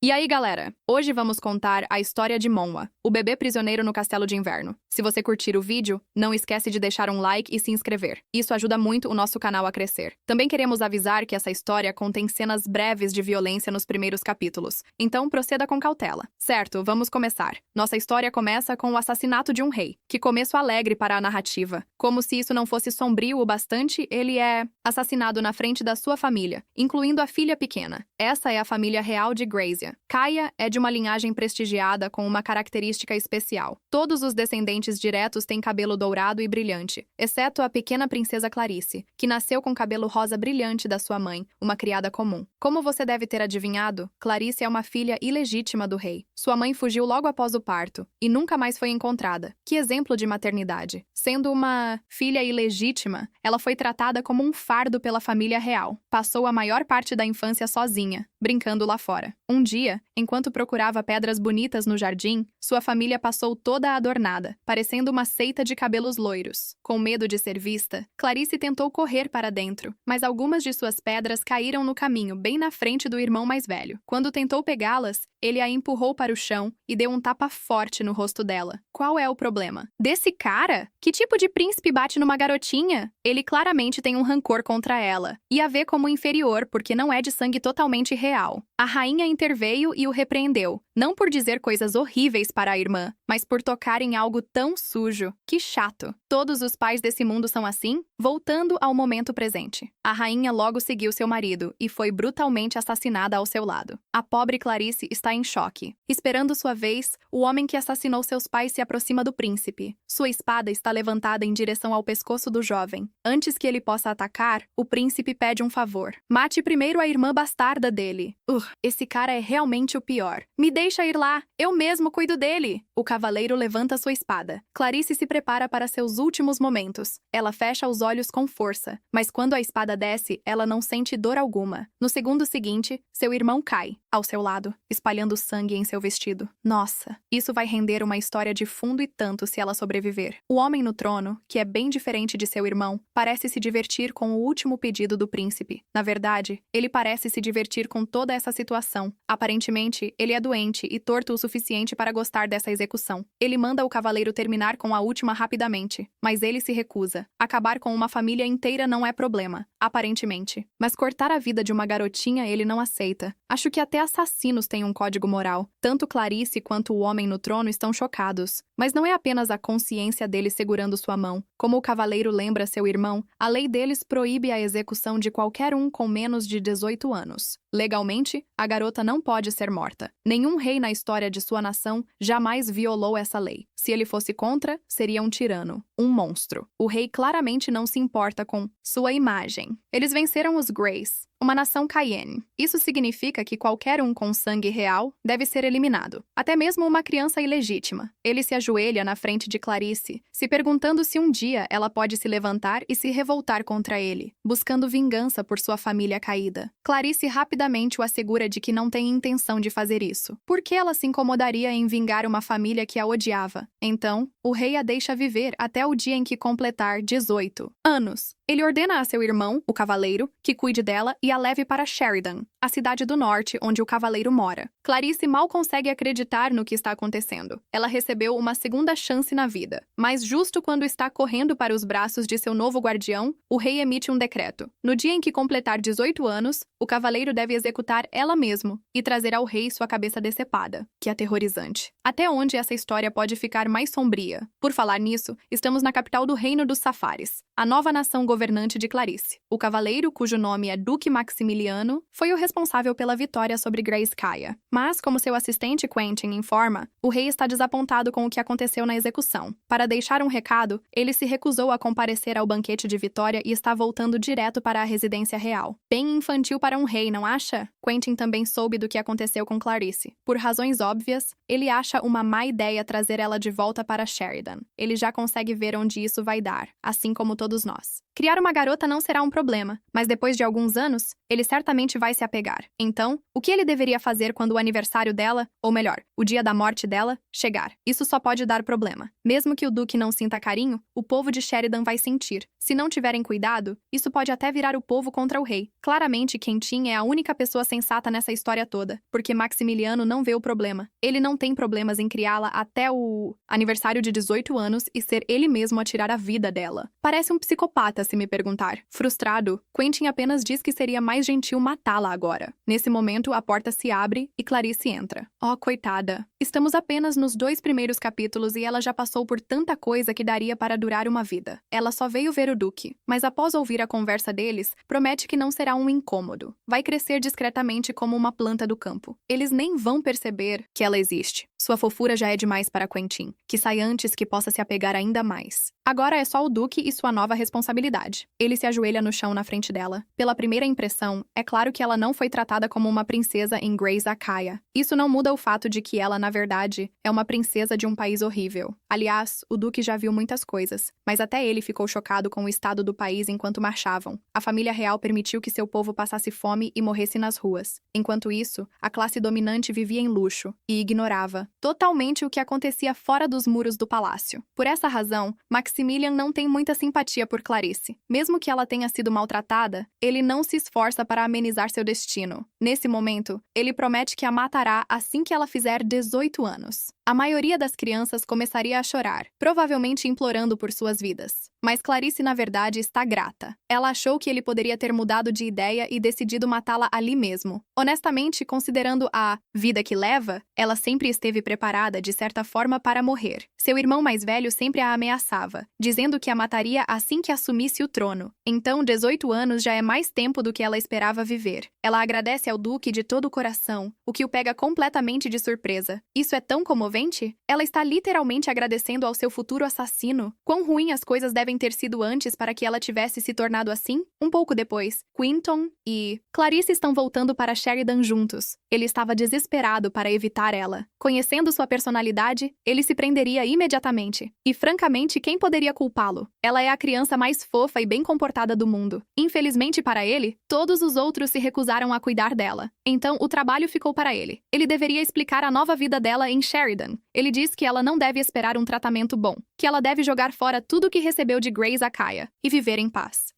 E aí, galera? Hoje vamos contar a história de Monwa, o bebê prisioneiro no Castelo de Inverno. Se você curtir o vídeo, não esquece de deixar um like e se inscrever. Isso ajuda muito o nosso canal a crescer. Também queremos avisar que essa história contém cenas breves de violência nos primeiros capítulos, então proceda com cautela. Certo, vamos começar. Nossa história começa com o assassinato de um rei. Que começo alegre para a narrativa. Como se isso não fosse sombrio o bastante, ele é assassinado na frente da sua família, incluindo a filha pequena. Essa é a família real de Gracia. Kaia é de uma linhagem prestigiada com uma característica especial. Todos os descendentes diretos têm cabelo dourado e brilhante, exceto a pequena princesa Clarice, que nasceu com cabelo rosa brilhante da sua mãe, uma criada comum. Como você deve ter adivinhado, Clarice é uma filha ilegítima do rei. Sua mãe fugiu logo após o parto e nunca mais foi encontrada. Que exemplo de maternidade! Sendo uma filha ilegítima, ela foi tratada como um fardo pela família real. Passou a maior parte da infância sozinha, brincando lá fora. Um dia, enquanto procurava pedras bonitas no jardim, sua família passou toda adornada, parecendo uma seita de cabelos loiros. Com medo de ser vista, Clarice tentou correr para dentro, mas algumas de suas pedras caíram no caminho, bem na frente do irmão mais velho. Quando tentou pegá-las, ele a empurrou para o chão e deu um tapa forte no rosto dela. Qual é o problema? Desse cara? Que tipo de príncipe bate numa garotinha? Ele claramente tem um rancor contra ela, e a vê como inferior porque não é de sangue totalmente real. A rainha interveio e o repreendeu, não por dizer coisas horríveis para a irmã, mas por tocar em algo tão sujo. Que chato. Todos os pais desse mundo são assim? Voltando ao momento presente. A rainha logo seguiu seu marido e foi brutalmente assassinada ao seu lado. A pobre Clarice está em choque. Esperando sua vez, o homem que assassinou seus pais se aproxima do príncipe. Sua espada está levantada em direção ao pescoço do jovem. Antes que ele possa atacar, o príncipe pede um favor. Mate primeiro a irmã bastarda dele. Esse cara é realmente o pior. Me deixa ir lá, eu mesmo cuido dele. O cavaleiro levanta sua espada. Clarice se prepara para seus últimos momentos. Ela fecha os olhos com força, mas quando a espada desce, ela não sente dor alguma. No segundo seguinte, seu irmão cai, ao seu lado, espalhando sangue em seu vestido. Nossa, isso vai render uma história de fundo e tanto se ela sobreviver. O homem no trono, que é bem diferente de seu irmão, parece se divertir com o último pedido do príncipe. Na verdade, ele parece se divertir com toda essa situação. Aparentemente, ele é doente e torto o suficiente para gostar dessa execução. Ele manda o cavaleiro terminar com a última rapidamente, mas ele se recusa. Acabar com uma família inteira não é problema, aparentemente. Mas cortar a vida de uma garotinha ele não aceita. Acho que até assassinos têm um código moral. Tanto Clarice quanto o homem no trono estão chocados. Mas não é apenas a consciência dele segurando sua mão. Como o cavaleiro lembra seu irmão, a lei deles proíbe a execução de qualquer um com menos de 18 anos. Legalmente, a garota não pode ser morta. Nenhum rei na história de sua nação jamais violou essa lei. Se ele fosse contra, seria um tirano, um monstro. O rei claramente não se importa com sua imagem. Eles venceram os Greys, uma nação Cayenne. Isso significa que qualquer um com sangue real deve ser eliminado. Até mesmo uma criança ilegítima. Ele se ajoelha na frente de Clarice, se perguntando se um dia ela pode se levantar e se revoltar contra ele, buscando vingança por sua família caída. Clarice rapidamente o assegura de que não tem intenção de fazer isso. Por que ela se incomodaria em vingar uma família que a odiava? Então, o rei a deixa viver até o dia em que completar 18 anos. Ele ordena a seu irmão, o cavaleiro, que cuide dela e a leve para Sheridan, a cidade do norte onde o cavaleiro mora. Clarice mal consegue acreditar no que está acontecendo. Ela recebeu uma segunda chance na vida. Mas justo quando está correndo para os braços de seu novo guardião, o rei emite um decreto. No dia em que completar 18 anos, o cavaleiro deve executar ela mesmo e trazer ao rei sua cabeça decepada. Que aterrorizante. Até onde essa história pode ficar mais sombria? Por falar nisso, estamos na capital do Reino dos Safaris, a nova nação governante de Clarice. O cavaleiro, cujo nome é Duque Maximiliano, foi o responsável pela vitória sobre Grayskull. Mas, como seu assistente Quentin informa, o rei está desapontado com o que aconteceu na execução. Para deixar um recado, ele se recusou a comparecer ao banquete de vitória e está voltando direto para a residência real. Bem infantil para um rei, não acha? Quentin também soube do que aconteceu com Clarice. Por razões óbvias, ele acha uma má ideia trazer ela de volta para Sheridan. Ele já consegue ver onde isso vai dar, assim como todos nós. Criar uma garota não será um problema, mas depois de alguns anos, ele certamente vai se apegar. Então, o que ele deveria fazer quando o aniversário dela, ou melhor, o dia da morte dela, chegar? Isso só pode dar problema. Mesmo que o Duque não sinta carinho, o povo de Sheridan vai sentir. Se não tiverem cuidado, isso pode até virar o povo contra o rei. Claramente, Quentin é a única pessoa sensata nessa história toda, porque Maximiliano não vê o problema. Ele não tem problemas em criá-la até o aniversário de 18 anos e ser ele mesmo a tirar a vida dela. Parece um psicopata, se me perguntar. Frustrado, Quentin apenas diz que seria mais gentil matá-la agora. Nesse momento, a porta se abre e Clarice entra. Oh, coitada. Estamos apenas nos 2 primeiros capítulos e ela já passou por tanta coisa que daria para durar uma vida. Ela só veio ver o Duque, mas após ouvir a conversa deles, promete que não será um incômodo. Vai crescer discretamente como uma planta do campo. Eles nem vão perceber que ela existe. Sua fofura já é demais para Quentin, que sai antes que possa se apegar ainda mais. Agora é só o Duque e sua nova responsabilidade. Ele se ajoelha no chão na frente dela. Pela primeira impressão, é claro que ela não foi tratada como uma princesa em Grace Akaya. Isso não muda o fato de que ela, na verdade, é uma princesa de um país horrível. Aliás, o Duque já viu muitas coisas, mas até ele ficou chocado com o estado do país enquanto marchavam. A família real permitiu que seu povo passasse fome e morresse nas ruas. Enquanto isso, a classe dominante vivia em luxo e ignorava totalmente o que acontecia fora dos muros do palácio. Por essa razão, Maximilian não tem muita simpatia por Clarice. Mesmo que ela tenha sido maltratada, ele não se esforça para amenizar seu destino. Nesse momento, ele promete que a matará assim que ela fizer 18 anos. A maioria das crianças começaria a chorar, provavelmente implorando por suas vidas. Mas Clarice, na verdade, está grata. Ela achou que ele poderia ter mudado de ideia e decidido matá-la ali mesmo. Honestamente, considerando a vida que leva, ela sempre esteve preparada, de certa forma, para morrer. Seu irmão mais velho sempre a ameaçava, dizendo que a mataria assim que assumisse o trono. Então, 18 anos já é mais tempo do que ela esperava viver. Ela agradece ao Duque de todo o coração, o que o pega completamente de surpresa. Isso é tão comovente? Ela está literalmente agradecendo ao seu futuro assassino. Quão ruim as coisas devem ter sido antes para que ela tivesse se tornado assim? Um pouco depois, Quinton e Clarice estão voltando para Sheridan juntos. Ele estava desesperado para evitar ela. Conhecendo sua personalidade, ele se prenderia imediatamente. E, francamente, quem poderia culpá-lo? Ela é a criança mais fofa e bem comportada do mundo. Infelizmente para ele, todos os outros se recusaram a cuidar dela. Então, o trabalho ficou para ele. Ele deveria explicar a nova vida dela em Sheridan. Ele diz que ela não deve esperar um tratamento bom, que ela deve jogar fora tudo o que recebeu de Grace Akaya e viver em paz.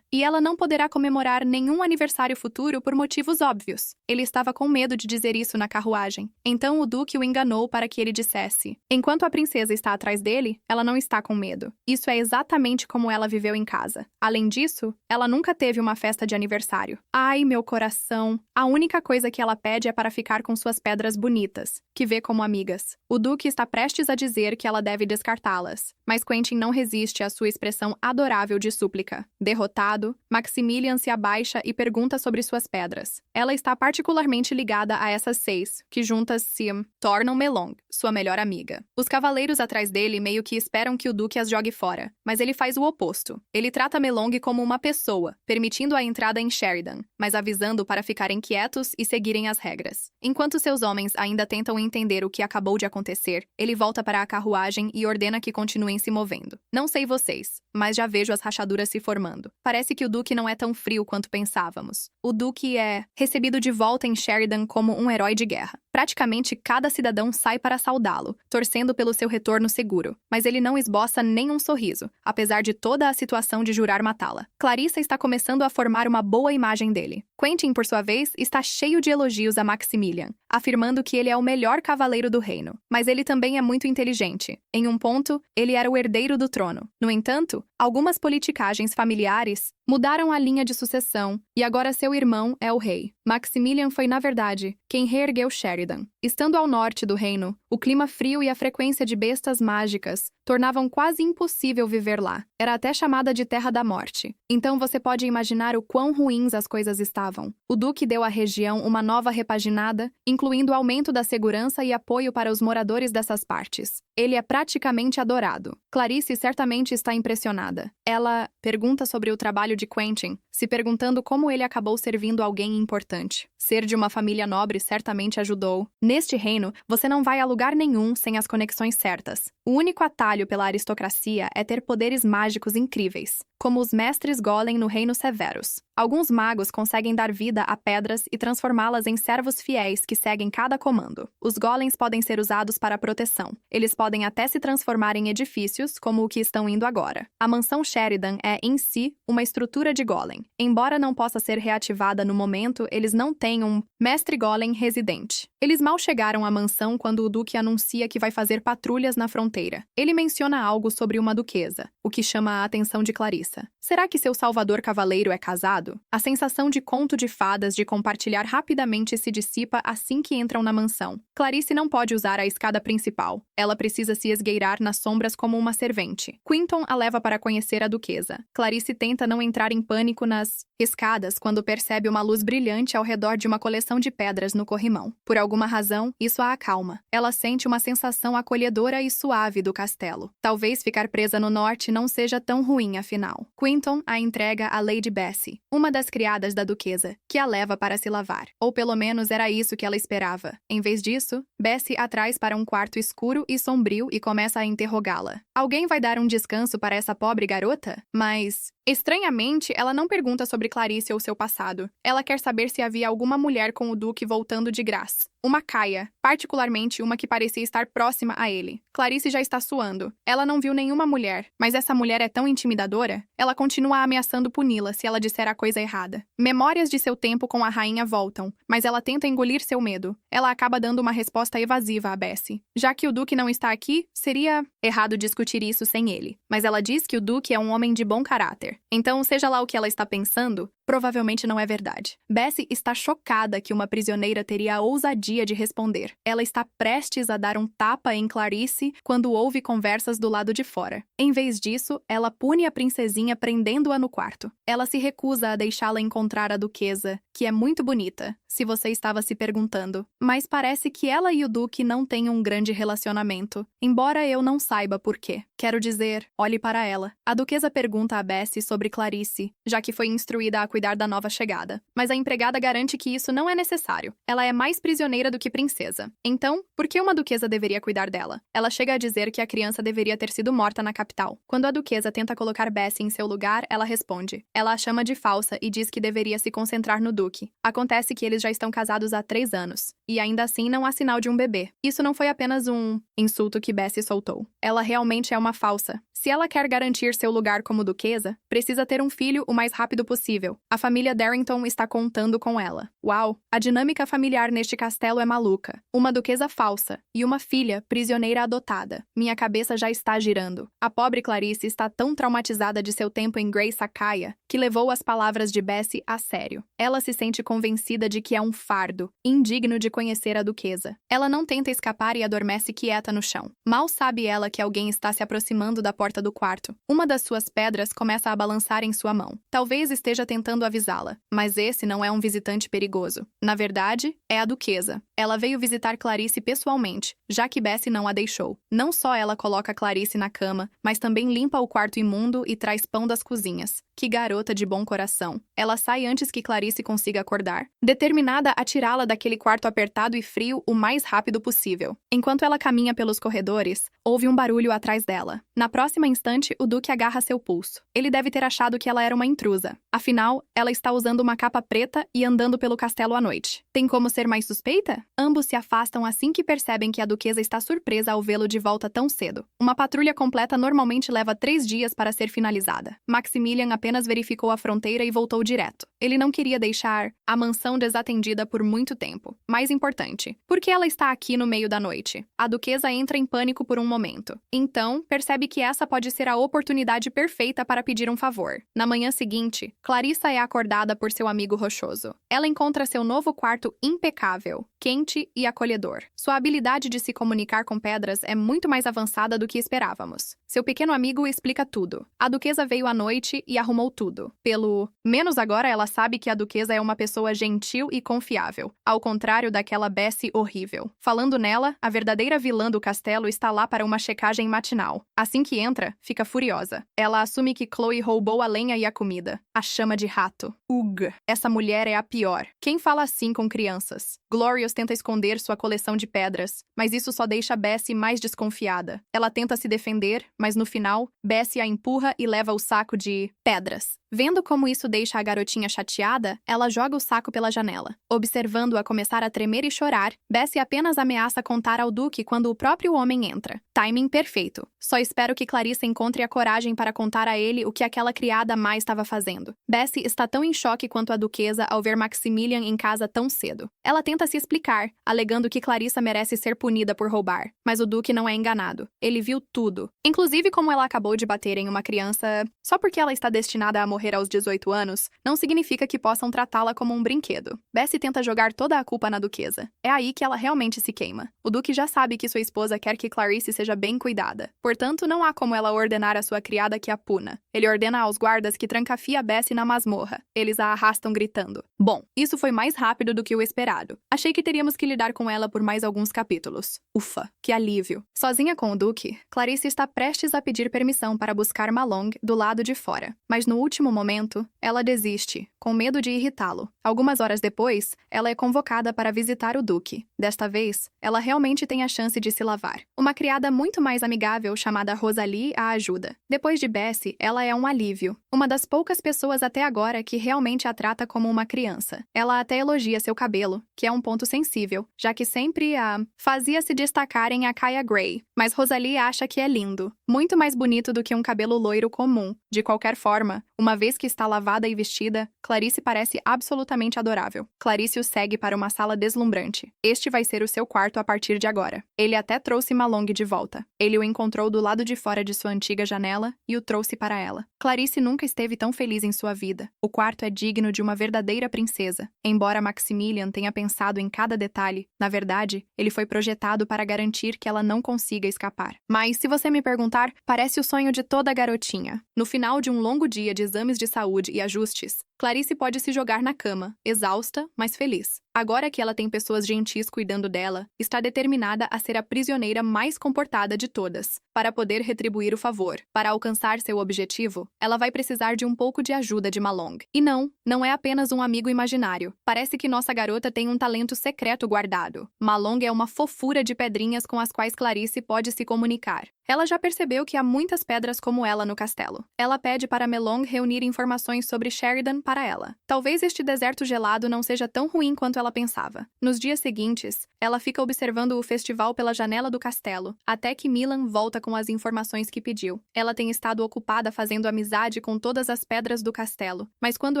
E ela não poderá comemorar nenhum aniversário futuro por motivos óbvios. Ele estava com medo de dizer isso na carruagem. Então o Duque o enganou para que ele dissesse. Enquanto a princesa está atrás dele, ela não está com medo. Isso é exatamente como ela viveu em casa. Além disso, ela nunca teve uma festa de aniversário. Ai, meu coração. A única coisa que ela pede é para ficar com suas pedras bonitas, que vê como amigas. O Duque está prestes a dizer que ela deve descartá-las, mas Quentin não resiste à sua expressão adorável de súplica. Derrotado, Maximilian se abaixa e pergunta sobre suas pedras. Ela está particularmente ligada a essas 6, que juntas se tornam Melong, sua melhor amiga. Os cavaleiros atrás dele meio que esperam que o Duque as jogue fora, mas ele faz o oposto. Ele trata Melong como uma pessoa, permitindo a entrada em Sheridan, mas avisando para ficarem quietos e seguirem as regras. Enquanto seus homens ainda tentam entender o que acabou de acontecer, ele volta para a carruagem e ordena que continuem se movendo. Não sei vocês, mas já vejo as rachaduras se formando. Parece que o Duque não é tão frio quanto pensávamos. O Duque é recebido de volta em Sheridan como um herói de guerra. Praticamente cada cidadão sai para saudá-lo, torcendo pelo seu retorno seguro. Mas ele não esboça nem um sorriso, apesar de toda a situação de jurar matá-la. Clarissa está começando a formar uma boa imagem dele. Quentin, por sua vez, está cheio de elogios a Maximilian, afirmando que ele é o melhor cavaleiro do reino. Mas ele também é muito inteligente. Em um ponto, ele era o herdeiro do trono. No entanto, algumas politicagens familiares mudaram a linha de sucessão e agora seu irmão é o rei. Maximilian foi, na verdade, quem reergueu Sheridan. Estando ao norte do reino, o clima frio e a frequência de bestas mágicas tornavam quase impossível viver lá. Era até chamada de Terra da Morte. Então você pode imaginar o quão ruins as coisas estavam. O Duque deu à região uma nova repaginada, incluindo aumento da segurança e apoio para os moradores dessas partes. Ele é praticamente adorado. Clarice certamente está impressionada. Ela pergunta sobre o trabalho de Quentin, se perguntando como ele acabou servindo alguém importante. Ser de uma família nobre certamente ajudou. Neste reino, você não vai a lugar nenhum sem as conexões certas. O único atalho pela aristocracia é ter poderes mágicos incríveis. como os mestres Golem no Reino Severus. Alguns magos conseguem dar vida a pedras e transformá-las em servos fiéis que seguem cada comando. Os golems podem ser usados para proteção. Eles podem até se transformar em edifícios, como o que estão indo agora. A mansão Sheridan é, em si, uma estrutura de golem. Embora não possa ser reativada no momento, eles não têm um mestre golem residente. Eles mal chegaram à mansão quando o duque anuncia que vai fazer patrulhas na fronteira. Ele menciona algo sobre uma duquesa, o que chama a atenção de Clarissa. Será que seu salvador cavaleiro é casado? A sensação de conto de fadas de compartilhar rapidamente se dissipa assim que entram na mansão. Clarice não pode usar a escada principal. Ela precisa se esgueirar nas sombras como uma servente. Quinton a leva para conhecer a duquesa. Clarice tenta não entrar em pânico nas escadas quando percebe uma luz brilhante ao redor de uma coleção de pedras no corrimão. Por alguma razão, isso a acalma. Ela sente uma sensação acolhedora e suave do castelo. Talvez ficar presa no norte não seja tão ruim, afinal. Quinton a entrega a Lady Bessie, uma das criadas da duquesa, que a leva para se lavar. Ou pelo menos era isso que ela esperava. Em vez disso, Bessie a traz para um quarto escuro e sombrio e começa a interrogá-la. Alguém vai dar um descanso para essa pobre garota? Mas, estranhamente, ela não pergunta sobre Clarice ou seu passado. Ela quer saber se havia alguma mulher com o duque voltando de Grasse. Uma caia, particularmente uma que parecia estar próxima a ele. Clarice já está suando. Ela não viu nenhuma mulher, mas essa mulher é tão intimidadora. Ela continua ameaçando puni-la se ela disser a coisa errada. Memórias de seu tempo com a rainha voltam, mas ela tenta engolir seu medo. Ela acaba dando uma resposta evasiva a Bessie. Já que o duque não está aqui, seria errado discutir isso sem ele. Mas ela diz que o duque é um homem de bom caráter. Então, seja lá o que ela está pensando, provavelmente não é verdade. Bessie está chocada que uma prisioneira teria a ousadia de responder. Ela está prestes a dar um tapa em Clarice quando ouve conversas do lado de fora. Em vez disso, ela pune a princesinha prendendo-a no quarto. Ela se recusa a deixá-la encontrar a duquesa, que é muito bonita, se você estava se perguntando. Mas parece que ela e o duque não têm um grande relacionamento, embora eu não saiba por quê. Quero dizer, olhe para ela. A duquesa pergunta a Bessie sobre Clarice, já que foi instruída a cuidar da nova chegada. Mas a empregada garante que isso não é necessário. Ela é mais prisioneira do que princesa. Então, por que uma duquesa deveria cuidar dela? Ela chega a dizer que a criança deveria ter sido morta na capital. Quando a duquesa tenta colocar Bessie em seu lugar, ela responde. Ela a chama de falsa e diz que deveria se concentrar no duque. Acontece que eles já estão casados há 3 anos. E ainda assim não há sinal de um bebê. Isso não foi apenas um insulto que Bessie soltou. Ela realmente é uma falsa. Se ela quer garantir seu lugar como duquesa, precisa ter um filho o mais rápido possível. A família Darrington está contando com ela. Uau! A dinâmica familiar neste castelo é maluca. Uma duquesa falsa e uma filha prisioneira adotada. Minha cabeça já está girando. A pobre Clarice está tão traumatizada de seu tempo em Grey Sakaya que levou as palavras de Bessie a sério. Ela se sente convencida de que é um fardo, indigno de conhecer a duquesa. Ela não tenta escapar e adormece quieta no chão. Mal sabe ela que alguém está se aproximando da porta do quarto. Uma das suas pedras começa a balançar em sua mão. Talvez esteja tentando avisá-la, mas esse não é um visitante perigoso. Na verdade, é a duquesa. Ela veio visitar Clarice pessoalmente, já que Bessie não a deixou. Não só ela coloca Clarice na cama, mas também limpa o quarto imundo e traz pão das cozinhas. Que garota de bom coração. Ela sai antes que Clarice consiga acordar, determinada a tirá-la daquele quarto apertado e frio o mais rápido possível. Enquanto ela caminha pelos corredores, ouve um barulho atrás dela. Na próxima instante, o duque agarra seu pulso. Ele deve ter achado que ela era uma intrusa. Afinal, ela está usando uma capa preta e andando pelo castelo à noite. Tem como ser mais suspeita? Ambos se afastam assim que percebem que a duquesa está surpresa ao vê-lo de volta tão cedo. Uma patrulha completa normalmente leva 3 dias para ser finalizada. Maximilian apenas verificou a fronteira e voltou direto. Ele não queria deixar a mansão desatendida por muito tempo. Mais importante, por que ela está aqui no meio da noite? A duquesa entra em pânico por um momento. Então, percebe que essa pode ser a oportunidade perfeita para pedir um favor. Na manhã seguinte, Clarissa é acordada por seu amigo rochoso. Ela encontra seu novo quarto impecável, quente e acolhedor. Sua habilidade de se comunicar com pedras é muito mais avançada do que esperávamos. Seu pequeno amigo explica tudo. A duquesa veio à noite e arrumou tudo. Pelo menos agora ela sabe que a duquesa é uma pessoa gentil e confiável, ao contrário daquela Bessie horrível. Falando nela, a verdadeira vilã do castelo está lá para uma checagem matinal. Assim que entra, fica furiosa. Ela assume que Chloe roubou a lenha e a comida. A chama de rato. Ugh! Essa mulher é a pior. Quem fala assim com crianças? Glorious Miles tenta esconder sua coleção de pedras, mas isso só deixa Bessie mais desconfiada. Ela tenta se defender, mas no final, Bessie a empurra e leva o saco de pedras. Vendo como isso deixa a garotinha chateada, ela joga o saco pela janela. Observando-a começar a tremer e chorar, Bessie apenas ameaça contar ao Duque quando o próprio homem entra. Timing perfeito. Só espero que Clarissa encontre a coragem para contar a ele o que aquela criada mais estava fazendo. Bessie está tão em choque quanto a duquesa ao ver Maximilian em casa tão cedo. Ela tenta se explicar, alegando que Clarissa merece ser punida por roubar, mas o Duque não é enganado. Ele viu tudo. Inclusive como ela acabou de bater em uma criança. Só porque ela está destinada a morrer aos 18 anos, não significa que possam tratá-la como um brinquedo. Bessie tenta jogar toda a culpa na duquesa. É aí que ela realmente se queima. O Duque já sabe que sua esposa quer que Clarice seja bem cuidada. Portanto, não há como ela ordenar a sua criada que a puna. Ele ordena aos guardas que trancafie a Bessie na masmorra. Eles a arrastam gritando. Bom, isso foi mais rápido do que o esperado. Achei que teríamos que lidar com ela por mais alguns capítulos. Ufa, que alívio. Sozinha com o Duque, Clarice está prestes a pedir permissão para buscar Malong do lado de fora. Mas no último momento, ela desiste, com medo de irritá-lo. Algumas horas depois, ela é convocada para visitar o Duque. Desta vez, ela realmente tem a chance de se lavar. Uma criada muito mais amigável chamada Rosalie a ajuda. Depois de Bessie, ela é um alívio. Uma das poucas pessoas até agora que realmente a trata como uma criança. Ela até elogia seu cabelo, que é um ponto sensível, já que sempre a fazia se destacar em Akaya Grey. Mas Rosalie acha que é lindo. Muito mais bonito do que um cabelo loiro comum. De qualquer forma, uma vez que está lavada e vestida, Clarice parece absolutamente adorável. Clarice o segue para uma sala deslumbrante. Este vai ser o seu quarto a partir de agora. Ele até trouxe Malong de volta. Ele o encontrou do lado de fora de sua antiga janela e o trouxe para ela. Clarice nunca esteve tão feliz em sua vida. O quarto é digno de uma verdadeira princesa. Embora Maximilian tenha pensado em cada detalhe, na verdade, ele foi projetado para garantir que ela não consiga escapar. Mas, se você me perguntar, parece o sonho de toda garotinha. No final de um longo dia de exames de saúde e ajustes, Clarice pode se jogar na cama, exausta, mas feliz. Agora que ela tem pessoas gentis cuidando dela, está determinada a ser a prisioneira mais comportada de todas, para poder retribuir o favor. Para alcançar seu objetivo, ela vai precisar de um pouco de ajuda de Malong. E não é apenas um amigo imaginário. Parece que nossa garota tem um talento secreto guardado. Malong é uma fofura de pedrinhas com as quais Clarice pode se comunicar. Ela já percebeu que há muitas pedras como ela no castelo. Ela pede para Melong reunir informações sobre Sheridan para ela. Talvez este deserto gelado não seja tão ruim quanto ela pensava. Nos dias seguintes, ela fica observando o festival pela janela do castelo, até que Milan volta com as informações que pediu. Ela tem estado ocupada fazendo amizade com todas as pedras do castelo, mas quando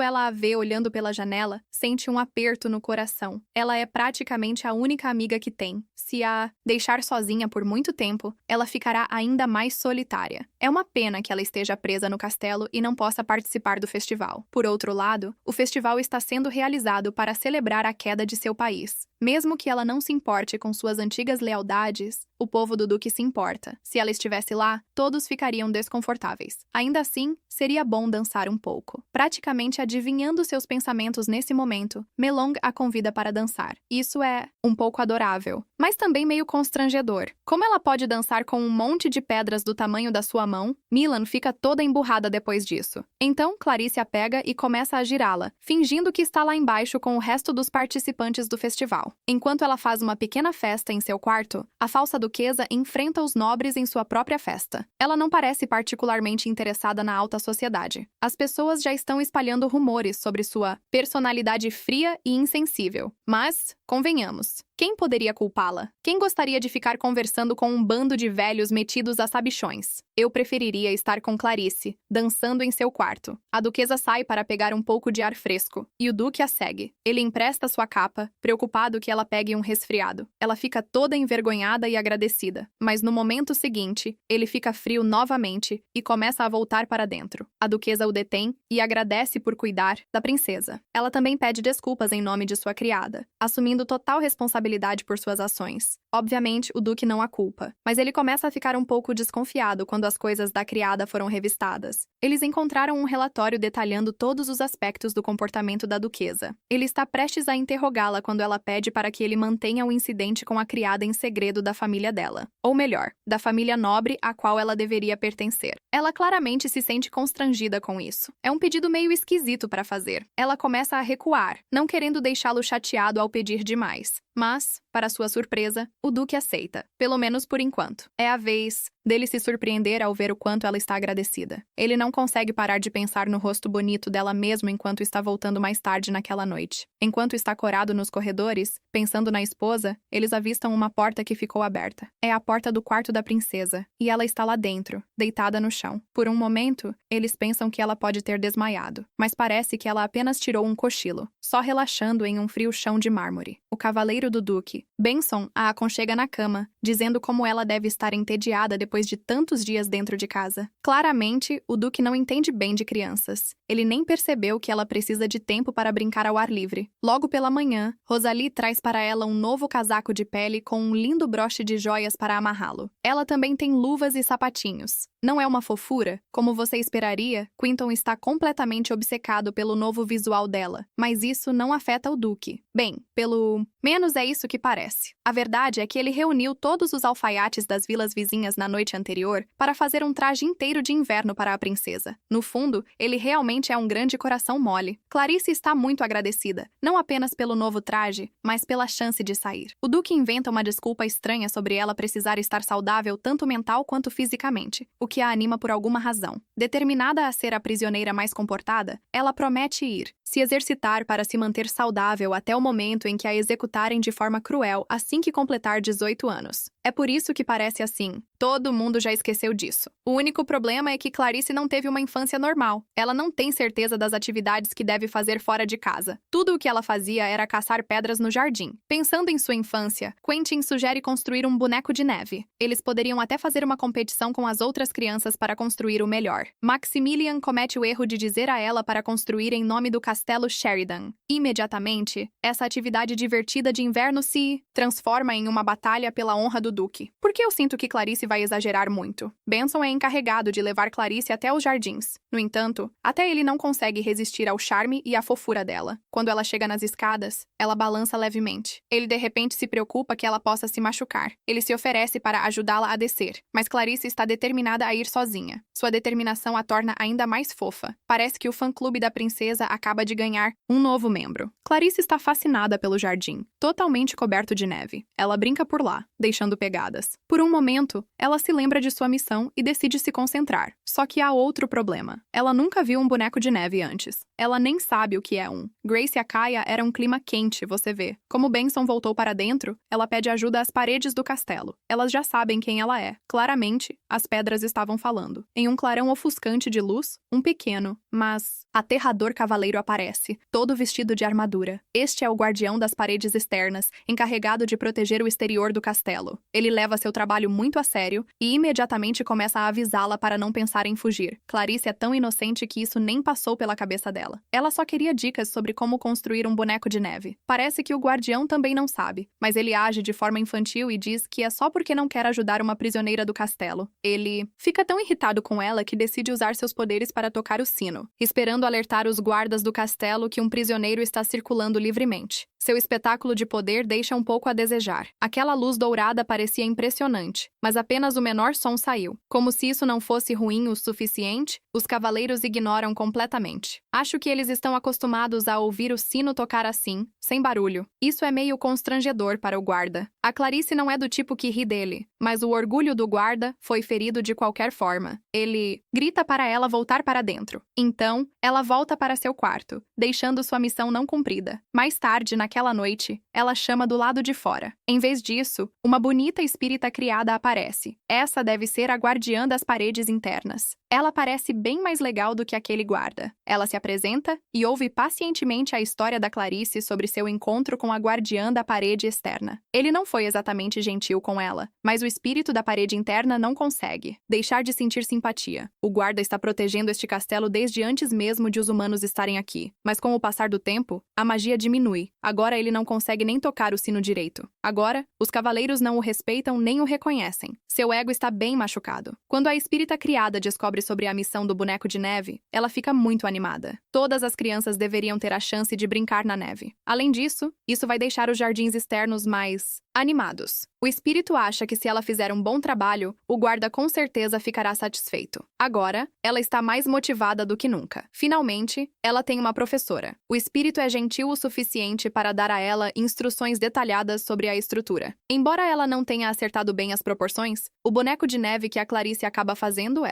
ela a vê olhando pela janela, sente um aperto no coração. Ela é praticamente a única amiga que tem. Se a deixar sozinha por muito tempo, ela ficará ainda mais solitária. É uma pena que ela esteja presa no castelo e não possa participar do festival. Por outro lado, o festival está sendo realizado para celebrar a queda de seu país. Mesmo que ela não se importe com suas antigas lealdades, o povo do Duque se importa. Se ela estivesse lá, todos ficariam desconfortáveis. Ainda assim, seria bom dançar um pouco. Praticamente adivinhando seus pensamentos nesse momento, Melong a convida para dançar. Isso é um pouco adorável, mas também meio constrangedor. Como ela pode dançar com um monte de pedras do tamanho da sua mão? Milan fica toda emburrada depois disso. Então, Clarice a pega e começa a girá-la, fingindo que está lá embaixo com o resto dos participantes do festival. Enquanto ela faz uma pequena festa em seu quarto, a falsa duquesa enfrenta os nobres em sua própria festa. Ela não parece particularmente interessada na alta sociedade. As pessoas já estão espalhando rumores sobre sua personalidade fria e insensível. Mas, convenhamos, quem poderia culpá-la? Quem gostaria de ficar conversando com um bando de velhos metidos a sabichões? Eu preferiria estar com Clarice, dançando em seu quarto. A duquesa sai para pegar um pouco de ar fresco, e o duque a segue. Ele empresta sua capa, preocupado que ela pegue um resfriado. Ela fica toda envergonhada e agradecida, mas no momento seguinte, ele fica frio novamente e começa a voltar para dentro. A duquesa o detém e agradece por cuidar da princesa. Ela também pede desculpas em nome de sua criada, assumindo total responsabilidade por suas ações. Obviamente, o Duque não a culpa, mas ele começa a ficar um pouco desconfiado quando as coisas da criada foram revistadas. Eles encontraram um relatório detalhando todos os aspectos do comportamento da duquesa. Ele está prestes a interrogá-la quando ela pede para que ele mantenha o incidente com a criada em segredo da família dela. Ou melhor, da família nobre a qual ela deveria pertencer. Ela claramente se sente constrangida com isso. É um pedido meio esquisito para fazer. Ela começa a recuar, não querendo deixá-lo chateado ao pedir demais. Mas, para sua surpresa, o Duque aceita, pelo menos por enquanto. É a vez dele se surpreender ao ver o quanto ela está agradecida. Ele não consegue parar de pensar no rosto bonito dela mesmo enquanto está voltando mais tarde naquela noite. Enquanto está corado nos corredores, pensando na esposa, eles avistam uma porta que ficou aberta. É a porta do quarto da princesa, e ela está lá dentro, deitada no chão. Por um momento, eles pensam que ela pode ter desmaiado, mas parece que ela apenas tirou um cochilo, só relaxando em um frio chão de mármore. O cavaleiro do Duque, Benson, a aconchega na cama, dizendo como ela deve estar entediada depois de tantos dias dentro de casa. Claramente, o Duque não entende bem de crianças. Ele nem percebeu que ela precisa de tempo para brincar ao ar livre. Logo pela manhã, Rosalie traz para ela um novo casaco de pele com um lindo broche de joias para amarrá-lo. Ela também tem luvas e sapatinhos. Não é uma fofura? Como você esperaria, Quinton está completamente obcecado pelo novo visual dela, mas isso não afeta o Duque. Bem, pelo menos é isso que parece. A verdade é que ele reuniu todos os alfaiates das vilas vizinhas na noite anterior para fazer um traje inteiro de inverno para a princesa. No fundo, ele realmente é um grande coração mole. Clarice está muito agradecida, não apenas pelo novo traje, mas pela chance de sair. O Duque inventa uma desculpa estranha sobre ela precisar estar saudável tanto mental quanto fisicamente, o que a anima por alguma razão. Determinada a ser a prisioneira mais comportada, ela promete ir, se exercitar para se manter saudável até o momento em que a executarem de forma cruel assim que completar 18 anos. É por isso que parece assim. Todo mundo já esqueceu disso. O único problema é que Clarice não teve uma infância normal. Ela não tem certeza das atividades que deve fazer fora de casa. Tudo o que ela fazia era caçar pedras no jardim. Pensando em sua infância, Quentin sugere construir um boneco de neve. Eles poderiam até fazer uma competição com as outras crianças para construir o melhor. Maximilian comete o erro de dizer a ela para construir em nome do castelo Sheridan. Imediatamente, essa atividade divertida de inverno se transforma em uma batalha pela honra do Duque. Por que eu sinto que Clarice vai exagerar muito? Benson é encarregado de levar Clarice até os jardins. No entanto, até ele não consegue resistir ao charme e à fofura dela. Quando ela chega nas escadas, ela balança levemente. Ele de repente se preocupa que ela possa se machucar. Ele se oferece para ajudá-la a descer, mas Clarice está determinada a ir sozinha. Sua determinação a torna ainda mais fofa. Parece que o fã-clube da princesa acaba de ganhar um novo membro. Clarice está fascinada pelo jardim, totalmente coberto de neve. Ela brinca por lá, deixando pegadas. Por um momento, ela se lembra de sua missão e decide se concentrar. Só que há outro problema. Ela nunca viu um boneco de neve antes. Ela nem sabe o que é um. Grace e a Kaia era um clima quente, você vê. Como Benson voltou para dentro, ela pede ajuda às paredes do castelo. Elas já sabem quem ela é. Claramente, as pedras estavam falando. Em um clarão ofuscante de luz, um pequeno, mas aterrador cavaleiro aparece, todo vestido de armadura. Este é o guardião das paredes externas, encarregado de proteger o exterior do castelo. Ele leva seu trabalho muito a sério e imediatamente começa a avisá-la para não pensar em fugir. Clarice é tão inocente que isso nem passou pela cabeça dela. Ela só queria dicas sobre como construir um boneco de neve. Parece que o guardião também não sabe, mas ele age de forma infantil e diz que é só porque não quer ajudar uma prisioneira do castelo. Ele fica tão irritado com ela que decide usar seus poderes para tocar o sino, esperando alertar os guardas do castelo que um prisioneiro está circulando livremente. Seu espetáculo de poder deixa um pouco a desejar. Aquela luz dourada parecia impressionante, mas apenas o menor som saiu. Como se isso não fosse ruim o suficiente, os cavaleiros ignoram completamente. Acho que eles estão acostumados a ouvir o sino tocar assim, sem barulho. Isso é meio constrangedor para o guarda. A Clarice não é do tipo que ri dele, mas o orgulho do guarda foi ferido de qualquer forma. Ele grita para ela voltar para dentro. Então, ela volta para seu quarto, deixando sua missão não cumprida. Mais tarde, naquela noite, ela chama do lado de fora. Em vez disso, uma bonita espírita criada aparece. Essa deve ser a guardiã das paredes internas. Ela parece bem mais legal do que aquele guarda. Ela se apresenta e ouve pacientemente a história da Clarice sobre seu encontro com a guardiã da parede externa. Ele não foi exatamente gentil com ela, mas o espírito da parede interna não consegue deixar de sentir simpatia. O guarda está protegendo este castelo desde antes mesmo de os humanos estarem aqui, mas com o passar do tempo, a magia diminui. Agora ele não consegue nem tocar o sino direito. Agora, os cavaleiros não o respeitam nem o reconhecem. Seu ego está bem machucado. Quando a espírita criada descobre sobre a missão do boneco de neve, ela fica muito animada. Todas as crianças deveriam ter a chance de brincar na neve. Além disso, isso vai deixar os jardins externos mais animados. O espírito acha que se ela fizer um bom trabalho, o guarda com certeza ficará satisfeito. Agora, ela está mais motivada do que nunca. Finalmente, ela tem uma professora. O espírito é gentil o suficiente para dar a ela instruções detalhadas sobre a estrutura. Embora ela não tenha acertado bem as proporções, o boneco de neve que a Clarice acaba fazendo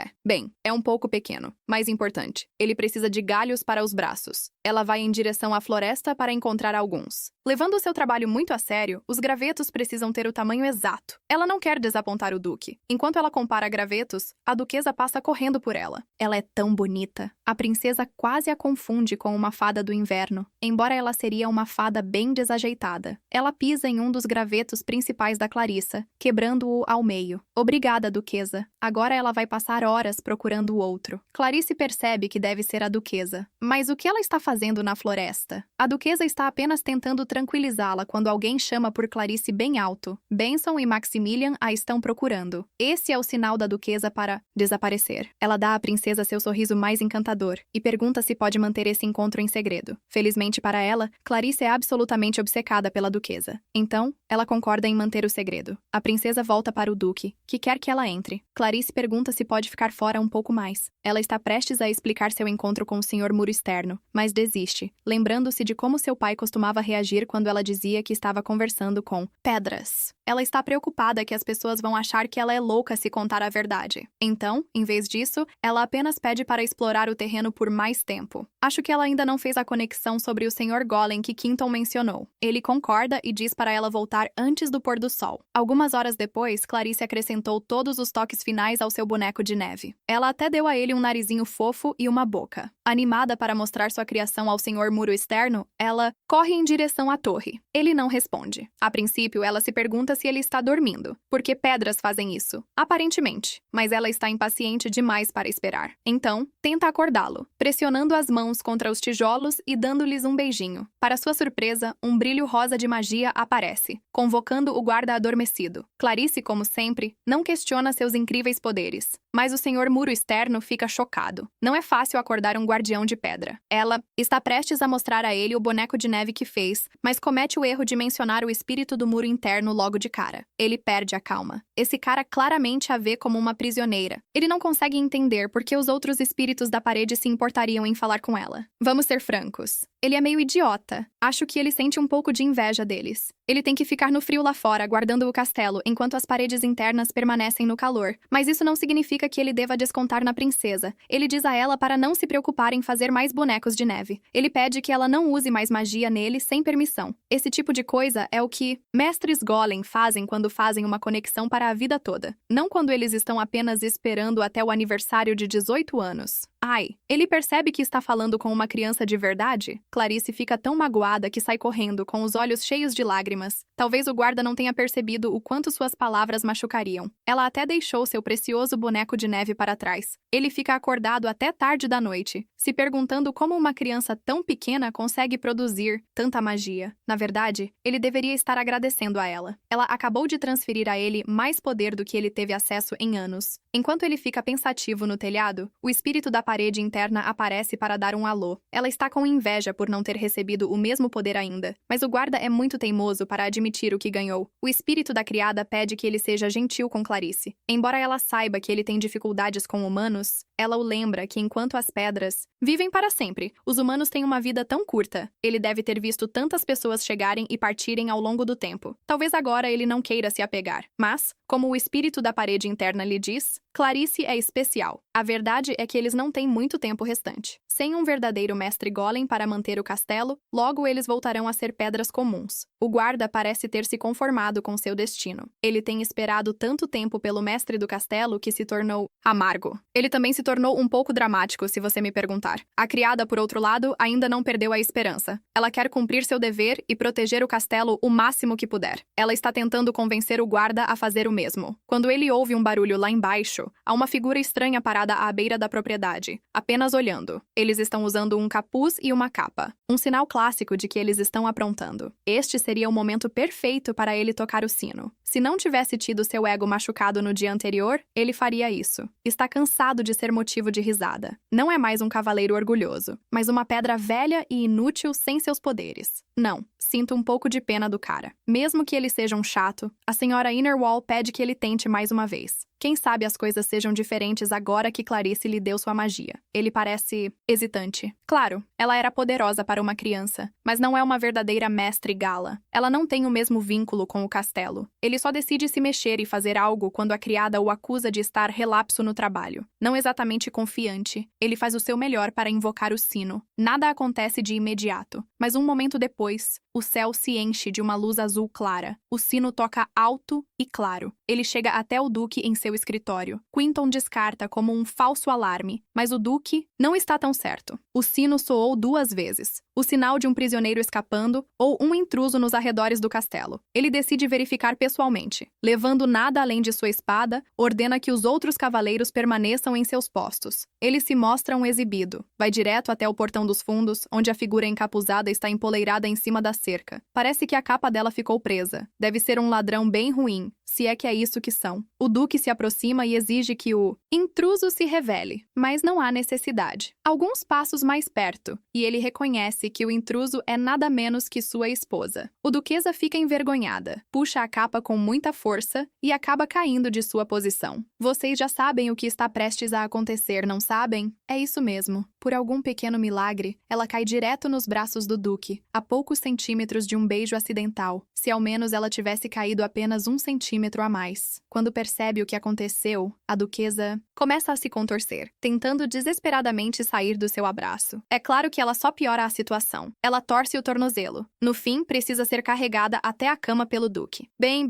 é um pouco pequeno, mas importante. Ele precisa de galhos para os braços. Ela vai em direção à floresta para encontrar alguns. Levando o seu trabalho muito a sério, os gravetos precisam ter o tamanho exato. Ela não quer desapontar o duque. Enquanto ela compara gravetos, a duquesa passa correndo por ela. Ela é tão bonita. A princesa quase a confunde com uma fada do inverno, embora ela seria uma fada bem desajeitada. Ela pisa em um dos gravetos principais da Clarissa, quebrando-o ao meio. Obrigada, duquesa. Agora ela vai passar horas procurando o outro. Clarice percebe que deve ser a duquesa. Mas o que ela está fazendo na floresta? A duquesa está apenas tentando tranquilizá-la quando alguém chama por Clarice bem alto. Benson e Maximilian a estão procurando. Esse é o sinal da duquesa para desaparecer. Ela dá à princesa seu sorriso mais encantador e pergunta se pode manter esse encontro em segredo. Felizmente para ela, Clarice é absolutamente obcecada pela duquesa. Então, ela concorda em manter o segredo. A princesa volta para o duque, que quer que ela entre. Clarice pergunta se pode ficar fora um pouco mais. Ela está prestes a explicar seu encontro com o Sr. Muro Externo, mas desiste, lembrando-se de como seu pai costumava reagir quando ela dizia que estava conversando com pedras. Ela está preocupada que as pessoas vão achar que ela é louca se contar a verdade. Então, em vez disso, ela apenas pede para explorar o terreno por mais tempo. Acho que ela ainda não fez a conexão sobre o Sr. Golem que Quinton mencionou. Ele concorda e diz para ela voltar antes do pôr do sol. Algumas horas depois, Clarice acrescentou todos os toques finais ao seu boneco de neve. Ela até deu a ele um narizinho fofo e uma boca. Animada para mostrar sua criação ao Sr. Muro Externo, ela corre em direção à torre. Ele não responde. A princípio, ela se pergunta se ele está dormindo, porque pedras fazem isso, aparentemente, mas ela está impaciente demais para esperar. Então, tenta acordá-lo, pressionando as mãos contra os tijolos e dando-lhes um beijinho. Para sua surpresa, um brilho rosa de magia aparece, convocando o guarda adormecido. Clarice, como sempre, não questiona seus incríveis poderes, mas o Sr. Muro Externo fica chocado. Não é fácil acordar um guardião de pedra. Ela está prestes a mostrar a ele o boneco de neve que fez, mas comete o erro de mencionar o espírito do muro interno logo de cara. Ele perde a calma. Esse cara claramente a vê como uma prisioneira. Ele não consegue entender por que os outros espíritos da parede se importariam em falar com ela. Vamos ser francos. Ele é meio idiota. Acho que ele sente um pouco de inveja deles. Ele tem que ficar no frio lá fora, guardando o castelo, enquanto as paredes internas permanecem no calor. Mas isso não significa que ele deva descontar na princesa. Ele diz a ela para não se preocupar em fazer mais bonecos de neve. Ele pede que ela não use mais magia nele sem permissão. Esse tipo de coisa é o que mestres Golem fazem quando fazem uma conexão para a vida toda. Não quando eles estão apenas esperando até o aniversário de 18 anos. Ai, ele percebe que está falando com uma criança de verdade? Clarice fica tão magoada que sai correndo, com os olhos cheios de lágrimas. Talvez o guarda não tenha percebido o quanto suas palavras machucariam. Ela até deixou seu precioso boneco de neve para trás. Ele fica acordado até tarde da noite, se perguntando como uma criança tão pequena consegue produzir tanta magia. Na verdade, ele deveria estar agradecendo a ela. Ela acabou de transferir a ele mais poder do que ele teve acesso em anos. Enquanto ele fica pensativo no telhado, o espírito da parede interna aparece para dar um alô. Ela está com inveja por não ter recebido o mesmo poder ainda, mas o guarda é muito teimoso para admitir o que ganhou. O espírito da criada pede que ele seja gentil com Clarice. Embora ela saiba que ele tem dificuldades com humanos, ela o lembra que enquanto as pedras vivem para sempre, os humanos têm uma vida tão curta. Ele deve ter visto tantas pessoas chegarem e partirem ao longo do tempo. Talvez agora ele não queira se apegar, mas, como o espírito da parede interna lhe diz, Clarice é especial. A verdade é que eles não têm muito tempo restante. Sem um verdadeiro mestre Golem para manter o castelo, logo eles voltarão a ser pedras comuns. O guarda parece ter se conformado com seu destino. Ele tem esperado tanto tempo pelo mestre do castelo que se tornou amargo. Ele também se tornou um pouco dramático, se você me perguntar. A criada, por outro lado, ainda não perdeu a esperança. Ela quer cumprir seu dever e proteger o castelo o máximo que puder. Ela está tentando convencer o guarda a fazer o mesmo. Quando ele ouve um barulho lá embaixo, há uma figura estranha parada à beira da propriedade, apenas olhando. Eles estão usando um capuz e uma capa. Um sinal clássico de que eles estão aprontando. Este seria o momento perfeito para ele tocar o sino. Se não tivesse tido seu ego machucado no dia anterior, ele faria isso. Está cansado de ser motivo de risada. Não é mais um cavaleiro orgulhoso, mas uma pedra velha e inútil sem seus poderes. Não, sinto um pouco de pena do cara. Mesmo que ele seja um chato, a senhora Innerwall pede que ele tente mais uma vez. Quem sabe as coisas sejam diferentes agora que Clarice lhe deu sua magia. Ele parece hesitante. Claro, ela era poderosa para uma criança, mas não é uma verdadeira mestre gala. Ela não tem o mesmo vínculo com o castelo. Ele só decide se mexer e fazer algo quando a criada o acusa de estar relapso no trabalho. Não exatamente confiante, ele faz o seu melhor para invocar o sino. Nada acontece de imediato, mas um momento depois, o céu se enche de uma luz azul clara. O sino toca alto e claro. Ele chega até o Duque em seu escritório. Quinton descarta como um falso alarme, mas o Duque não está tão certo. O sino soou 2 vezes, o sinal de um prisioneiro escapando ou um intruso nos arredores do castelo. Ele decide verificar pessoalmente. Levando nada além de sua espada, ordena que os outros cavaleiros permaneçam em seus postos. Ele se mostra um exibido. Vai direto até o portão dos fundos, onde a figura encapuzada está empoleirada em cima da cerca. Parece que a capa dela ficou presa. Deve ser um ladrão bem ruim, se é que é isso que são. O Duque se aproxima e exige que o intruso se revele, mas não há necessidade. Alguns passos mais perto, e ele reconhece que o intruso é nada menos que sua esposa. O Duquesa fica envergonhada, puxa a capa com muita força e acaba caindo de sua posição. Vocês já sabem o que está prestes a acontecer, não sabem? É isso mesmo. Por algum pequeno milagre, ela cai direto nos braços do Duque, a poucos centímetros de um beijo acidental. Se ao menos ela tivesse caído apenas 1 centímetro a mais. Quando percebe o que aconteceu, a Duquesa começa a se contorcer, tentando desesperadamente sair do seu abraço. É claro que ela só piora a situação. Ela torce o tornozelo. No fim, precisa ser carregada até a cama pelo Duque. Bem.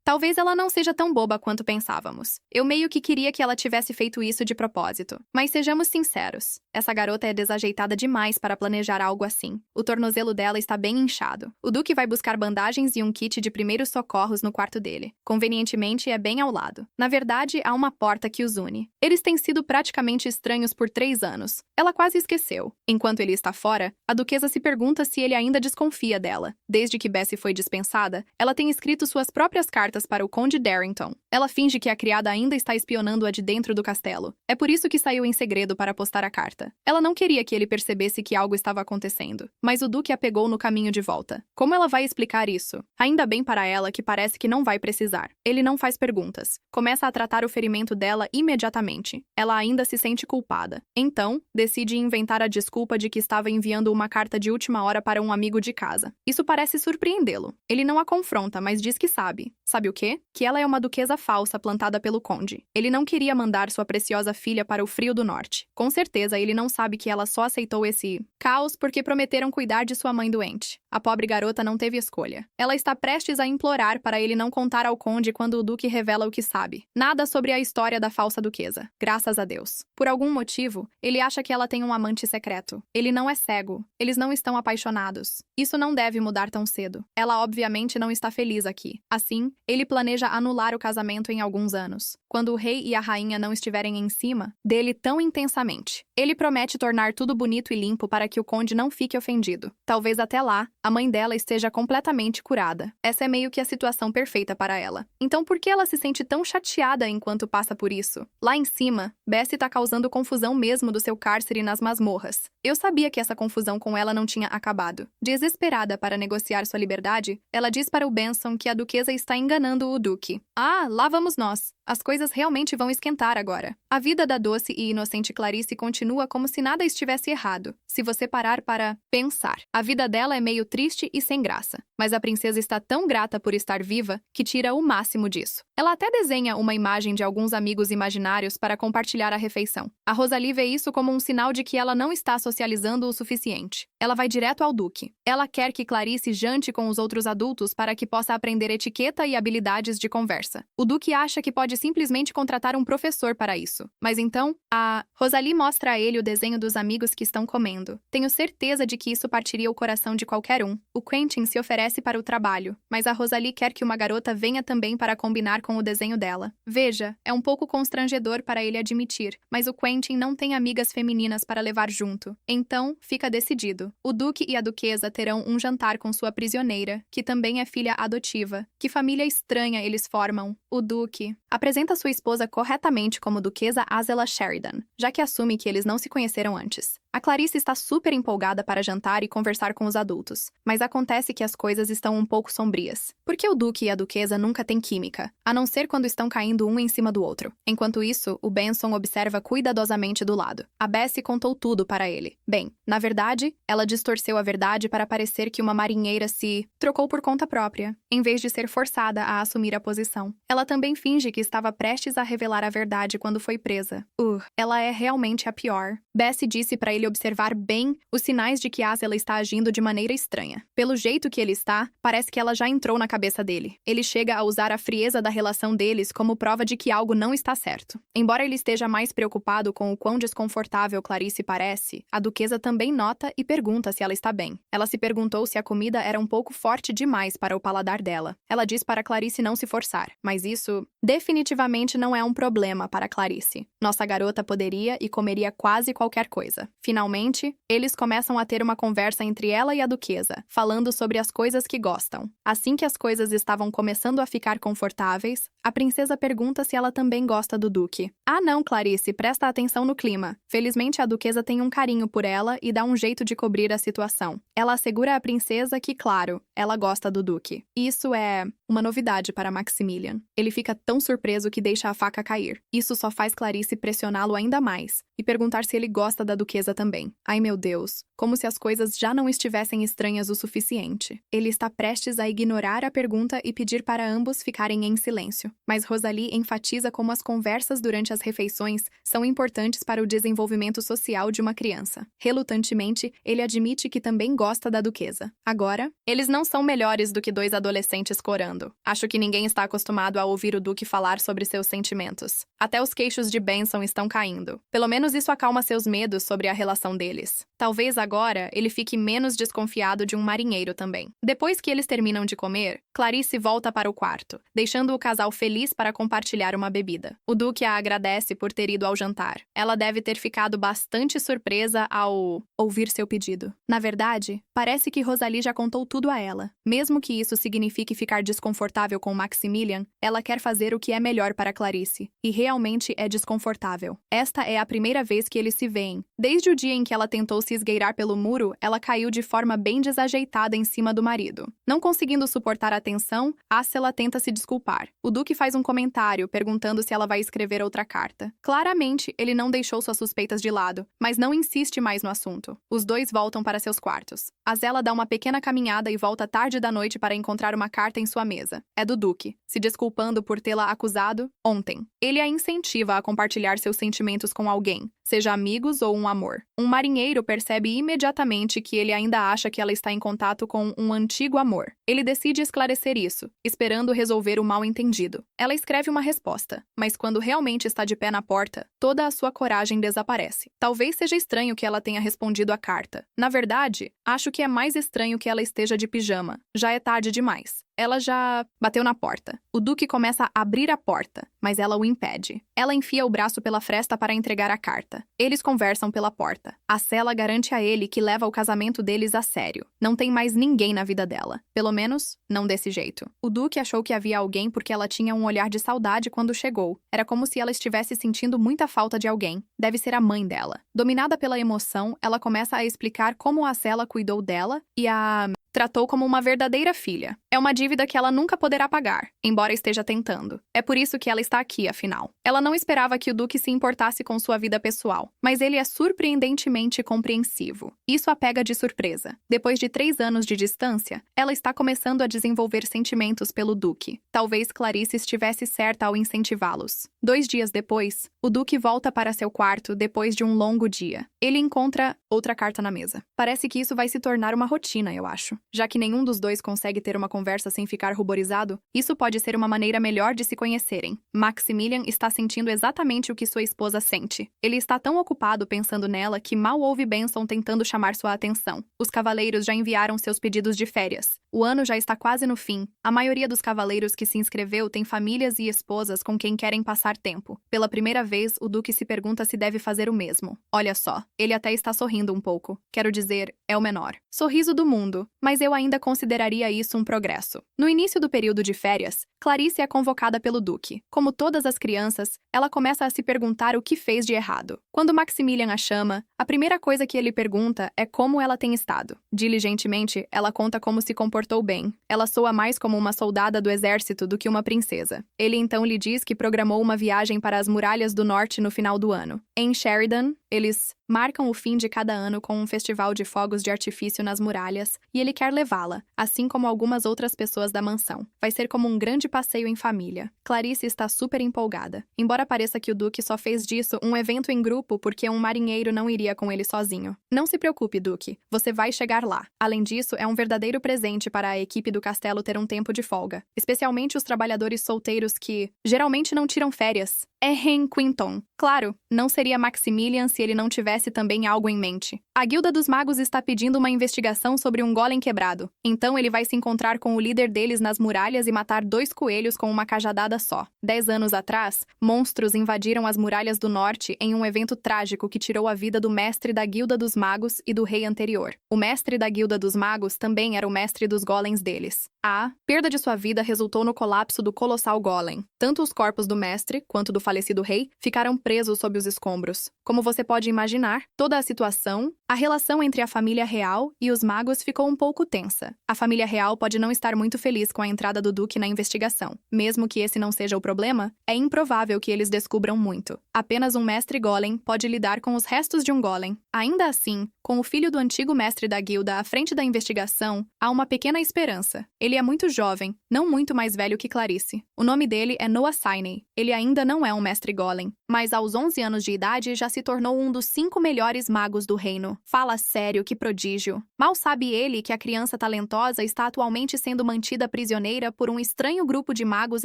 Talvez ela não seja tão boba quanto pensávamos. Eu meio que queria que ela tivesse feito isso de propósito. Mas sejamos sinceros. Essa garota é desajeitada demais para planejar algo assim. O tornozelo dela está bem inchado. O Duque vai buscar bandagens e um kit de primeiros socorros no quarto dele. Convenientemente, é bem ao lado. Na verdade, há uma porta que os une. Eles têm sido praticamente estranhos por 3 anos. Ela quase esqueceu. Enquanto ele está fora, a Duquesa se pergunta se ele ainda desconfia dela. Desde que Bessie foi dispensada, ela tem escrito suas próprias cartas para o Conde Darrington. Ela finge que a criada ainda está espionando-a de dentro do castelo. É por isso que saiu em segredo para postar a carta. Ela não queria que ele percebesse que algo estava acontecendo, mas o Duque a pegou no caminho de volta. Como ela vai explicar isso? Ainda bem para ela que parece que não vai precisar. Ele não faz perguntas. Começa a tratar o ferimento dela imediatamente. Ela ainda se sente culpada. Então, decide inventar a desculpa de que estava enviando uma carta de última hora para um amigo de casa. Isso parece surpreendê-lo. Ele não a confronta, mas diz que sabe. Sabe o quê? Que ela é uma duquesa falsa plantada pelo conde. Ele não queria mandar sua preciosa filha para o frio do norte. Com certeza, ele não sabe que ela só aceitou esse caos porque prometeram cuidar de sua mãe doente. A pobre garota não teve escolha. Ela está prestes a implorar para ele não contar ao conde quando o Duque revela o que sabe. Nada sobre a história da falsa duquesa. Graças a Deus. Por algum motivo, ele acha que ela tem um amante secreto. Ele não é cego. Eles não estão apaixonados. Isso não deve mudar tão cedo. Ela obviamente não está feliz aqui. Assim, ele planeja anular o casamento em alguns anos, quando o rei e a rainha não estiverem em cima dele tão intensamente. Ele promete tornar tudo bonito e limpo para que o conde não fique ofendido. Talvez até lá, a mãe dela esteja completamente curada. Essa é meio que a situação perfeita para ela. Então por que ela se sente tão chateada enquanto passa por isso? Lá em cima, Bessie tá causando confusão mesmo do seu cárcere nas masmorras. Eu sabia que essa confusão com ela não tinha acabado. Desesperada para negociar sua liberdade, ela diz para o Benson que a duquesa está enganando o Duque. Ah, lá vamos nós. As coisas realmente vão esquentar agora. A vida da doce e inocente Clarice continua como se nada estivesse errado, se você parar para pensar. A vida dela é meio triste e sem graça, mas a princesa está tão grata por estar viva que tira o máximo disso. Ela até desenha uma imagem de alguns amigos imaginários para compartilhar a refeição. A Rosalie vê isso como um sinal de que ela não está socializando o suficiente. Ela vai direto ao Duque. Ela quer que Clarice jante com os outros adultos para que possa aprender etiqueta e habilidades de conversa. O Duque acha que pode simplesmente simplesmente contratar um professor para isso. Mas então, a Rosalie mostra a ele o desenho dos amigos que estão comendo. Tenho certeza de que isso partiria o coração de qualquer um. O Quentin se oferece para o trabalho, mas a Rosalie quer que uma garota venha também para combinar com o desenho dela. Veja, é um pouco constrangedor para ele admitir, mas o Quentin não tem amigas femininas para levar junto. Então, fica decidido. O Duque e a Duquesa terão um jantar com sua prisioneira, que também é filha adotiva. Que família estranha eles formam. O Duque apresenta sua esposa corretamente como Duquesa Azela Sheridan, já que assume que eles não se conheceram antes. A Clarice está super empolgada para jantar e conversar com os adultos, mas acontece que as coisas estão um pouco sombrias. Porque o Duque e a Duquesa nunca têm química, a não ser quando estão caindo um em cima do outro. Enquanto isso, o Benson observa cuidadosamente do lado. A Bessie contou tudo para ele. Bem, na verdade, ela distorceu a verdade para parecer que uma marinheira se trocou por conta própria, em vez de ser forçada a assumir a posição. Ela também finge que estava prestes a revelar a verdade quando foi presa. Ela é realmente a pior. Bessie disse para ele observar bem os sinais de que Azela está agindo de maneira estranha. Pelo jeito que ele está, parece que ela já entrou na cabeça dele. Ele chega a usar a frieza da relação deles como prova de que algo não está certo. Embora ele esteja mais preocupado com o quão desconfortável Clarice parece, a Duquesa também nota e pergunta se ela está bem. Ela se perguntou se a comida era um pouco forte demais para o paladar dela. Ela diz para Clarice não se forçar, mas isso definitivamente não é um problema para Clarice. Nossa garota poderia e comeria quase qualquer coisa. Finalmente, eles começam a ter uma conversa entre ela e a Duquesa, falando sobre as coisas que gostam. Assim que as coisas estavam começando a ficar confortáveis, a princesa pergunta se ela também gosta do Duque. Ah não, Clarice, presta atenção no clima. Felizmente a Duquesa tem um carinho por ela e dá um jeito de cobrir a situação. Ela assegura à princesa que, claro, ela gosta do Duque. Isso é uma novidade para Maximilian. Ele fica tão surpreso que deixa a faca cair. Isso só faz Clarice pressioná-lo ainda mais e perguntar se ele gosta da Duquesa também. Ai meu Deus, como se as coisas já não estivessem estranhas o suficiente. Ele está prestes a ignorar a pergunta e pedir para ambos ficarem em silêncio. Mas Rosalie enfatiza como as conversas durante as refeições são importantes para o desenvolvimento social de uma criança. Relutantemente, ele admite que também gosta da Duquesa. Agora, eles não são melhores do que dois adolescentes corando. Acho que ninguém está acostumado a ouvir o Duque falar sobre seus sentimentos. Até os queixos de Benson estão caindo. Pelo menos isso acalma seus medos sobre a relação deles. Talvez agora ele fique menos desconfiado de um marinheiro também. Depois que eles terminam de comer, Clarice volta para o quarto, deixando o casal feliz para compartilhar uma bebida. O Duque a agradece por ter ido ao jantar. Ela deve ter ficado bastante surpresa ao ouvir seu pedido. Na verdade, parece que Rosalie já contou tudo a ela. Mesmo que isso signifique ficar desconfortável com Maximilian, ela quer fazer o que é melhor para Clarice. E realmente é desconfortável. Esta é a primeira vez que eles se veem. Desde o dia em que ela tentou se esgueirar pelo muro, ela caiu de forma bem desajeitada em cima do marido. Não conseguindo suportar a tensão, Azela tenta se desculpar. O Duque faz um comentário, perguntando se ela vai escrever outra carta. Claramente, ele não deixou suas suspeitas de lado, mas não insiste mais no assunto. Os dois voltam para seus quartos. Azela dá uma pequena caminhada e volta tarde da noite para encontrar uma carta em sua mesa. É do Duque, se desculpando por tê-la acusado ontem. Ele a incentiva a compartilhar seus sentimentos com alguém, seja amigos ou um amor. Um marinheiro percebe imediatamente que ele ainda acha que ela está em contato com um antigo amor. Ele decide esclarecer isso, esperando resolver o mal-entendido. Ela escreve uma resposta, mas quando realmente está de pé na porta, toda a sua coragem desaparece. Talvez seja estranho que ela tenha respondido a carta. Na verdade, acho que é mais estranho que ela esteja de pijama. Já é tarde demais. Ela já bateu na porta. O Duque começa a abrir a porta, mas ela o impede. Ela enfia o braço pela fresta para entregar a carta. Eles conversam pela porta. Azela garante a ele que leva o casamento deles a sério. Não tem mais ninguém na vida dela. Pelo menos, não desse jeito. O Duque achou que havia alguém porque ela tinha um olhar de saudade quando chegou. Era como se ela estivesse sentindo muita falta de alguém. Deve ser a mãe dela. Dominada pela emoção, ela começa a explicar como a Azela cuidou dela e a tratou como uma verdadeira filha. É uma dívida que ela nunca poderá pagar, embora esteja tentando. É por isso que ela está aqui, afinal. Ela não esperava que o Duque se importasse com sua vida pessoal, mas ele é surpreendentemente compreensivo. Isso a pega de surpresa. Depois de 3 anos de distância, ela está começando a desenvolver sentimentos pelo Duque. Talvez Clarice estivesse certa ao incentivá-los. 2 dias depois, o Duque volta para seu quarto depois de um longo dia. Ele encontra outra carta na mesa. Parece que isso vai se tornar uma rotina, eu acho. Já que nenhum dos dois consegue ter uma conversa sem ficar ruborizado, isso pode ser uma maneira melhor de se conhecerem. Maximilian está sentindo exatamente o que sua esposa sente. Ele está tão ocupado pensando nela que mal ouve Benson tentando chamar sua atenção. Os cavaleiros já enviaram seus pedidos de férias. O ano já está quase no fim. A maioria dos cavaleiros que se inscreveu tem famílias e esposas com quem querem passar tempo. Pela primeira vez, o Duque se pergunta se deve fazer o mesmo. Olha só, ele até está sorrindo um pouco. Quero dizer, é o menor sorriso do mundo, mas eu ainda consideraria isso um progresso. No início do período de férias, Clarice é convocada pelo Duque. Como todas as crianças, ela começa a se perguntar o que fez de errado. Quando Maximilian a chama, a primeira coisa que ele pergunta é como ela tem estado. Diligentemente, ela conta como se comportou bem. Ela soa mais como uma soldada do exército do que uma princesa. Ele então lhe diz que programou uma viagem para as Muralhas do Norte no final do ano. Em Sheridan, eles marcam o fim de cada ano com um festival de fogos de artifício nas muralhas e ele quer levá-la, assim como algumas outras pessoas da mansão. Vai ser como um grande passeio em família. Clarice está super empolgada. Embora pareça que o Duque só fez disso um evento em grupo porque um marinheiro não iria com ele sozinho. Não se preocupe, Duque. Você vai chegar lá. Além disso, é um verdadeiro presente para a equipe do castelo ter um tempo de folga. Especialmente os trabalhadores solteiros que, geralmente, não tiram férias. É Hen Quinton. Claro, não seria Maximilian se ele não tivesse também algo em mente. A Guilda dos Magos está pedindo uma investigação sobre um golem quebrado. Então ele vai se encontrar com o líder deles nas muralhas e matar 2 coelhos com uma cajadada só. 10 anos atrás, monstros invadiram as muralhas do norte em um evento trágico que tirou a vida do mestre da Guilda dos Magos e do rei anterior. O mestre da Guilda dos Magos também era o mestre dos golems deles. A perda de sua vida resultou no colapso do colossal golem. Tanto os corpos do mestre quanto do falecido rei ficaram presos sob os escombros. Como você pode imaginar, toda a situação, a relação entre a família real e os magos ficou um pouco tensa. A família real pode não estar muito feliz com a entrada do Duque na investigação. Mesmo que esse não seja o problema, é improvável que eles descubram muito. Apenas um mestre golem pode lidar com os restos de um golem. Ainda assim, com o filho do antigo mestre da guilda à frente da investigação, há uma pequena esperança. Ele é muito jovem, não muito mais velho que Clarice. O nome dele é Noah Siney. Ele ainda não é um mestre golem, mas aos 11 anos de idade já se tornou um dos 5 melhores magos do reino. Fala sério, que prodígio. Mal sabe ele que a criança talentosa está atualmente sendo mantida prisioneira por um estranho grupo de magos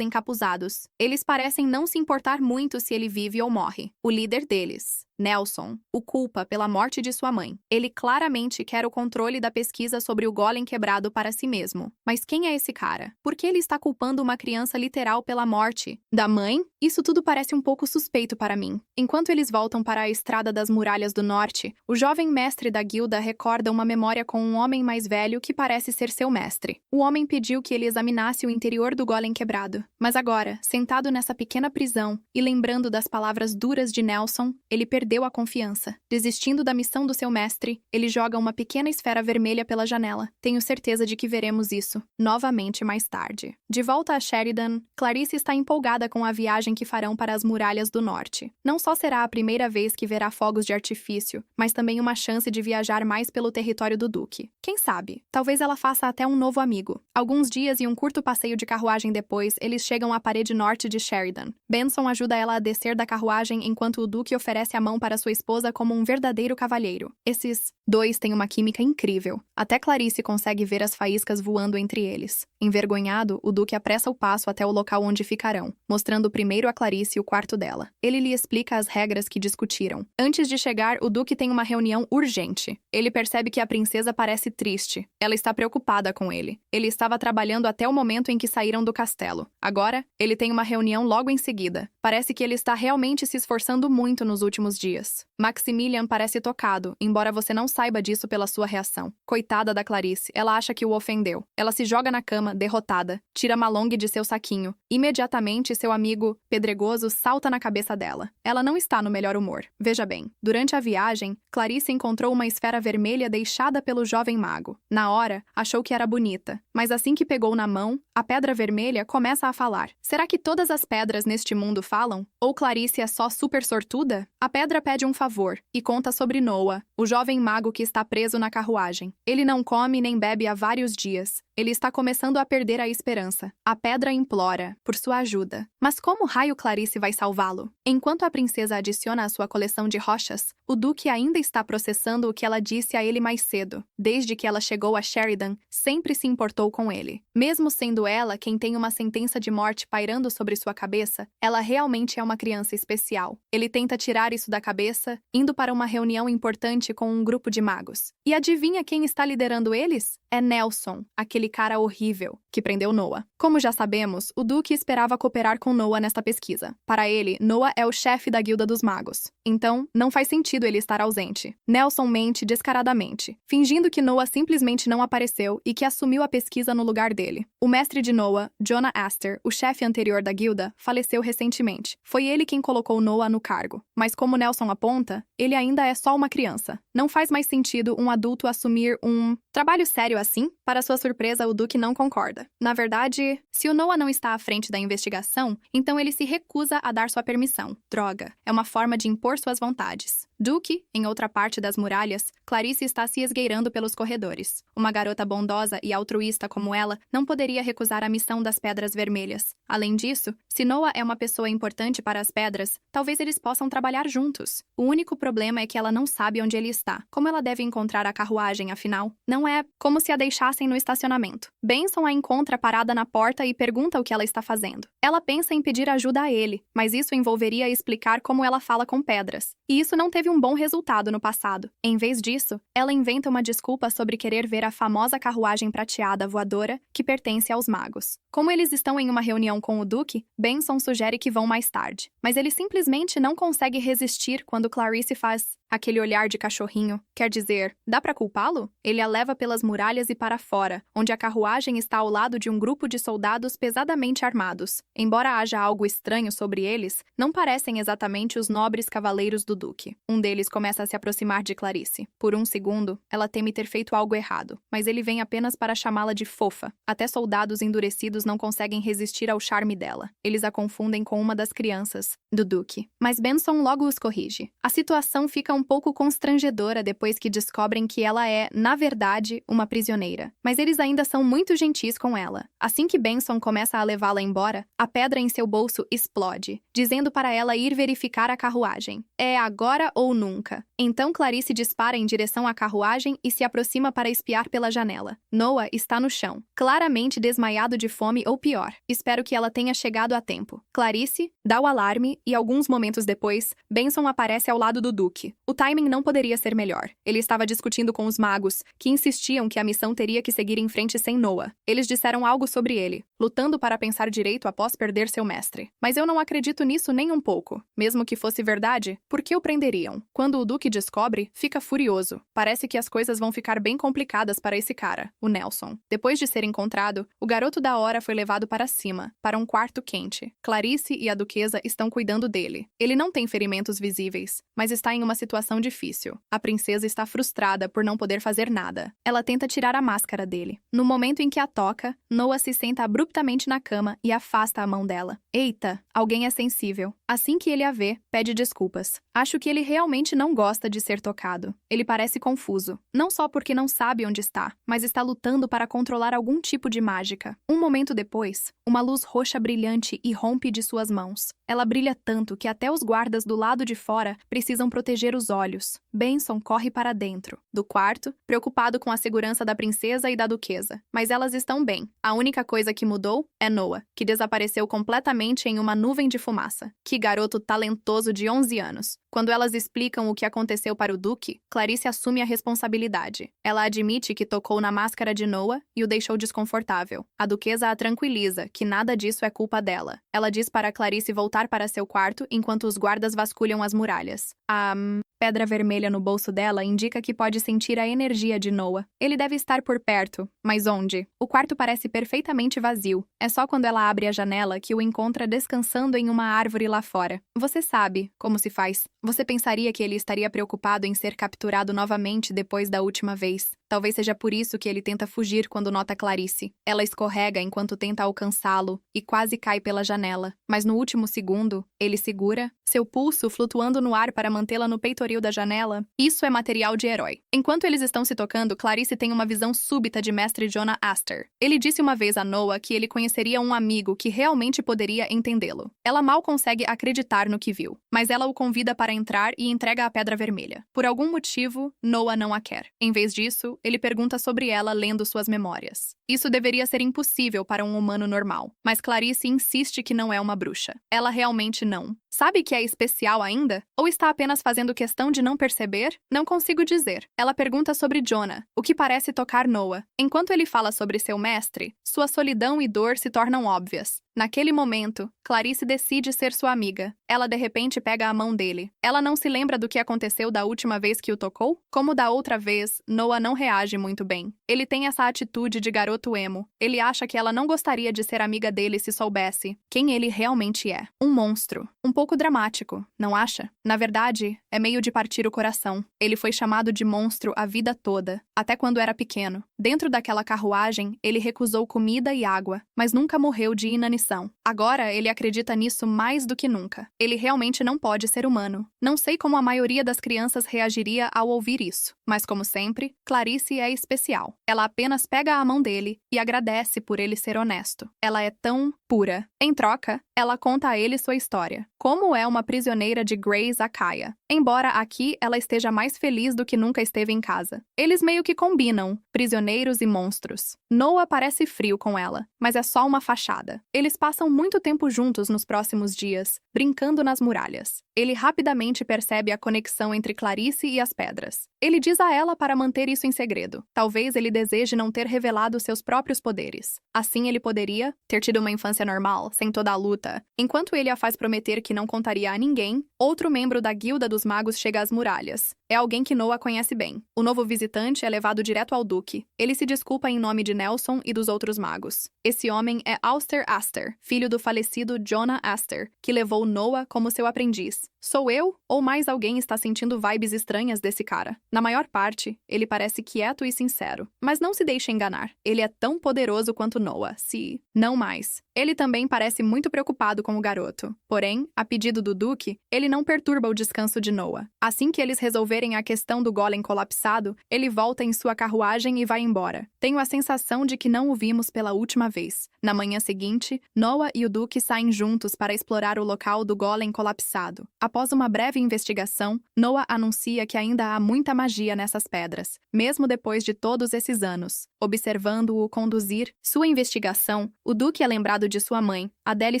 encapuzados. Eles parecem não se importar muito se ele vive ou morre. O líder deles, Nelson, o culpa pela morte de sua mãe. Ele claramente quer o controle da pesquisa sobre o golem quebrado para si mesmo. Mas quem é esse cara? Por que ele está culpando uma criança literal pela morte da mãe? Isso tudo parece um pouco suspeito para mim. Enquanto eles voltam para a estrada das Muralhas do Norte, o jovem mestre da guilda recorda uma memória com um homem mais velho que parece ser seu mestre. O homem pediu que ele examinasse o interior do golem quebrado. Mas agora, sentado nessa pequena prisão e lembrando das palavras duras de Nelson, ele perdeu a confiança. Desistindo da missão do seu mestre, ele joga uma pequena esfera vermelha pela janela. Tenho certeza de que veremos isso novamente mais tarde. De volta a Sheridan, Clarice está empolgada com a viagem que farão para as Muralhas do Norte. Não só será a primeira vez que verá fogos de artifício, mas também uma chance de viajar mais pelo território do Duque. Quem sabe? Talvez ela faça até um novo amigo. Alguns dias e um curto passeio de carruagem depois, eles chegam à parede norte de Sheridan. Benson ajuda ela a descer da carruagem enquanto o Duque oferece a mão para sua esposa como um verdadeiro cavalheiro. Esses dois têm uma química incrível. Até Clarice consegue ver as faíscas voando entre eles. Envergonhado, o Duque apressa o passo até o local onde ficarão, mostrando primeiro a Clarice o quarto dela. Ele lhe explica as regras que discutiram. Antes de chegar, o Duque tem uma reunião urgente. Ele percebe que a princesa parece triste. Ela está preocupada com ele. Ele estava trabalhando até o momento em que saíram do castelo. Agora, ele tem uma reunião logo em seguida. Parece que ele está realmente se esforçando muito nos últimos dias. Maximilian parece tocado, embora você não saiba disso pela sua reação. Coitada da Clarice, ela acha que o ofendeu. Ela se joga na cama, derrotada, tira Malong de seu saquinho. Imediatamente, seu amigo pedregoso salta na cabeça dela. Ela não está no melhor humor. Veja bem, durante a viagem, Clarice encontrou uma esfera vermelha deixada pelo jovem mago. Na hora, achou que era bonita, mas assim que pegou na mão, a pedra vermelha começa a falar. Será que todas as pedras neste mundo falam? Ou Clarice é só super sortuda? A pedra pede um favor e conta sobre Noah, o jovem mago que está preso na carruagem. Ele não come nem bebe há vários dias, Ele está começando a perder a esperança. A pedra implora por sua ajuda. Mas como raio Clarice vai salvá-lo? Enquanto a princesa adiciona à sua coleção de rochas, o Duque ainda está processando o que ela disse a ele mais cedo. Desde que ela chegou a Sheridan, sempre se importou com ele. Mesmo sendo ela quem tem uma sentença de morte pairando sobre sua cabeça, ela realmente é uma criança especial. Ele tenta tirar isso da cabeça, indo para uma reunião importante com um grupo de magos. E adivinha quem está liderando eles? É Nelson, aquele cara horrível que prendeu Noah. Como já sabemos, o Duque esperava cooperar com Noah nesta pesquisa. Para ele, Noah é o chefe da Guilda dos Magos. Então, não faz sentido ele estar ausente. Nelson mente descaradamente, fingindo que Noah simplesmente não apareceu e que assumiu a pesquisa no lugar dele. O mestre de Noah, Jonah Astor, o chefe anterior da guilda, faleceu recentemente. Foi ele quem colocou Noah no cargo. Mas como Nelson aponta, ele ainda é só uma criança. Não faz mais sentido um adulto assumir um trabalho sério assim? Para sua surpresa, o Duque não concorda. Na verdade, se o Noah não está à frente da investigação, então ele se recusa a dar sua permissão. Droga, é uma forma de impor suas vontades. Duque, em outra parte das muralhas, Clarice está se esgueirando pelos corredores. Uma garota bondosa e altruísta como ela não poderia recusar a missão das Pedras Vermelhas. Além disso, se Noah é uma pessoa importante para as pedras, talvez eles possam trabalhar juntos. O único problema é que ela não sabe onde ele está. Como ela deve encontrar a carruagem, afinal? Não é como se a deixassem no estacionamento. Benson a encontra parada na porta e pergunta o que ela está fazendo. Ela pensa em pedir ajuda a ele, mas isso envolveria explicar como ela fala com pedras. E isso não teve um bom resultado no passado. Em vez disso, ela inventa uma desculpa sobre querer ver a famosa carruagem prateada voadora que pertence aos magos. Como eles estão em uma reunião com o Duque, Benson sugere que vão mais tarde. Mas ele simplesmente não consegue resistir quando Clarice faz aquele olhar de cachorrinho. Quer dizer, dá pra culpá-lo? Ele a leva pelas muralhas e para fora, onde a carruagem está ao lado de um grupo de soldados pesadamente armados. Embora haja algo estranho sobre eles, não parecem exatamente os nobres cavaleiros do Duque. Um deles começa a se aproximar de Clarice. Por um segundo, ela teme ter feito algo errado, mas ele vem apenas para chamá-la de fofa. Até soldados endurecidos não conseguem resistir ao charme dela. Eles a confundem com uma das crianças do Duque. Mas Benson logo os corrige. A situação fica um pouco constrangedora depois que descobrem que ela é, na verdade, uma prisioneira. Mas eles ainda são muito gentis com ela. Assim que Benson começa a levá-la embora, a pedra em seu bolso explode, dizendo para ela ir verificar a carruagem. É agora ou nunca. Então Clarice dispara em direção à carruagem e se aproxima para espiar pela janela. Noah está no chão, claramente desmaiado de fome ou pior. Espero que ela tenha chegado a tempo. Clarice dá o alarme e alguns momentos depois, Benson aparece ao lado do Duque. O timing não poderia ser melhor. Ele estava discutindo com os magos, que insistiam que a missão teria que seguir em frente sem Noah. Eles disseram algo sobre ele, lutando para pensar direito após perder seu mestre. Mas eu não acredito nisso nem um pouco. Mesmo que fosse verdade, por que o prenderiam? Quando o Duque descobre, fica furioso. Parece que as coisas vão ficar bem complicadas para esse cara, o Nelson. Depois de ser encontrado, o garoto da hora foi levado para cima, para um quarto quente. Clarice e a duquesa estão cuidando dele. Ele não tem ferimentos visíveis, mas está em uma situação difícil. A princesa está frustrada por não poder fazer nada. Ela tenta tirar a máscara dele. No momento em que a toca, Noah se senta abruptamente na cama e afasta a mão dela. Eita, alguém é sensível. Assim que ele a vê, pede desculpas. Acho que ele realmente não gosta de ser tocado. Ele parece confuso. Não só porque não sabe onde está, mas está lutando para controlar algum tipo de mágica. Um momento depois, uma luz roxa brilhante irrompe de suas mãos. Ela brilha tanto que até os guardas do lado de fora precisam proteger os olhos. Benson corre para dentro do quarto, preocupado com a segurança da princesa e da duquesa. Mas elas estão bem. A única coisa que mudou é Noah, que desapareceu completamente em uma nuvem de fumaça. Que garoto talentoso de 11 anos. Quando elas explicam o que aconteceu para o Duque, Clarice assume a responsabilidade. Ela admite que tocou na máscara de Noah e o deixou desconfortável. A duquesa a tranquiliza, que nada disso é culpa dela. Ela diz para Clarice voltar para seu quarto enquanto os guardas vasculham as muralhas. A pedra vermelha no bolso dela indica que pode sentir a energia de Noah. Ele deve estar por perto, mas onde? O quarto parece perfeitamente vazio. É só quando ela abre a janela que o encontra descansando em uma árvore lá fora. Você sabe como se faz Você pensaria que ele estaria preocupado em ser capturado novamente depois da última vez. Talvez seja por isso que ele tenta fugir quando nota Clarice. Ela escorrega enquanto tenta alcançá-lo e quase cai pela janela. Mas no último segundo, ele segura, seu pulso flutuando no ar para mantê-la no peitoril da janela. Isso é material de herói. Enquanto eles estão se tocando, Clarice tem uma visão súbita de Mestre Jonah Astor. Ele disse uma vez a Noah que ele conheceria um amigo que realmente poderia entendê-lo. Ela mal consegue acreditar no que viu, mas ela o convida para entrar e entrega a Pedra Vermelha. Por algum motivo, Noah não a quer. Em vez disso, ele pergunta sobre ela lendo suas memórias. Isso deveria ser impossível para um humano normal, mas Clarice insiste que não é uma bruxa. Ela realmente não. Sabe que é especial ainda? Ou está apenas fazendo questão de não perceber? Não consigo dizer. Ela pergunta sobre Jonah, o que parece tocar Noah. Enquanto ele fala sobre seu mestre, sua solidão e dor se tornam óbvias. Naquele momento, Clarice decide ser sua amiga. Ela de repente pega a mão dele. Ela não se lembra do que aconteceu da última vez que o tocou? Como da outra vez, Noah não reage muito bem. Ele tem essa atitude de garoto emo. Ele acha que ela não gostaria de ser amiga dele se soubesse quem ele realmente é. Um monstro. Um pouco dramático, não acha? Na verdade, é meio de partir o coração. Ele foi chamado de monstro a vida toda, até quando era pequeno. Dentro daquela carruagem, ele recusou comida e água, mas nunca morreu de inanição. Agora, ele acredita nisso mais do que nunca. Ele realmente não pode ser humano. Não sei como a maioria das crianças reagiria ao ouvir isso, mas como sempre, Clarice é especial. Ela apenas pega a mão dele e agradece por ele ser honesto. Ela é tão pura. Em troca, ela conta a ele sua história. Como é uma prisioneira de Grace Akaya. Embora aqui ela esteja mais feliz do que nunca esteve em casa. Eles meio que combinam, prisioneiros e monstros. Noah parece frio com ela, mas é só uma fachada. Eles passam muito tempo juntos nos próximos dias, brincando nas muralhas. Ele rapidamente percebe a conexão entre Clarice e as pedras. Ele diz a ela para manter isso em segredo. Talvez ele deseje não ter revelado seus próprios poderes. Assim ele poderia ter tido uma infância normal, sem toda a luta. Enquanto ele a faz prometer que não contaria a ninguém, outro membro da Guilda dos Magos chega às muralhas. É alguém que Noah conhece bem. O novo visitante é levado direto ao Duque. Ele se desculpa em nome de Nelson e dos outros magos. Esse homem é Auster Astor, filho do falecido Jonah Astor, que levou Noah como seu aprendiz. Sou eu? Ou mais alguém está sentindo vibes estranhas desse cara? Na maior parte, ele parece quieto e sincero. Mas não se deixe enganar. Ele é tão poderoso quanto Noah, se não mais. Ele também parece muito preocupado com o garoto. Porém, a pedido do Duque, ele não perturba o descanso de Noah. Assim que eles resolverem a questão do golem colapsado, ele volta em sua carruagem e vai embora. Tenho a sensação de que não o vimos pela última vez. Na manhã seguinte, Noah e o Duque saem juntos para explorar o local do golem colapsado. Após uma breve investigação, Noah anuncia que ainda há muita magia nessas pedras, mesmo depois de todos esses anos. Observando-o conduzir sua investigação, o Duque é lembrado de sua mãe, Adele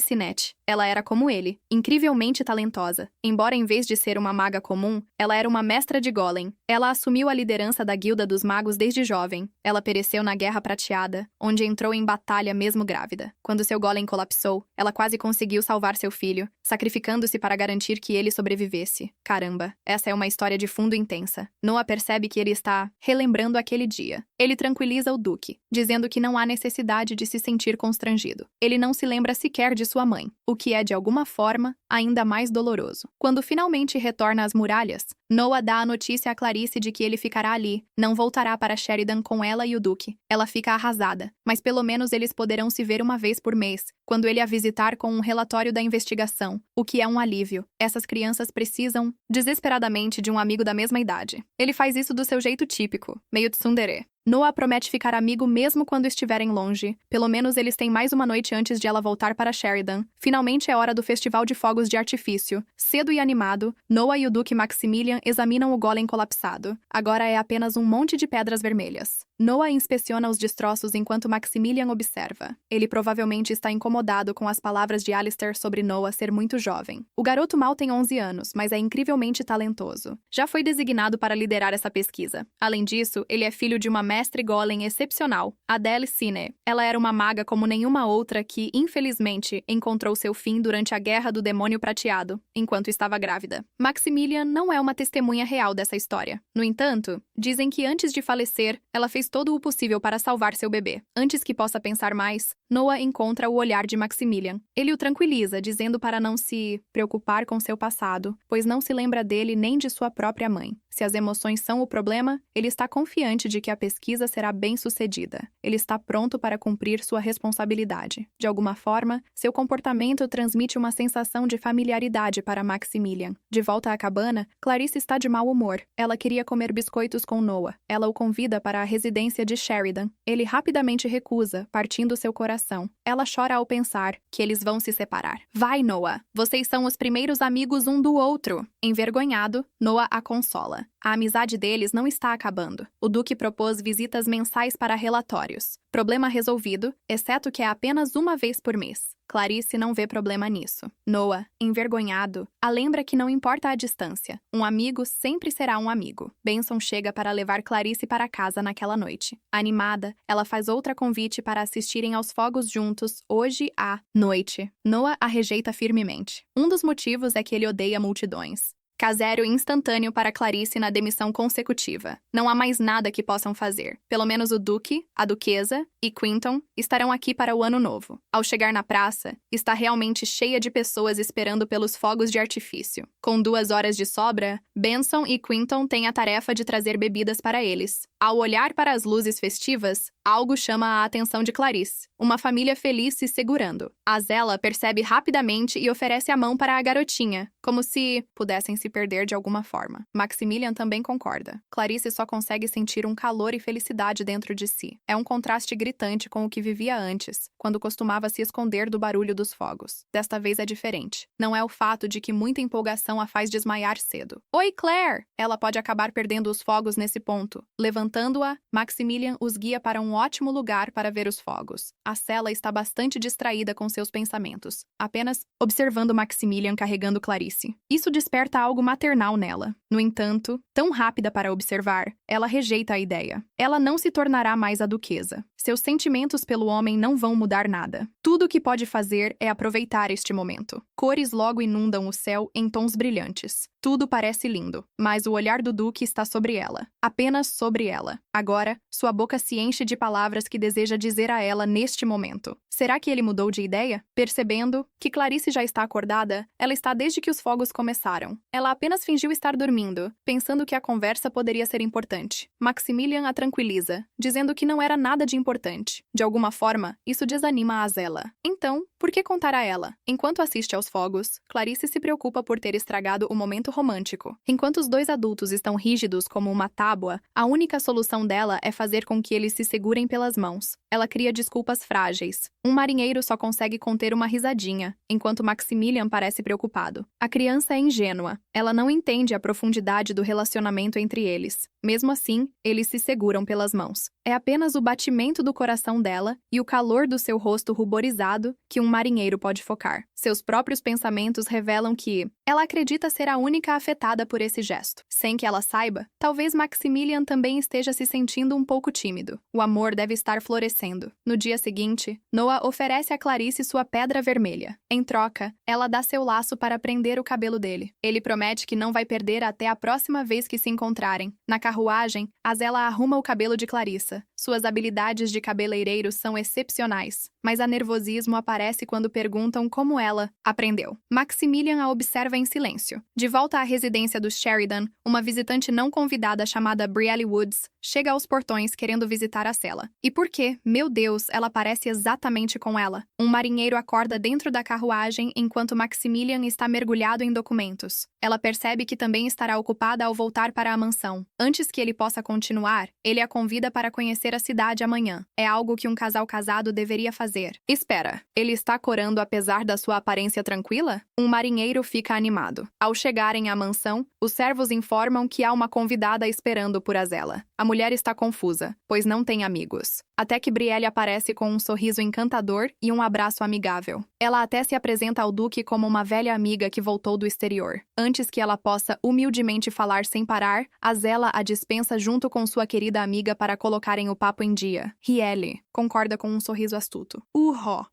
Sinet. Ela era como ele, incrivelmente talentosa. Embora em vez de ser uma maga comum, ela era uma mestra de golem. Ela assumiu a liderança da Guilda dos Magos desde jovem. Ela pereceu na Guerra Prateada, onde entrou em batalha mesmo grávida. Quando seu golem colapsou, ela quase conseguiu salvar seu filho, sacrificando-se para garantir que ele sobrevivesse. Caramba, essa é uma história de fundo intensa. Noah percebe que ele está relembrando aquele dia. Ele tranquiliza o Duque, dizendo que não há necessidade de se sentir constrangido. Ele não se lembra sequer de sua mãe, o que é, de alguma forma, ainda mais doloroso. Quando finalmente retorna às muralhas, Noah dá a notícia a Clarice de que ele ficará ali, não voltará para Sheridan com ela e o Duque. Ela fica arrasada, mas pelo menos eles poderão se ver uma vez por mês, quando ele a visitar com um relatório da investigação, o que é um alívio. Essas crianças precisam, desesperadamente, de um amigo da mesma idade. Ele faz isso do seu jeito típico, meio tsundere. Noah promete ficar amigo mesmo quando estiverem longe. Pelo menos eles têm mais uma noite antes de ela voltar para Sheridan. Finalmente é hora do festival de fogos de artifício. Cedo e animado, Noah e o Duque Maximilian examinam o golem colapsado. Agora é apenas um monte de pedras vermelhas. Noah inspeciona os destroços enquanto Maximilian observa. Ele provavelmente está incomodado com as palavras de Alistair sobre Noah ser muito jovem. O garoto mal tem 11 anos, mas é incrivelmente talentoso. Já foi designado para liderar essa pesquisa. Além disso, ele é filho de uma mestre golem excepcional, Adele Sinet. Ela era uma maga como nenhuma outra que, infelizmente, encontrou seu fim durante a Guerra do Demônio demônio prateado, enquanto estava grávida. Maximilian não é uma testemunha real dessa história. No entanto, dizem que antes de falecer, ela fez todo o possível para salvar seu bebê. Antes que possa pensar mais, Noah encontra o olhar de Maximilian. Ele o tranquiliza, dizendo para não se preocupar com seu passado, pois não se lembra dele nem de sua própria mãe. Se as emoções são o problema, ele está confiante de que a pesquisa será bem-sucedida. Ele está pronto para cumprir sua responsabilidade. De alguma forma, seu comportamento transmite uma sensação de familiaridade para Maximilian. De volta à cabana, Clarice está de mau humor. Ela queria comer biscoitos com Noah. Ela o convida para a residência de Sheridan. Ele rapidamente recusa, partindo seu coração. Ela chora ao pensar que eles vão se separar. Vai, Noah! Vocês são os primeiros amigos um do outro. Envergonhado, Noah a consola. A amizade deles não está acabando. O Duque propôs visitas mensais para relatórios. Problema resolvido, exceto que é apenas uma vez por mês. Clarice não vê problema nisso. Noah, envergonhado, a lembra que não importa a distância. Um amigo sempre será um amigo. Benson chega para levar Clarice para casa naquela noite. Animada, ela faz outra convite para assistirem aos fogos juntos, hoje à noite. Noah a rejeita firmemente. Um dos motivos é que ele odeia multidões. Casério instantâneo para Clarice na demissão consecutiva. Não há mais nada que possam fazer. Pelo menos o Duque, a Duquesa e Quinton estarão aqui para o ano novo. Ao chegar na praça, está realmente cheia de pessoas esperando pelos fogos de artifício. Com 2 horas de sobra, Benson e Quinton têm a tarefa de trazer bebidas para eles. Ao olhar para as luzes festivas, algo chama a atenção de Clarice. Uma família feliz se segurando. A Zella percebe rapidamente e oferece a mão para a garotinha, como se pudessem se perder de alguma forma. Maximilian também concorda. Clarice só consegue sentir um calor e felicidade dentro de si. É um contraste gritante com o que vivia antes, quando costumava se esconder do barulho dos fogos. Desta vez é diferente. Não é o fato de que muita empolgação a faz desmaiar cedo. Oi, Claire! Ela pode acabar perdendo os fogos nesse ponto. Levantando-a, Maximilian os guia para um ótimo lugar para ver os fogos. A Cela está bastante distraída com seus pensamentos, apenas observando Maximilian carregando Clarice. Isso desperta algo maternal nela. No entanto, tão rápida para observar, ela rejeita a ideia. Ela não se tornará mais a duquesa. Seus sentimentos pelo homem não vão mudar nada. Tudo o que pode fazer é aproveitar este momento. Cores logo inundam o céu em tons brilhantes. Tudo parece lindo, mas o olhar do Duque está sobre ela. Apenas sobre ela. Agora, sua boca se enche de palavras que deseja dizer a ela neste momento. Será que ele mudou de ideia? Percebendo que Clarice já está acordada, ela está desde que os fogos começaram. Ela apenas fingiu estar dormindo, pensando que a conversa poderia ser importante. Maximilian a tranquiliza, dizendo que não era nada de importante. De alguma forma, isso desanima a Zella. Então, por que contar a ela? Enquanto assiste aos fogos, Clarice se preocupa por ter estragado o momento romântico. Enquanto os 2 adultos estão rígidos como uma tábua, a única solução dela é fazer com que eles se segurem pelas mãos. Ela cria desculpas frágeis. Um marinheiro só consegue conter uma risadinha, enquanto Maximilian parece preocupado. A criança é ingênua. Ela não entende a profundidade do relacionamento entre eles. Mesmo assim, eles se seguram pelas mãos. É apenas o batimento do coração dela e o calor do seu rosto ruborizado que um marinheiro pode focar. Seus próprios pensamentos revelam que ela acredita ser a única afetada por esse gesto. Sem que ela saiba, talvez Maximilian também esteja se sentindo um pouco tímido. O amor deve estar florescendo. No dia seguinte, Noah oferece a Clarice sua pedra vermelha. Em troca, ela dá seu laço para prender o cabelo dele. Ele promete que não vai perder até a próxima vez que se encontrarem. Na carruagem, a Zella arruma o cabelo de Clarissa. Suas habilidades de cabeleireiro são excepcionais, mas a nervosismo aparece quando perguntam como ela aprendeu. Maximilian a observa em silêncio. De volta à residência dos Sheridan, uma visitante não convidada chamada Brielle Woods chega aos portões querendo visitar a cela. E por quê? Meu Deus, ela parece exatamente com ela. Um marinheiro acorda dentro da carruagem enquanto Maximilian está mergulhado em documentos. Ela percebe que também estará ocupada ao voltar para a mansão. Antes que ele possa continuar, ele a convida para conhecer a cidade amanhã. É algo que um casal casado deveria fazer. Espera, ele está corando apesar da sua aparência tranquila? Um marinheiro fica animado. Ao chegarem à mansão, os servos informam que há uma convidada esperando por Azela. A mulher está confusa, pois não tem amigos. Até que Brielle aparece com um sorriso encantador e um abraço amigável. Ela até se apresenta ao Duque como uma velha amiga que voltou do exterior. Antes que ela possa humildemente falar sem parar, Azela a dispensa junto com sua querida amiga para colocarem o papo em dia. Riele concorda com um sorriso astuto.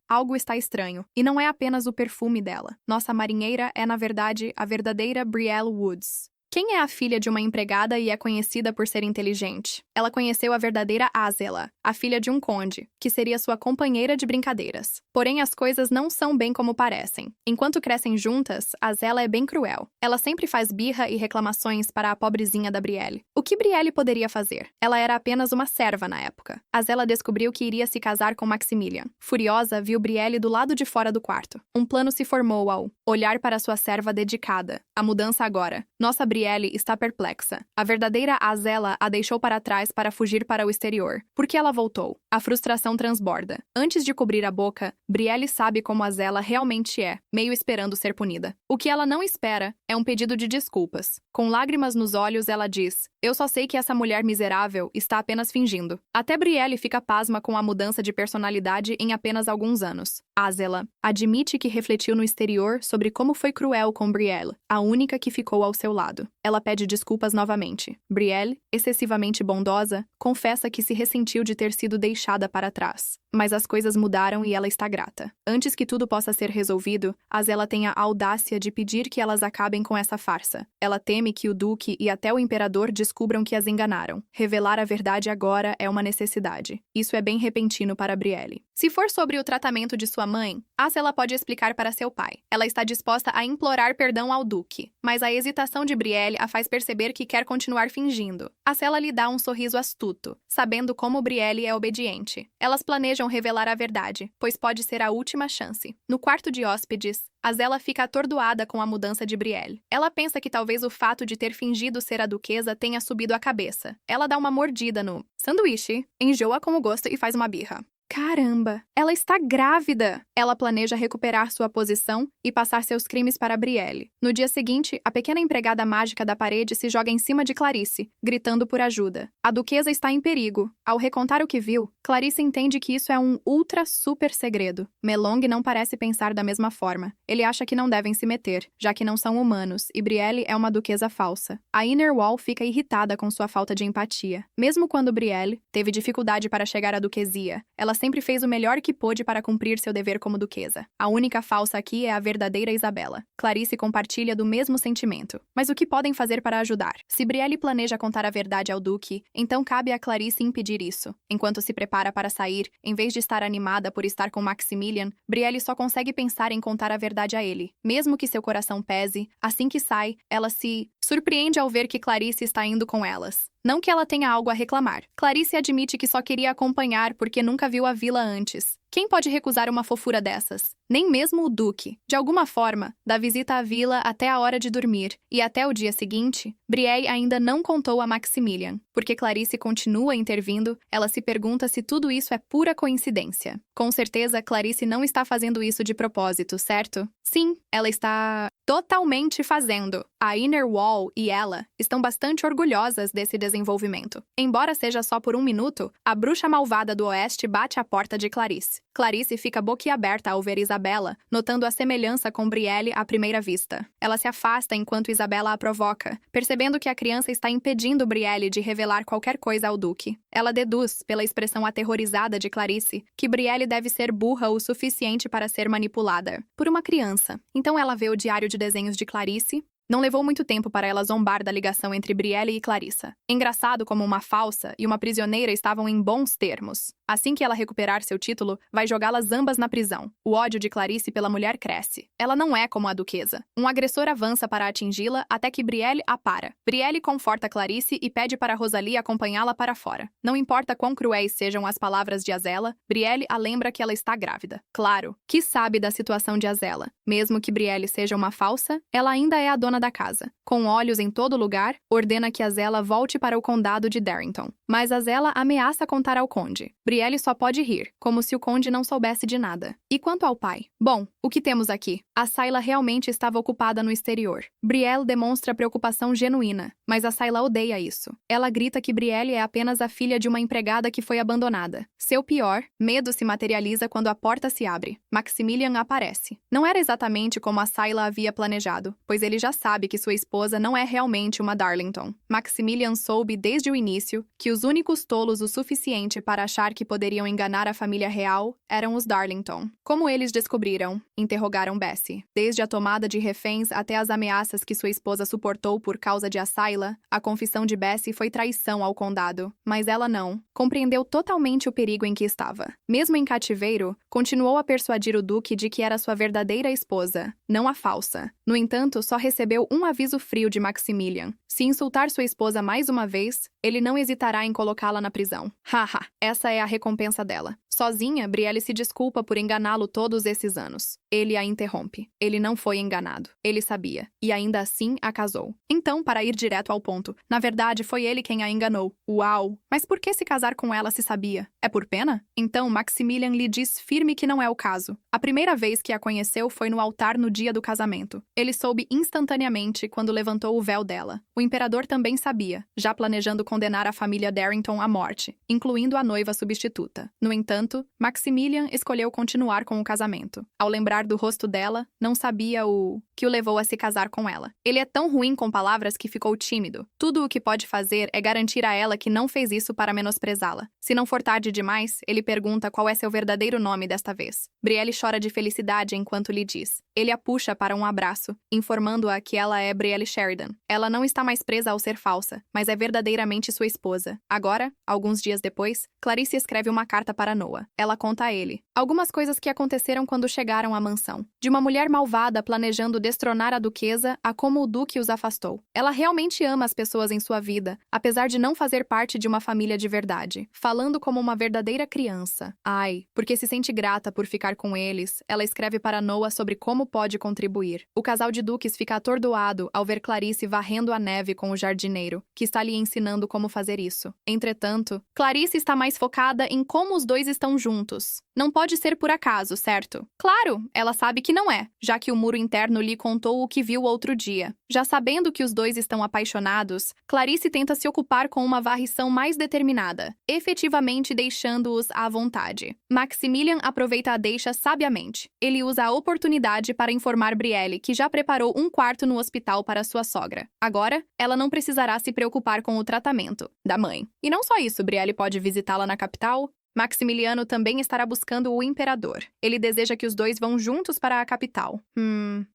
Algo está estranho. E não é apenas o perfume dela. Nossa marinheira é, na verdade, a verdadeira Brielle Woods. Quem é a filha de uma empregada e é conhecida por ser inteligente? Ela conheceu a verdadeira Azela, a filha de um conde, que seria sua companheira de brincadeiras. Porém, as coisas não são bem como parecem. Enquanto crescem juntas, Azela é bem cruel. Ela sempre faz birra e reclamações para a pobrezinha da Brielle. O que Brielle poderia fazer? Ela era apenas uma serva na época. Azela descobriu que iria se casar com Maximilian. Furiosa, viu Brielle do lado de fora do quarto. Um plano se formou ao olhar para sua serva dedicada. A mudança agora. Nossa Brielle está perplexa. A verdadeira Azela a deixou para trás para fugir para o exterior. Por que ela voltou? A frustração transborda. Antes de cobrir a boca, Brielle sabe como Azela realmente é, meio esperando ser punida. O que ela não espera é um pedido de desculpas. Com lágrimas nos olhos, ela diz: "Eu só sei que essa mulher miserável está apenas fingindo." Até Brielle fica pasma com a mudança de personalidade em apenas alguns anos. Azela admite que refletiu no exterior sobre como foi cruel com Brielle, a única que ficou ao seu lado. Ela pede desculpas novamente. Brielle, excessivamente bondosa, confessa que se ressentiu de ter sido deixada para trás. Mas as coisas mudaram e ela está grata. Antes que tudo possa ser resolvido, Azela tem a audácia de pedir que elas acabem com essa farsa. Ela teme que o duque e até o imperador descubram que as enganaram. Revelar a verdade agora é uma necessidade. Isso é bem repentino para Brielle. Se for sobre o tratamento de sua mãe, Azela pode explicar para seu pai. Ela está disposta a implorar perdão ao duque, mas a hesitação de Brielle a faz perceber que quer continuar fingindo. Azela lhe dá um sorriso astuto, sabendo como Brielle é obediente. Elas planejam revelar a verdade, pois pode ser a última chance. No quarto de hóspedes, Azela fica atordoada com a mudança de Brielle. Ela pensa que talvez o fato de ter fingido ser a duquesa tenha subido a cabeça. Ela dá uma mordida no sanduíche, enjoa com o gosto e faz uma birra. Caramba, ela está grávida! Ela planeja recuperar sua posição e passar seus crimes para Brielle. No dia seguinte, a pequena empregada mágica da parede se joga em cima de Clarice, gritando por ajuda. A duquesa está em perigo. Ao recontar o que viu, Clarice entende que isso é um ultra super segredo. Melong não parece pensar da mesma forma. Ele acha que não devem se meter, já que não são humanos, e Brielle é uma duquesa falsa. A Inner Wall fica irritada com sua falta de empatia. Mesmo quando Brielle teve dificuldade para chegar à duquesia, ela sempre fez o melhor que pôde para cumprir seu dever como duquesa. A única falsa aqui é a verdadeira Isabela. Clarice compartilha do mesmo sentimento. Mas o que podem fazer para ajudar? Se Brielle planeja contar a verdade ao duque, então cabe a Clarice impedir isso. Enquanto se prepara para sair, em vez de estar animada por estar com Maximilian, Brielle só consegue pensar em contar a verdade a ele. Mesmo que seu coração pese, assim que sai, ela se surpreende ao ver que Clarice está indo com elas. Não que ela tenha algo a reclamar. Clarice admite que só queria acompanhar porque nunca viu a vila antes. Quem pode recusar uma fofura dessas? Nem mesmo o duque. De alguma forma, da visita à vila até a hora de dormir e até o dia seguinte, Brielle ainda não contou a Maximilian. Porque Clarice continua intervindo, ela se pergunta se tudo isso é pura coincidência. Com certeza, Clarice não está fazendo isso de propósito, certo? Sim, ela está totalmente fazendo. A Inner Wall e ela estão bastante orgulhosas desse desenvolvimento. Embora seja só por um minuto, a bruxa malvada do oeste bate à porta de Clarice. Clarice fica boquiaberta ao ver Isabela, notando a semelhança com Brielle à primeira vista. Ela se afasta enquanto Isabela a provoca, percebendo que a criança está impedindo Brielle de revelar qualquer coisa ao duque. Ela deduz, pela expressão aterrorizada de Clarice, que Brielle deve ser burra o suficiente para ser manipulada por uma criança. Então ela vê o diário de desenhos de Clarice. Não levou muito tempo para ela zombar da ligação entre Brielle e Clarissa. Engraçado como uma falsa e uma prisioneira estavam em bons termos. Assim que ela recuperar seu título, vai jogá-las ambas na prisão. O ódio de Clarice pela mulher cresce. Ela não é como a duquesa. Um agressor avança para atingi-la até que Brielle a para. Brielle conforta Clarice e pede para Rosalie acompanhá-la para fora. Não importa quão cruéis sejam as palavras de Azela, Brielle a lembra que ela está grávida. Claro, que sabe da situação de Azela. Mesmo que Brielle seja uma falsa, ela ainda é a dona da casa. Com olhos em todo lugar, ordena que Azela volte para o condado de Darrington. Mas Azela ameaça contar ao conde. Brielle só pode rir, como se o conde não soubesse de nada. E quanto ao pai? Bom, o que temos aqui? A Sayla realmente estava ocupada no exterior. Brielle demonstra preocupação genuína, mas a Sayla odeia isso. Ela grita que Brielle é apenas a filha de uma empregada que foi abandonada. Seu pior, medo se materializa quando a porta se abre. Maximilian aparece. Não era exatamente como a Sayla havia planejado, pois ele já sabe que sua esposa não é realmente uma Darlington. Maximilian soube desde o início que os únicos tolos o suficiente para achar que poderiam enganar a família real eram os Darlington. Como eles descobriram? Interrogaram Bessie. Desde a tomada de reféns até as ameaças que sua esposa suportou por causa de Asayla, a confissão de Bessie foi traição ao condado. Mas ela não. Compreendeu totalmente o perigo em que estava. Mesmo em cativeiro, continuou a persuadir o duque de que era sua verdadeira esposa, não a falsa. No entanto, só recebeu um aviso frio de Maximilian. Se insultar sua esposa mais uma vez, ele não hesitará em colocá-la na prisão. Haha, essa é a recompensa dela. Sozinha, Brielle se desculpa por enganá-lo todos esses anos. Ele a interrompe. Ele não foi enganado. Ele sabia. E ainda assim a casou. Então, para ir direto ao ponto, na verdade foi ele quem a enganou. Uau! Mas por que se casar com ela se sabia? É por pena? Então, Maximilian lhe diz firme que não é o caso. A primeira vez que a conheceu foi no altar no dia do casamento. Ele soube instantaneamente quando levantou o véu dela. O imperador também sabia, já planejando condenar a família Darrington à morte, incluindo a noiva substituta. No entanto, Maximilian escolheu continuar com o casamento. Ao lembrar do rosto dela, não sabia o que o levou a se casar com ela. Ele é tão ruim com palavras que ficou tímido. Tudo o que pode fazer é garantir a ela que não fez isso para menosprezá-la. Se não for tarde demais, ele pergunta qual é seu verdadeiro nome desta vez. Brielle chora de felicidade enquanto lhe diz. Ele a puxa para um abraço, informando-a que ela é Brielle Sheridan. Ela não está mais presa ao ser falsa, mas é verdadeiramente sua esposa. Agora, alguns dias depois, Clarice escreve uma carta para Noah. Ela conta a ele algumas coisas que aconteceram quando chegaram à mansão. De uma mulher malvada planejando destronar a duquesa a como o duque os afastou. Ela realmente ama as pessoas em sua vida, apesar de não fazer parte de uma família de verdade. Falando como uma verdadeira criança. Ai, porque se sente grata por ficar com eles, ela escreve para Noah sobre como pode contribuir. O casal de duques fica atordoado ao ver Clarice varrendo a neve com o jardineiro, que está lhe ensinando como fazer isso. Entretanto, Clarice está mais focada em como os dois estão juntos. Não pode ser por acaso, certo? Claro, ela sabe que não é, já que o muro interno lhe contou o que viu outro dia. Já sabendo que os dois estão apaixonados, Clarice tenta se ocupar com uma varrição mais determinada, efetivamente deixando-os à vontade. Maximilian aproveita a deixa sabiamente. Ele usa a oportunidade para informar Brielle que já preparou um quarto no hospital para sua sogra. Agora, ela não precisará se preocupar com o tratamento da mãe. E não só isso, Brielle pode visitá-la na capital. Maximiliano também estará buscando o imperador. Ele deseja que os dois vão juntos para a capital.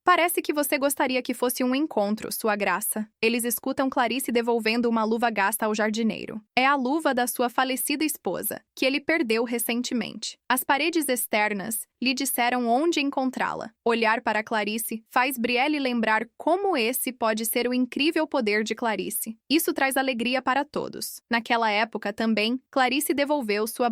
Parece que você gostaria que fosse um encontro, sua graça. Eles escutam Clarice devolvendo uma luva gasta ao jardineiro. É a luva da sua falecida esposa, que ele perdeu recentemente. As paredes externas lhe disseram onde encontrá-la. Olhar para Clarice faz Brielle lembrar como esse pode ser o incrível poder de Clarice. Isso traz alegria para todos. Naquela época também, Clarice devolveu sua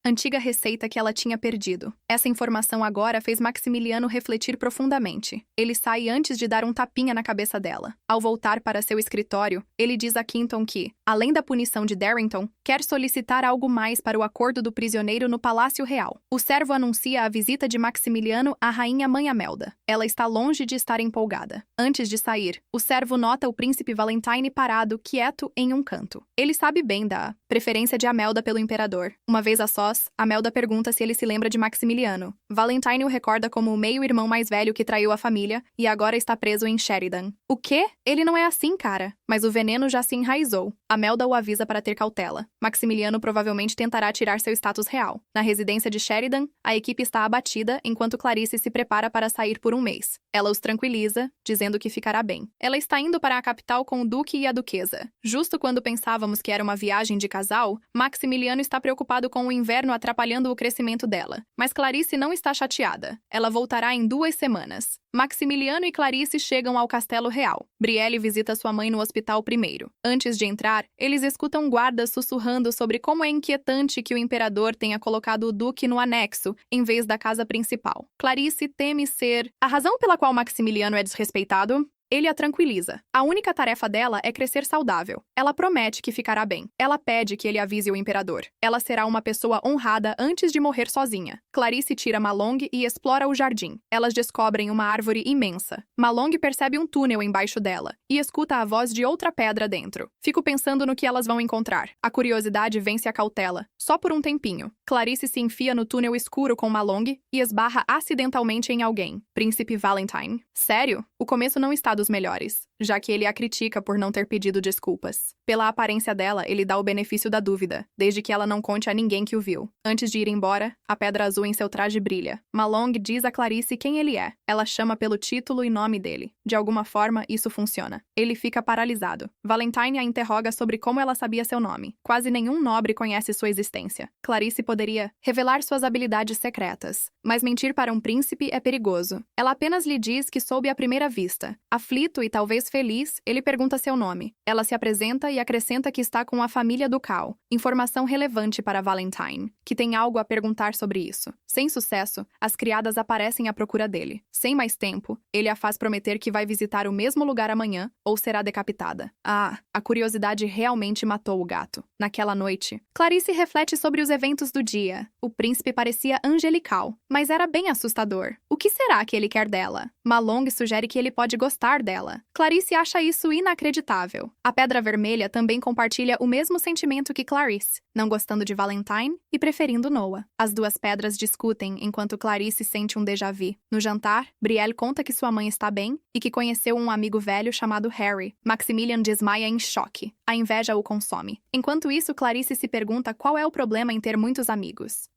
antiga receita que ela tinha perdido. Essa informação agora fez Maximiliano refletir profundamente. Ele sai antes de dar um tapinha na cabeça dela. Ao voltar para seu escritório, ele diz a Quinton que, além da punição de Darrington, quer solicitar algo mais para o acordo do prisioneiro no Palácio Real. O servo anuncia a visita de Maximiliano à rainha Mãe Amelda. Ela está longe de estar empolgada. Antes de sair, o servo nota o príncipe Valentine parado, quieto, em um canto. Ele sabe bem da preferência de Amelda pelo imperador. Uma vez a sós, Amelda pergunta se ele se lembra de Maximiliano. Valentine o recorda como o meio-irmão mais velho que traiu a família e agora está preso em Sheridan. O quê? Ele não é assim, cara. Mas o veneno já se enraizou. Amelda o avisa para ter cautela. Maximiliano provavelmente tentará tirar seu status real. Na residência de Sheridan, a equipe está abatida enquanto Clarice se prepara para sair por um mês. Ela os tranquiliza, dizendo que ficará bem. Ela está indo para a capital com o duque e a duquesa. Justo quando pensávamos que era uma viagem de casal, Maximiliano está preocupado com o inverno atrapalhando o crescimento dela. Mas Clarice não está chateada. Ela voltará em 2 semanas. Maximiliano e Clarice chegam ao Castelo Real. Brielle visita sua mãe no hospital primeiro. Antes de entrar, eles escutam guardas sussurrando sobre como é inquietante que o imperador tenha colocado o duque no anexo, em vez da casa principal. Clarice teme ser a razão pela qual Maximiliano é desrespeitado. Ele a tranquiliza. A única tarefa dela é crescer saudável. Ela promete que ficará bem. Ela pede que ele avise o imperador. Ela será uma pessoa honrada antes de morrer sozinha. Clarice tira Malong e explora o jardim. Elas descobrem uma árvore imensa. Malong percebe um túnel embaixo dela e escuta a voz de outra pedra dentro. Fico pensando no que elas vão encontrar. A curiosidade vence a cautela. Só por um tempinho. Clarice se enfia no túnel escuro com Malong e esbarra acidentalmente em alguém. Príncipe Valentine. Sério? O começo não está dos melhores, já que ele a critica por não ter pedido desculpas. Pela aparência dela, ele dá o benefício da dúvida, desde que ela não conte a ninguém que o viu. Antes de ir embora, a pedra azul em seu traje brilha. Malong diz a Clarice quem ele é. Ela chama pelo título e nome dele. De alguma forma, isso funciona. Ele fica paralisado. Valentine a interroga sobre como ela sabia seu nome. Quase nenhum nobre conhece sua existência. Clarice poderia revelar suas habilidades secretas, mas mentir para um príncipe é perigoso. Ela apenas lhe diz que soube à primeira vista. Aflito e talvez feliz, ele pergunta seu nome. Ela se apresenta e acrescenta que está com a família ducal. Informação relevante para Valentine, que tem algo a perguntar sobre isso. Sem sucesso, as criadas aparecem à procura dele. Sem mais tempo, ele a faz prometer que vai visitar o mesmo lugar amanhã ou será decapitada. A curiosidade realmente matou o gato. Naquela noite, Clarice reflete sobre os eventos do dia. O príncipe parecia angelical, mas era bem assustador. O que será que ele quer dela? Malong sugere que ele pode gostar dela. Clarice acha isso inacreditável. A Pedra Vermelha também compartilha o mesmo sentimento que Clarice, não gostando de Valentine e preferindo Noah. As duas pedras discutem enquanto Clarice sente um déjà-vu. No jantar, Brielle conta que sua mãe está bem e que conheceu um amigo velho chamado Harry. Maximilian desmaia em choque. A inveja o consome. Enquanto isso, Clarice se pergunta qual é o problema em ter muitos amigos.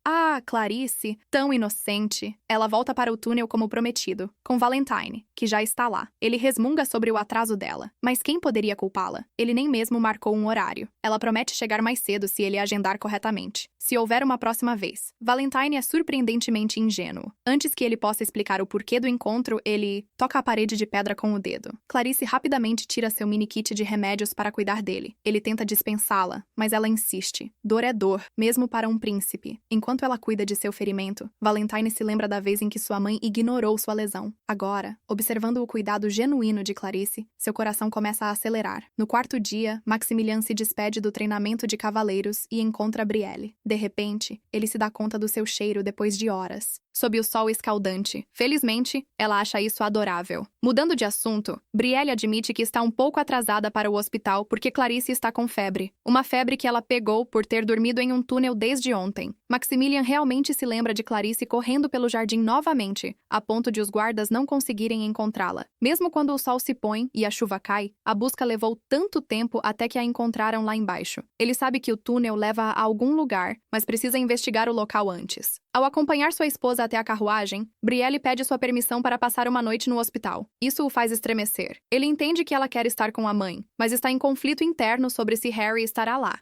Clarice, tão inocente. Ela volta para o túnel como prometido, com Valentine, que já está lá. Ele resmunga sobre o atraso dela, mas quem poderia culpá-la? Ele nem mesmo marcou um horário. Ela promete chegar mais cedo se ele agendar corretamente. Se houver uma próxima vez. Valentine é surpreendentemente ingênuo. Antes que ele possa explicar o porquê do encontro, ele toca a parede de pedra com o dedo. Clarice rapidamente tira seu mini kit de remédios para cuidar dele. Ele tenta dispensá-la, mas ela insiste. Dor é dor, mesmo para um príncipe. Enquanto ela cuida de seu ferimento, Valentine se lembra da vez em que sua mãe ignorou sua lesão. Agora, observando o cuidado genuíno de Clarice, seu coração começa a acelerar. No quarto dia, Maximilian se despede do treinamento de cavaleiros e encontra Brielle. De repente, ele se dá conta do seu cheiro depois de horas. Sob o sol escaldante. Felizmente, ela acha isso adorável. Mudando de assunto, Brielle admite que está um pouco atrasada para o hospital porque Clarice está com febre. Uma febre que ela pegou por ter dormido em um túnel desde ontem. Maximilian realmente se lembra de Clarice correndo pelo jardim novamente, a ponto de os guardas não conseguirem encontrá-la. Mesmo quando o sol se põe e a chuva cai, a busca levou tanto tempo até que a encontraram lá embaixo. Ele sabe que o túnel leva a algum lugar, mas precisa investigar o local antes. Ao acompanhar sua esposa até a carruagem, Brielle pede sua permissão para passar uma noite no hospital. Isso o faz estremecer. Ele entende que ela quer estar com a mãe, mas está em conflito interno sobre se Harry estará lá.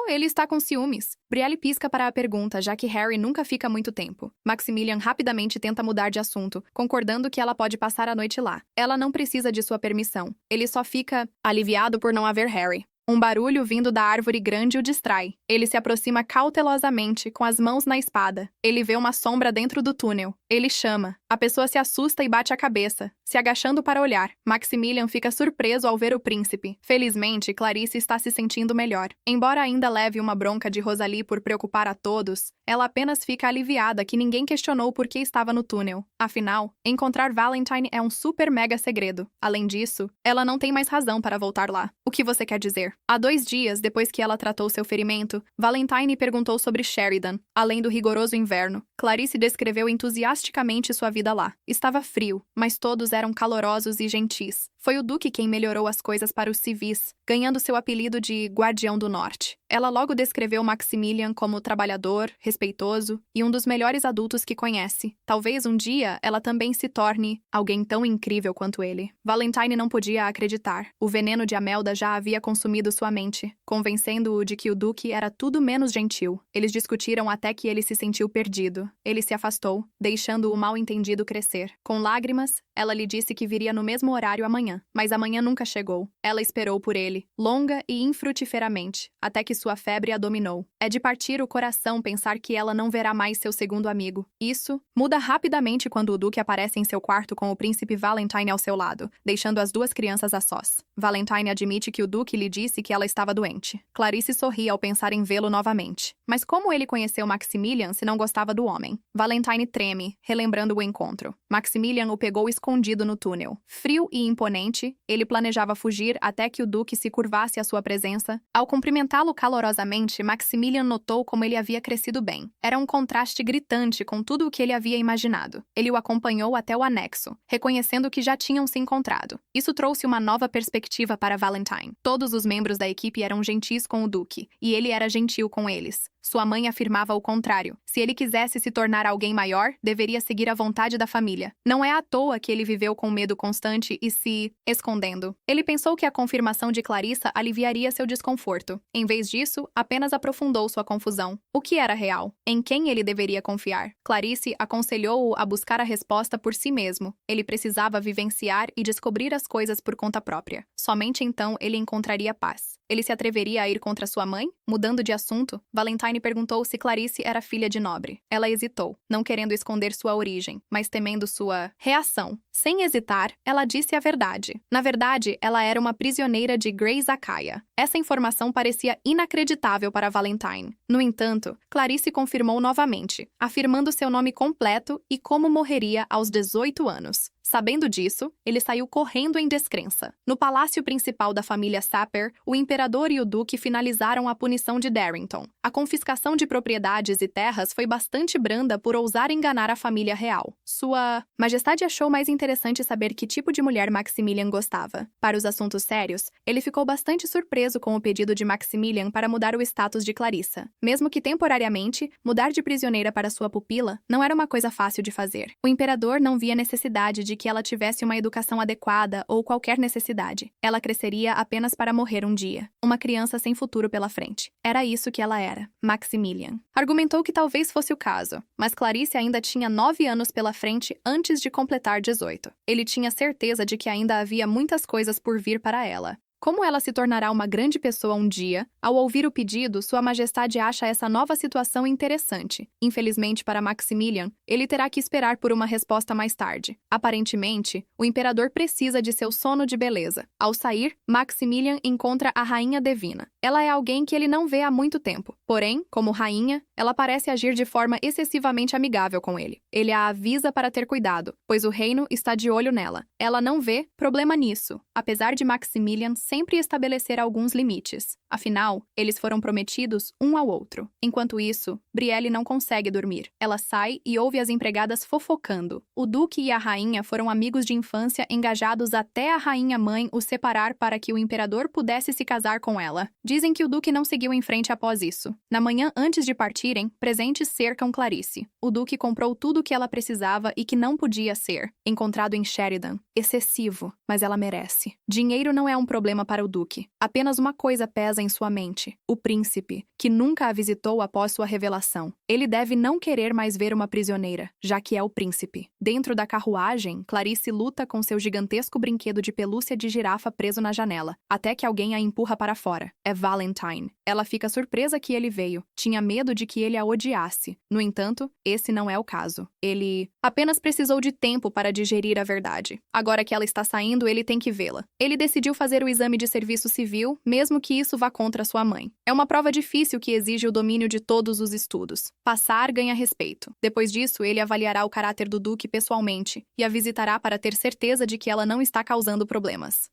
Ele está com ciúmes. Brielle pisca para a pergunta, já que Harry nunca fica muito tempo. Maximilian rapidamente tenta mudar de assunto, concordando que ela pode passar a noite lá. Ela não precisa de sua permissão. Ele só fica aliviado por não haver Harry. Um barulho vindo da árvore grande o distrai. Ele se aproxima cautelosamente, com as mãos na espada. Ele vê uma sombra dentro do túnel. Ele chama. A pessoa se assusta e bate a cabeça, se agachando para olhar. Maximilian fica surpreso ao ver o príncipe. Felizmente, Clarice está se sentindo melhor. Embora ainda leve uma bronca de Rosalie por preocupar a todos, ela apenas fica aliviada que ninguém questionou por que estava no túnel. Afinal, encontrar Valentine é um super mega segredo. Além disso, ela não tem mais razão para voltar lá. O que você quer dizer? Há 2 dias, depois que ela tratou seu ferimento, Valentine perguntou sobre Sheridan, além do rigoroso inverno. Clarice descreveu entusiasticamente sua vida lá. Estava frio, mas todos eram calorosos e gentis. Foi o Duque quem melhorou as coisas para os civis, ganhando seu apelido de Guardião do Norte. Ela logo descreveu Maximilian como trabalhador, respeitoso e um dos melhores adultos que conhece. Talvez um dia ela também se torne alguém tão incrível quanto ele. Valentine não podia acreditar. O veneno de Amelda já havia consumido sua mente, convencendo-o de que o Duque era tudo menos gentil. Eles discutiram até que ele se sentiu perdido. Ele se afastou, deixando o mal-entendido crescer. Com lágrimas, ela lhe disse que viria no mesmo horário amanhã, mas amanhã nunca chegou. Ela esperou por ele, longa e infrutiferamente, até que sua febre a dominou. É de partir o coração pensar que ela não verá mais seu segundo amigo. Isso muda rapidamente quando o Duque aparece em seu quarto com o príncipe Valentine ao seu lado, deixando as 2 crianças a sós. Valentine admite que o Duque lhe disse que ela estava doente. Clarice sorri ao pensar em vê-lo novamente. Mas como ele conheceu Maximilian se não gostava do homem? Valentine treme, relembrando o encontro. Maximilian o pegou escondido no túnel. Frio e imponente, Inicialmente, ele planejava fugir até que o duque se curvasse à sua presença. Ao cumprimentá-lo calorosamente, Maximilian notou como ele havia crescido bem. Era um contraste gritante com tudo o que ele havia imaginado. Ele o acompanhou até o anexo, reconhecendo que já tinham se encontrado. Isso trouxe uma nova perspectiva para Valentine. Todos os membros da equipe eram gentis com o duque, e ele era gentil com eles. Sua mãe afirmava o contrário. Se ele quisesse se tornar alguém maior, deveria seguir a vontade da família. Não é à toa que ele viveu com medo constante e se escondendo. Ele pensou que a confirmação de Clarissa aliviaria seu desconforto. Em vez disso, apenas aprofundou sua confusão. O que era real? Em quem ele deveria confiar? Clarice aconselhou-o a buscar a resposta por si mesmo. Ele precisava vivenciar e descobrir as coisas por conta própria. Somente então ele encontraria paz. Ele se atreveria a ir contra sua mãe? Mudando de assunto, Valentine perguntou se Clarice era filha de nobre. Ela hesitou, não querendo esconder sua origem, mas temendo sua reação. Sem hesitar, ela disse a verdade. Na verdade, ela era uma prisioneira de Grey Zakaya. Essa informação parecia inacreditável para Valentine. No entanto, Clarice confirmou novamente, afirmando seu nome completo e como morreria aos 18 anos. Sabendo disso, ele saiu correndo em descrença. No palácio principal da família Sapper, o imperador e o duque finalizaram a punição de Darrington. A confiscação de propriedades e terras foi bastante branda por ousar enganar a família real. Sua Majestade achou mais interessante saber que tipo de mulher Maximilian gostava. Para os assuntos sérios, ele ficou bastante surpreso com o pedido de Maximilian para mudar o status de Clarissa. Mesmo que temporariamente, mudar de prisioneira para sua pupila não era uma coisa fácil de fazer. O imperador não via necessidade de que ela tivesse uma educação adequada ou qualquer necessidade. Ela cresceria apenas para morrer um dia. Uma criança sem futuro pela frente. Era isso que ela era, Maximilian. Argumentou que talvez fosse o caso, mas Clarice ainda tinha 9 anos pela frente antes de completar 18. Ele tinha certeza de que ainda havia muitas coisas por vir para ela. Como ela se tornará uma grande pessoa um dia, ao ouvir o pedido, Sua Majestade acha essa nova situação interessante. Infelizmente para Maximilian, ele terá que esperar por uma resposta mais tarde. Aparentemente, o imperador precisa de seu sono de beleza. Ao sair, Maximilian encontra a Rainha Devina. Ela é alguém que ele não vê há muito tempo. Porém, como rainha, ela parece agir de forma excessivamente amigável com ele. Ele a avisa para ter cuidado, pois o reino está de olho nela. Ela não vê problema nisso, apesar de Maximilian sempre estabelecer alguns limites. Afinal, eles foram prometidos um ao outro. Enquanto isso, Brielle não consegue dormir. Ela sai e ouve as empregadas fofocando. O duque e a rainha foram amigos de infância engajados até a rainha-mãe os separar para que o imperador pudesse se casar com ela. Dizem que o duque não seguiu em frente após isso. Na manhã antes de partirem, presentes cercam Clarice. O duque comprou tudo o que ela precisava e que não podia ser. Encontrado em Sheridan. Excessivo, mas ela merece. Dinheiro não é um problema para o duque. Apenas uma coisa pesa em sua mente. O príncipe, que nunca a visitou após sua revelação. Ele deve não querer mais ver uma prisioneira, já que é o príncipe. Dentro da carruagem, Clarice luta com seu gigantesco brinquedo de pelúcia de girafa preso na janela, até que alguém a empurra para fora. É Valentine. Ela fica surpresa que ele veio. Tinha medo de que ele a odiasse. No entanto, esse não é o caso. Ele apenas precisou de tempo para digerir a verdade. Agora que ela está saindo, ele tem que vê-la. Ele decidiu fazer o exame de serviço civil, mesmo que isso vá contra sua mãe. É uma prova difícil que exige o domínio de todos os estudos. Passar ganha respeito. Depois disso, ele avaliará o caráter do duque pessoalmente e a visitará para ter certeza de que ela não está causando problemas.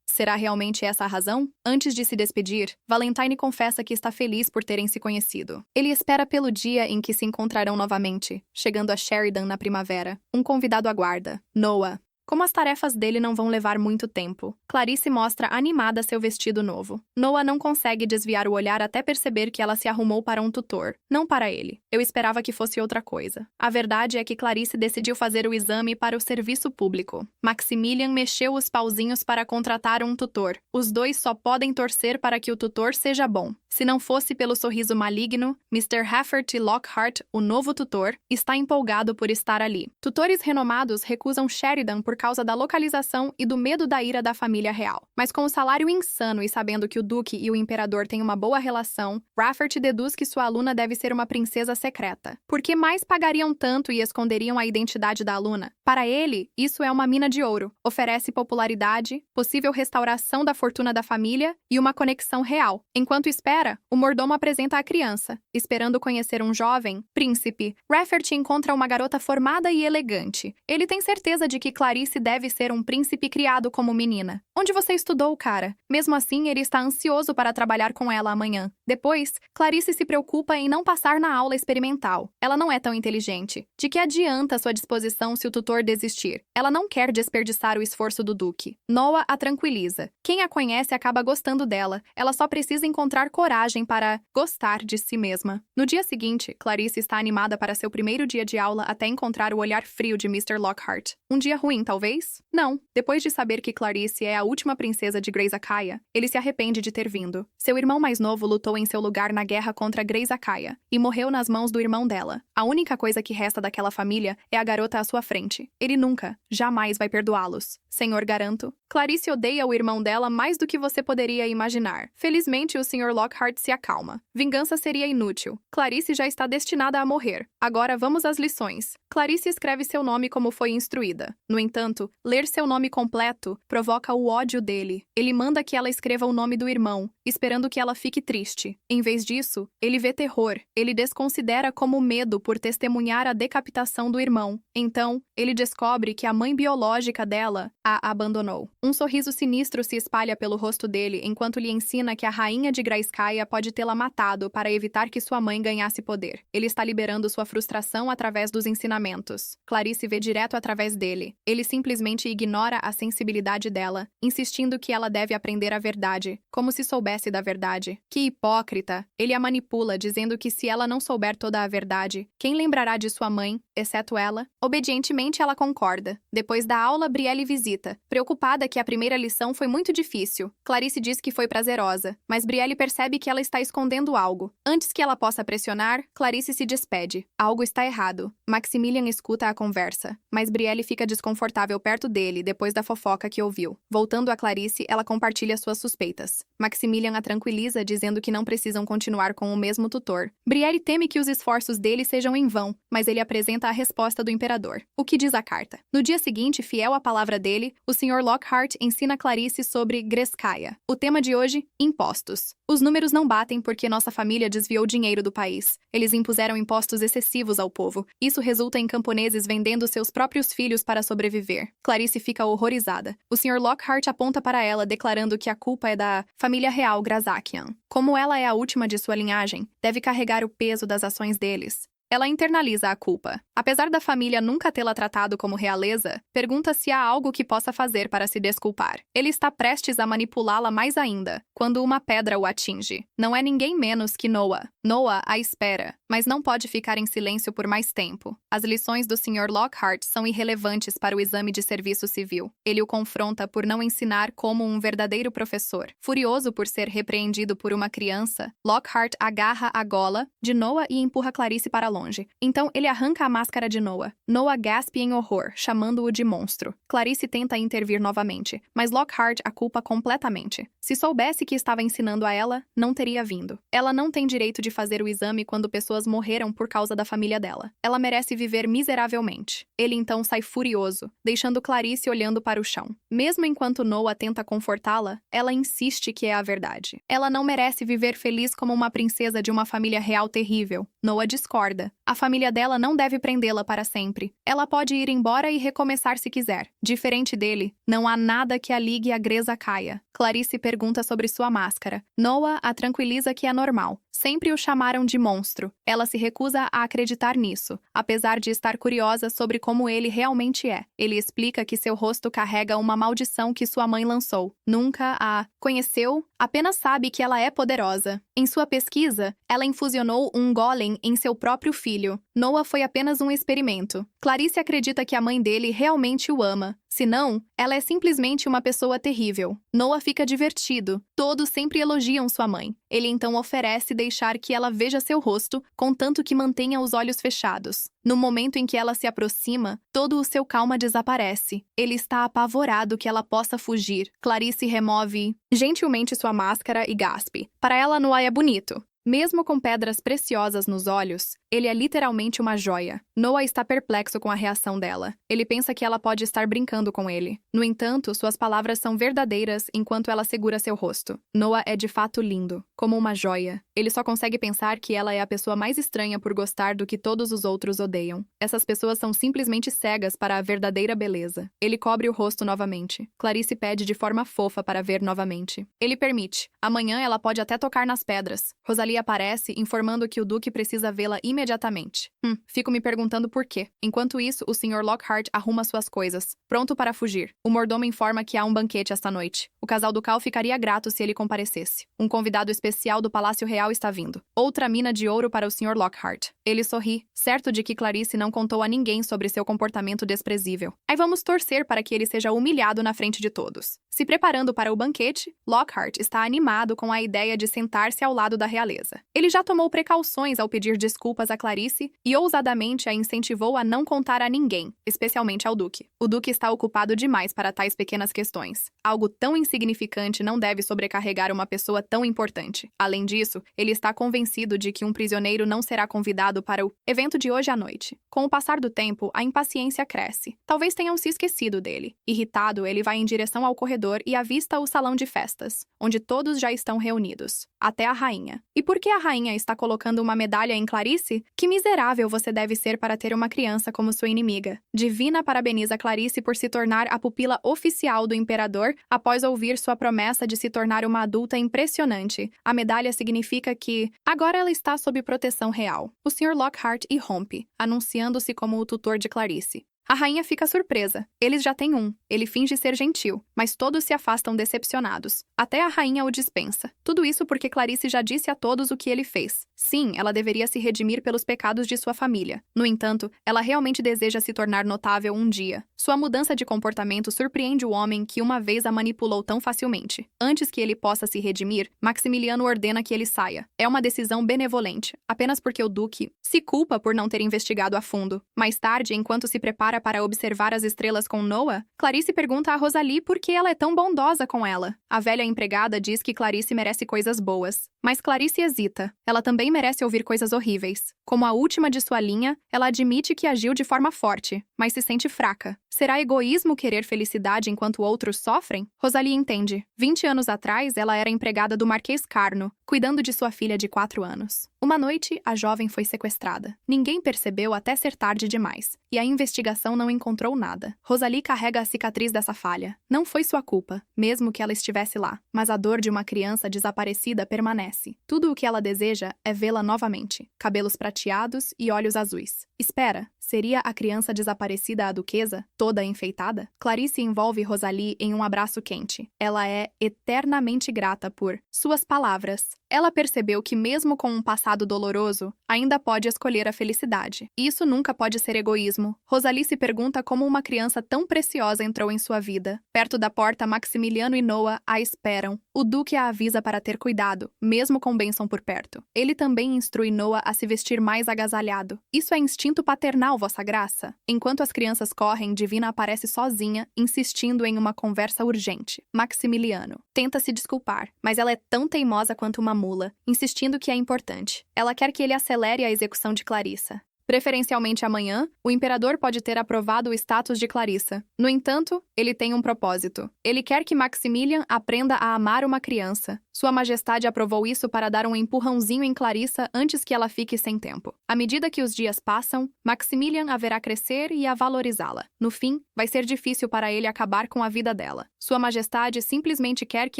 Será realmente essa a razão? Antes de se despedir, Valentine confessa que está feliz por terem se conhecido. Ele espera pelo dia em que se encontrarão novamente, chegando a Sheridan na primavera. Um convidado aguarda, Noah. Como as tarefas dele não vão levar muito tempo, Clarice mostra animada seu vestido novo. Noah não consegue desviar o olhar até perceber que ela se arrumou para um tutor, não para ele. Eu esperava que fosse outra coisa. A verdade é que Clarice decidiu fazer o exame para o serviço público. Maximilian mexeu os pauzinhos para contratar um tutor. Os dois só podem torcer para que o tutor seja bom. Se não fosse pelo sorriso maligno, Mr. Hafert Lockhart, o novo tutor, está empolgado por estar ali. Tutores renomados recusam Sheridan por causa da localização e do medo da ira da família real. Mas com o salário insano e sabendo que o duque e o imperador têm uma boa relação, Rafferty deduz que sua aluna deve ser uma princesa secreta. Por que mais pagariam tanto e esconderiam a identidade da aluna? Para ele, isso é uma mina de ouro. Oferece popularidade, possível restauração da fortuna da família e uma conexão real. Enquanto espera, o mordomo apresenta a criança. Esperando conhecer um jovem príncipe, Rafferty encontra uma garota formada e elegante. Ele tem certeza de que Clarice Clarice deve ser um príncipe criado como menina. Onde você estudou, cara? Mesmo assim, ele está ansioso para trabalhar com ela amanhã. Depois, Clarice se preocupa em não passar na aula experimental. Ela não é tão inteligente. De que adianta sua disposição se o tutor desistir? Ela não quer desperdiçar o esforço do Duque. Noah a tranquiliza. Quem a conhece acaba gostando dela. Ela só precisa encontrar coragem para gostar de si mesma. No dia seguinte, Clarice está animada para seu primeiro dia de aula até encontrar o olhar frio de Mr. Lockhart. Um dia ruim, talvez? Não. Depois de saber que Clarice é a última princesa de Grace Acaia, ele se arrepende de ter vindo. Seu irmão mais novo lutou em seu lugar na guerra contra Grace Acaia e morreu nas mãos do irmão dela. A única coisa que resta daquela família é a garota à sua frente. Ele nunca, jamais vai perdoá-los. Senhor, garanto. Clarice odeia o irmão dela mais do que você poderia imaginar. Felizmente, o Sr. Lockhart se acalma. Vingança seria inútil. Clarice já está destinada a morrer. Agora vamos às lições. Clarice escreve seu nome como foi instruída. No entanto, ler seu nome completo provoca o ódio dele. Ele manda que ela escreva o nome do irmão, esperando que ela fique triste. Em vez disso, ele vê terror. Ele desconsidera como medo por testemunhar a decapitação do irmão. Então, ele descobre que a mãe biológica dela a abandonou. Um sorriso sinistro se espalha pelo rosto dele enquanto lhe ensina que a rainha de Grayskull pode tê-la matado para evitar que sua mãe ganhasse poder. Ele está liberando sua frustração através dos ensinamentos. Clarice vê direto através dele. Ele simplesmente ignora a sensibilidade dela, insistindo que ela deve aprender a verdade, como se soubesse da verdade. Que hipócrita! Ele a manipula, dizendo que se ela não souber toda a verdade, quem lembrará de sua mãe, exceto ela? Obedientemente, ela concorda. Depois da aula, Brielle visita, preocupada que a primeira lição foi muito difícil. Clarice diz que foi prazerosa, mas Brielle percebe que ela está escondendo algo. Antes que ela possa pressionar, Clarice se despede. Algo está errado. Maximilian escuta a conversa, mas Brielle fica desconfortável perto dele depois da fofoca que ouviu. Voltando a Clarice, ela compartilha suas suspeitas. Maximilian a tranquiliza, dizendo que não precisam continuar com o mesmo tutor. Brielle teme que os esforços dele sejam em vão, mas ele apresenta a resposta do imperador. O que diz a carta? No dia seguinte, fiel à palavra dele, o Sr. Lockhart ensina Clarice sobre Grayskull. O tema de hoje, impostos. Os números não batem porque nossa família desviou dinheiro do país. Eles impuseram impostos excessivos ao povo. Isso resulta em camponeses vendendo seus próprios filhos para sobreviver. Clarice fica horrorizada. O Sr. Lockhart aponta para ela, declarando que a culpa é da família real Grazakian. Como ela é a última de sua linhagem, deve carregar o peso das ações deles. Ela internaliza a culpa. Apesar da família nunca tê-la tratado como realeza, pergunta se há algo que possa fazer para se desculpar. Ele está prestes a manipulá-la mais ainda, quando uma pedra o atinge. Não é ninguém menos que Noah. Noah a espera, mas não pode ficar em silêncio por mais tempo. As lições do Sr. Lockhart são irrelevantes para o exame de serviço civil. Ele o confronta por não ensinar como um verdadeiro professor. Furioso por ser repreendido por uma criança, Lockhart agarra a gola de Noah e empurra Clarice para longe. Então, ele arranca a máscara de Noah. Noah gaspe em horror, chamando-o de monstro. Clarice tenta intervir novamente, mas Lockhart a culpa completamente. Se soubesse que estava ensinando a ela, não teria vindo. Ela não tem direito de fazer o exame quando pessoas morreram por causa da família dela. Ela merece viver miseravelmente. Ele então sai furioso, deixando Clarice olhando para o chão. Mesmo enquanto Noah tenta confortá-la, ela insiste que é a verdade. Ela não merece viver feliz como uma princesa de uma família real terrível. Noah discorda. A família dela não deve prendê-la para sempre. Ela pode ir embora e recomeçar se quiser. Diferente dele, não há nada que a ligue a Grayskull. Clarice pergunta sobre sua máscara. Noah a tranquiliza que é normal. Sempre o chamaram de monstro. Ela se recusa a acreditar nisso, apesar de estar curiosa sobre como ele realmente é. Ele explica que seu rosto carrega uma maldição que sua mãe lançou. Nunca a conheceu, apenas sabe que ela é poderosa. Em sua pesquisa, ela infusionou um golem em seu próprio filho. Noah foi apenas um experimento. Clarice acredita que a mãe dele realmente o ama. Se não, ela é simplesmente uma pessoa terrível. Noah fica divertido. Todos sempre elogiam sua mãe. Ele então oferece deixar que ela veja seu rosto, contanto que mantenha os olhos fechados. No momento em que ela se aproxima, todo o seu calma desaparece. Ele está apavorado que ela possa fugir. Clarice remove gentilmente sua máscara e gaspe. Para ela, Noah é bonito. Mesmo com pedras preciosas nos olhos, Ele é literalmente uma joia. Noah está perplexo com a reação dela. Ele pensa que ela pode estar brincando com ele. No entanto, suas palavras são verdadeiras enquanto ela segura seu rosto. Noah é de fato lindo, como uma joia. Ele só consegue pensar que ela é a pessoa mais estranha por gostar do que todos os outros odeiam. Essas pessoas são simplesmente cegas para a verdadeira beleza. Ele cobre o rosto novamente. Clarice pede de forma fofa para ver novamente. Ele permite. Amanhã ela pode até tocar nas pedras. Rosalie aparece, informando que o Duque precisa vê-la imediatamente. Fico me perguntando por quê. Enquanto isso, o Sr. Lockhart arruma suas coisas, pronto para fugir. O mordomo informa que há um banquete esta noite. O casal ducal ficaria grato se ele comparecesse. Um convidado especial do Palácio Real está vindo. Outra mina de ouro para o Sr. Lockhart. Ele sorri, certo de que Clarice não contou a ninguém sobre seu comportamento desprezível. Aí vamos torcer para que ele seja humilhado na frente de todos. Se preparando para o banquete, Lockhart está animado com a ideia de sentar-se ao lado da realeza. Ele já tomou precauções ao pedir desculpas a Clarice e ousadamente a incentivou a não contar a ninguém, especialmente ao Duque. O Duque está ocupado demais para tais pequenas questões. Algo tão insignificante não deve sobrecarregar uma pessoa tão importante. Além disso, ele está convencido de que um prisioneiro não será convidado para o evento de hoje à noite. Com o passar do tempo, a impaciência cresce. Talvez tenham se esquecido dele. Irritado, ele vai em direção ao corredor e avista o salão de festas, onde todos já estão reunidos, até a rainha. E por que a rainha está colocando uma medalha em Clarice? Que miserável você deve ser para ter uma criança como sua inimiga. Divina parabeniza Clarice por se tornar a pupila oficial do imperador após ouvir sua promessa de se tornar uma adulta impressionante. A medalha significa que agora ela está sob proteção real. O Sr. Lockhart irrompe, anunciando-se como o tutor de Clarice. A rainha fica surpresa. Eles já têm um. Ele finge ser gentil, mas todos se afastam decepcionados. Até a rainha o dispensa. Tudo isso porque Clarice já disse a todos o que ele fez. Sim, ela deveria se redimir pelos pecados de sua família. No entanto, ela realmente deseja se tornar notável um dia. Sua mudança de comportamento surpreende o homem que uma vez a manipulou tão facilmente. Antes que ele possa se redimir, Maximiliano ordena que ele saia. É uma decisão benevolente, apenas porque o Duque se culpa por não ter investigado a fundo. Mais tarde, enquanto se prepara para observar as estrelas com Noah, Clarice pergunta a Rosalie por que ela é tão bondosa com ela. A velha empregada diz que Clarice merece coisas boas. Mas Clarice hesita. Ela também merece ouvir coisas horríveis. Como a última de sua linha, ela admite que agiu de forma forte, mas se sente fraca. Será egoísmo querer felicidade enquanto outros sofrem? Rosalie entende. 20 anos atrás, ela era empregada do Marquês Carno, cuidando de sua filha de 4 anos. Uma noite, a jovem foi sequestrada. Ninguém percebeu até ser tarde demais, e a investigação não encontrou nada. Rosalie carrega a cicatriz dessa falha. Não foi sua culpa, mesmo que ela estivesse lá, mas a dor de uma criança desaparecida permanece. Tudo o que ela deseja é vê-la novamente. Cabelos prateados e olhos azuis. Espera, seria a criança desaparecida a duquesa, toda enfeitada? Clarice envolve Rosalie em um abraço quente. Ela é eternamente grata por suas palavras. Ela percebeu que mesmo com um passado doloroso, ainda pode escolher a felicidade. Isso nunca pode ser egoísmo. Rosalie se pergunta como uma criança tão preciosa entrou em sua vida. Perto da porta, Maximiliano e Noah a esperam. O Duque a avisa para ter cuidado, mesmo com Benson por perto. Ele também instrui Noah a se vestir mais agasalhado. Isso é instinto paternal, vossa graça. Enquanto as crianças correm, Divina aparece sozinha, insistindo em uma conversa urgente. Maximiliano tenta se desculpar, mas ela é tão teimosa quanto uma mula, insistindo que é importante. Ela quer que ele acelere a execução de Clarissa. Preferencialmente amanhã, o imperador pode ter aprovado o status de Clarissa. No entanto, ele tem um propósito. Ele quer que Maximilian aprenda a amar uma criança. Sua Majestade aprovou isso para dar um empurrãozinho em Clarissa antes que ela fique sem tempo. À medida que os dias passam, Maximilian a verá crescer e a valorizá-la. No fim, vai ser difícil para ele acabar com a vida dela. Sua Majestade simplesmente quer que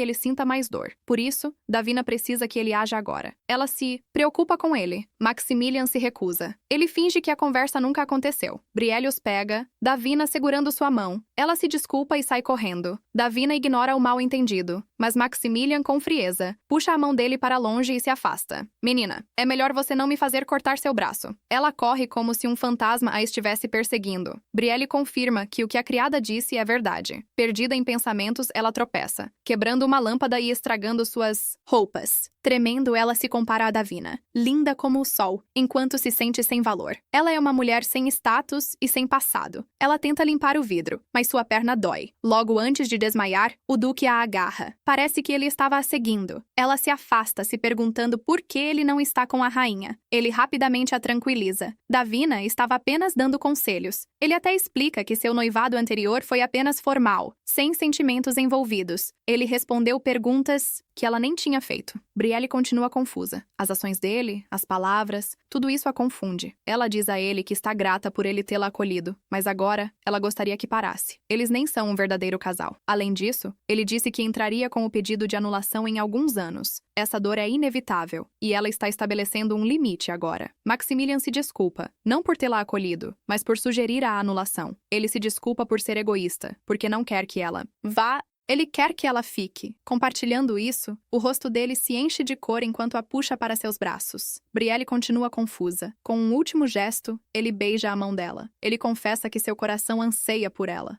ele sinta mais dor. Por isso, Davina precisa que ele haja agora. Ela se preocupa com ele. Maximilian se recusa. Ele finge que a conversa nunca aconteceu. Brielle os pega, Davina segurando sua mão. Ela se desculpa e sai correndo. Davina ignora o mal-entendido, mas Maximilian, com frieza, puxa a mão dele para longe e se afasta. Menina, é melhor você não me fazer cortar seu braço. Ela corre como se um fantasma a estivesse perseguindo. Brielle confirma que o que a criada disse é verdade. Perdida em pensamentos, ela tropeça, quebrando uma lâmpada e estragando suas roupas. Tremendo, ela se compara a Davina, linda como o sol, enquanto se sente sem valor. Ela é uma mulher sem status e sem passado. Ela tenta limpar o vidro, mas sua perna dói. Logo antes de desmaiar, o Duque a agarra. Parece que ele estava a seguindo. Ela se afasta, se perguntando por que ele não está com a rainha. Ele rapidamente a tranquiliza. Davina estava apenas dando conselhos. Ele até explica que seu noivado anterior foi apenas formal, sem sentimentos envolvidos. Ele respondeu perguntas que ela nem tinha feito. Brielle continua confusa. As ações dele, as palavras, tudo isso a confunde. Ela diz a ele que está grata por ele tê-la acolhido, mas agora ela gostaria que parasse. Eles nem são um verdadeiro casal. Além disso, ele disse que entraria com o pedido de anulação em alguns anos. Essa dor é inevitável, e ela está estabelecendo um limite agora. Maximilian se desculpa, não por tê-la acolhido, mas por sugerir a anulação. Ele se desculpa por ser egoísta, porque não quer que ela vá. Ele quer que ela fique. Compartilhando isso, o rosto dele se enche de cor enquanto a puxa para seus braços. Brielle continua confusa. Com um último gesto, ele beija a mão dela. Ele confessa que seu coração anseia por ela.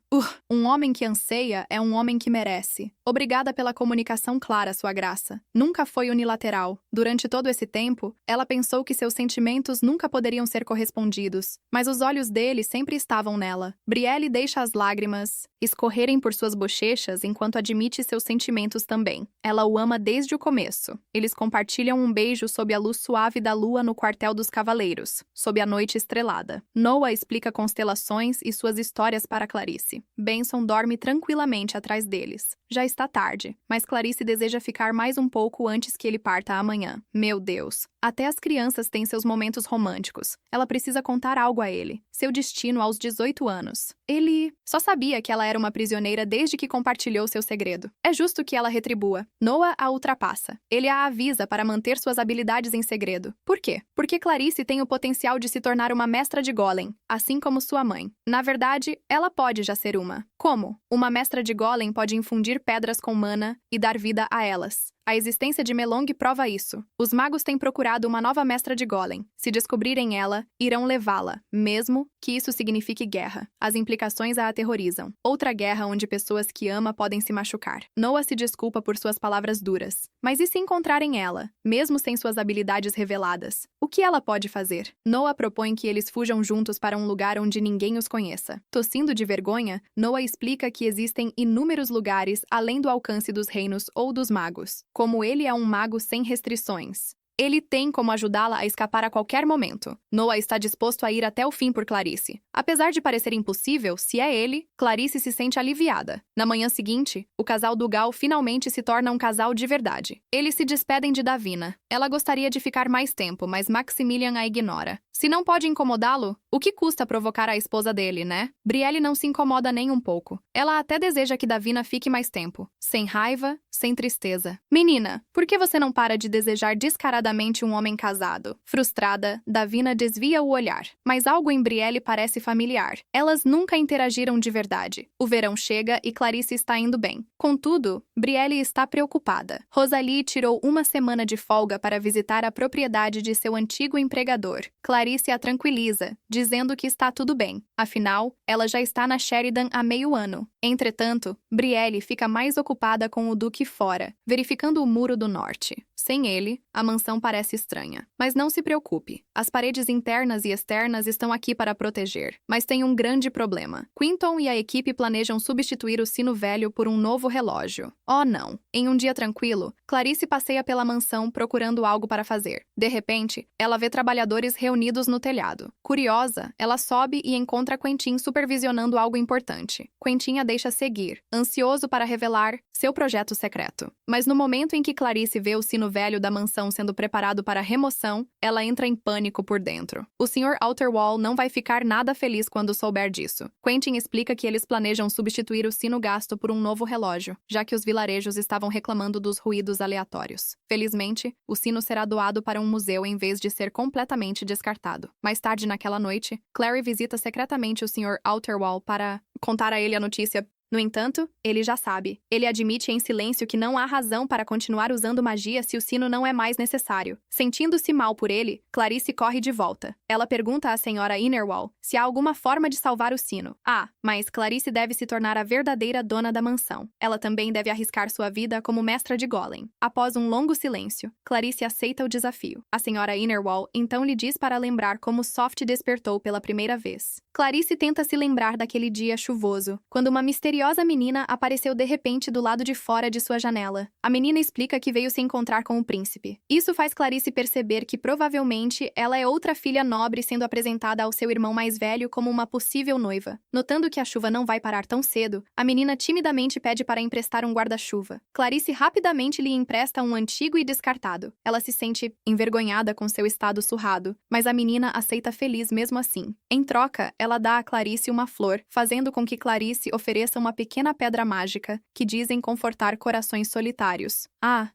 Um homem que anseia é um homem que merece. Obrigada pela comunicação clara, Sua Graça. Nunca foi unilateral. Durante todo esse tempo, ela pensou que seus sentimentos nunca poderiam ser correspondidos, mas os olhos dele sempre estavam nela. Brielle deixa as lágrimas escorrerem por suas bochechas enquanto admite seus sentimentos também. Ela o ama desde o começo. Eles compartilham um beijo sob a luz suave da lua no quartel dos cavaleiros, sob a noite estrelada. Noah explica constelações e suas histórias para Clarice. Benson dorme tranquilamente atrás deles. Já está tarde, mas Clarice deseja ficar mais um pouco antes que ele parta amanhã. Meu Deus! Até as crianças têm seus momentos românticos. Ela precisa contar algo a ele. Seu destino aos 18 anos. Ele só sabia que ela era uma prisioneira desde que compartilhou seu segredo. É justo que ela retribua. Noah a ultrapassa. Ele a avisa para manter suas habilidades em segredo. Por quê? Porque Clarice tem o potencial de se tornar uma mestra de golem, assim como sua mãe. Na verdade, ela pode já ser uma. Como? Uma mestra de golem pode infundir pedras com mana e dar vida a elas. A existência de Melong prova isso. Os magos têm procurado uma nova mestra de golem. Se descobrirem ela, irão levá-la, mesmo que isso signifique guerra. As implicações a aterrorizam. Outra guerra onde pessoas que ama podem se machucar. Noah se desculpa por suas palavras duras. Mas e se encontrarem ela, mesmo sem suas habilidades reveladas? O que ela pode fazer? Noah propõe que eles fujam juntos para um lugar onde ninguém os conheça. Tossindo de vergonha, Noah explica que existem inúmeros lugares além do alcance dos reinos ou dos magos. Como ele é um mago sem restrições, ele tem como ajudá-la a escapar a qualquer momento. Noah está disposto a ir até o fim por Clarice. Apesar de parecer impossível, se é ele, Clarice se sente aliviada. Na manhã seguinte, o casal Dugal finalmente se torna um casal de verdade. Eles se despedem de Davina. Ela gostaria de ficar mais tempo, mas Maximilian a ignora. Se não pode incomodá-lo, o que custa provocar a esposa dele, né? Brielle não se incomoda nem um pouco. Ela até deseja que Davina fique mais tempo. Sem raiva, sem tristeza. Menina, por que você não para de desejar descaradamente um homem casado? Frustrada, Davina desvia o olhar. Mas algo em Brielle parece familiar. Elas nunca interagiram de verdade. O verão chega e Clarice está indo bem. Contudo, Brielle está preocupada. Rosalie tirou uma semana de folga para visitar a propriedade de seu antigo empregador. Clarice a tranquiliza, dizendo que está tudo bem. Afinal, ela já está na Sheridan há meio ano. Entretanto, Brielle fica mais ocupada com o Duque fora, verificando o muro do norte. Sem ele, a mansão parece estranha. Mas não se preocupe. As paredes internas e externas estão aqui para proteger. Mas tem um grande problema. Quinton e a equipe planejam substituir o sino velho por um novo relógio. Oh, não. Em um dia tranquilo, Clarice passeia pela mansão procurando algo para fazer. De repente, ela vê trabalhadores reunidos no telhado. Curiosa, ela sobe e encontra Quentin supervisionando algo importante. Quentin a deixa seguir, ansioso para revelar seu projeto secreto. Mas no momento em que Clarice vê o sino velho da mansão sendo preparado para remoção, ela entra em pânico por dentro. O Sr. Outerwall não vai ficar nada feliz quando souber disso. Quentin explica que eles planejam substituir o sino gasto por um novo relógio, já que os vilarejos estavam reclamando dos ruídos aleatórios. Felizmente, o sino será doado para um museu em vez de ser completamente descartado. Mais tarde naquela noite, Clary visita secretamente o Sr. Outerwall para contar a ele a notícia. No entanto, ele já sabe. Ele admite em silêncio que não há razão para continuar usando magia se o sino não é mais necessário. Sentindo-se mal por ele, Clarice corre de volta. Ela pergunta à senhora Innerwall se há alguma forma de salvar o sino. Mas Clarice deve se tornar a verdadeira dona da mansão. Ela também deve arriscar sua vida como mestra de Golem. Após um longo silêncio, Clarice aceita o desafio. A senhora Innerwall então lhe diz para lembrar como Soft despertou pela primeira vez. Clarice tenta se lembrar daquele dia chuvoso, quando uma misteriosa menina apareceu de repente do lado de fora de sua janela. A menina explica que veio se encontrar com o príncipe. Isso faz Clarice perceber que provavelmente ela é outra filha nobre sendo apresentada ao seu irmão mais velho como uma possível noiva. Notando que a chuva não vai parar tão cedo, a menina timidamente pede para emprestar um guarda-chuva. Clarice rapidamente lhe empresta um antigo e descartado. Ela se sente envergonhada com seu estado surrado, mas a menina aceita feliz mesmo assim. Em troca, ela dá a Clarice uma flor, fazendo com que Clarice ofereça uma pequena pedra mágica, que dizem confortar corações solitários.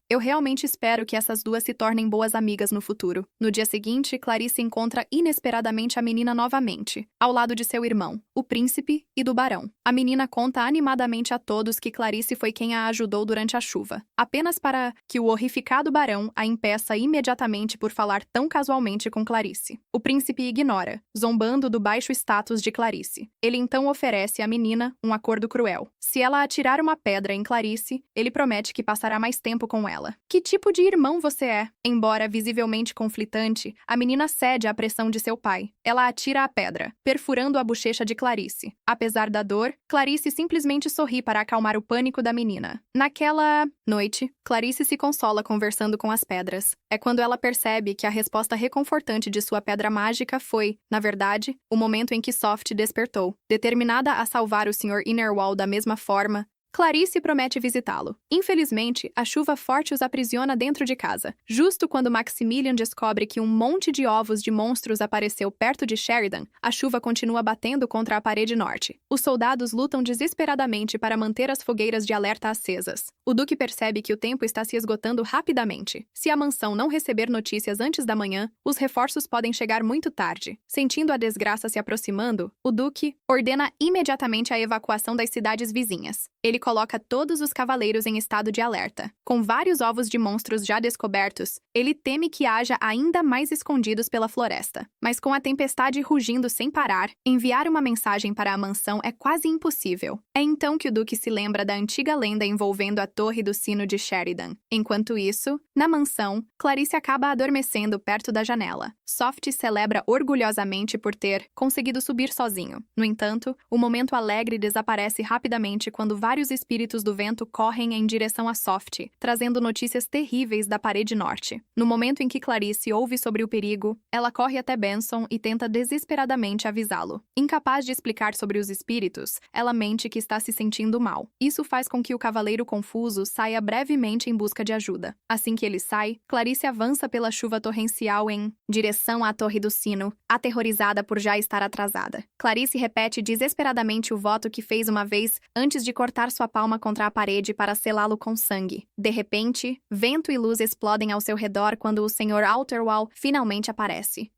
Eu realmente espero que essas duas se tornem boas amigas no futuro. No dia seguinte, Clarice encontra inesperadamente a menina novamente, ao lado de seu irmão, o príncipe e do barão. A menina conta animadamente a todos que Clarice foi quem a ajudou durante a chuva, apenas para que o horrificado barão a impeça imediatamente por falar tão casualmente com Clarice. O príncipe ignora, zombando do baixo status de Clarice. Ele então oferece à menina um acordo cruel. Se ela atirar uma pedra em Clarice, ele promete que passará mais tempo com ela. Que tipo de irmão você é? Embora visivelmente conflitante, a menina cede à pressão de seu pai. Ela atira a pedra, perfurando a bochecha de Clarice. Apesar da dor, Clarice simplesmente sorri para acalmar o pânico da menina. Naquela noite, Clarice se consola conversando com as pedras. É quando ela percebe que a resposta reconfortante de sua pedra mágica foi, na verdade, o momento em que Soft despertou. Determinada a salvar o Sr. Innerwall da mesma forma, Clarice promete visitá-lo. Infelizmente, a chuva forte os aprisiona dentro de casa. Justo quando Maximilian descobre que um monte de ovos de monstros apareceu perto de Sheridan, a chuva continua batendo contra a parede norte. Os soldados lutam desesperadamente para manter as fogueiras de alerta acesas. O Duque percebe que o tempo está se esgotando rapidamente. Se a mansão não receber notícias antes da manhã, os reforços podem chegar muito tarde. Sentindo a desgraça se aproximando, o Duque ordena imediatamente a evacuação das cidades vizinhas. Ele coloca todos os cavaleiros em estado de alerta. Com vários ovos de monstros já descobertos, ele teme que haja ainda mais escondidos pela floresta. Mas com a tempestade rugindo sem parar, enviar uma mensagem para a mansão é quase impossível. É então que o Duque se lembra da antiga lenda envolvendo a torre do sino de Sheridan. Enquanto isso, na mansão, Clarice acaba adormecendo perto da janela. Soft celebra orgulhosamente por ter conseguido subir sozinho. No entanto, o momento alegre desaparece rapidamente quando vários espíritos do vento correm em direção a Soft, trazendo notícias terríveis da parede norte. No momento em que Clarice ouve sobre o perigo, ela corre até Benson e tenta desesperadamente avisá-lo. Incapaz de explicar sobre os espíritos, ela mente que está se sentindo mal. Isso faz com que o cavaleiro confuso saia brevemente em busca de ajuda. Assim que ele sai, Clarice avança pela chuva torrencial em direção à torre do sino, aterrorizada por já estar atrasada. Clarice repete desesperadamente o voto que fez uma vez antes de cortar sua palma contra a parede para selá-lo com sangue. De repente, vento e luz explodem ao seu redor quando o Sr. Outerwall finalmente aparece.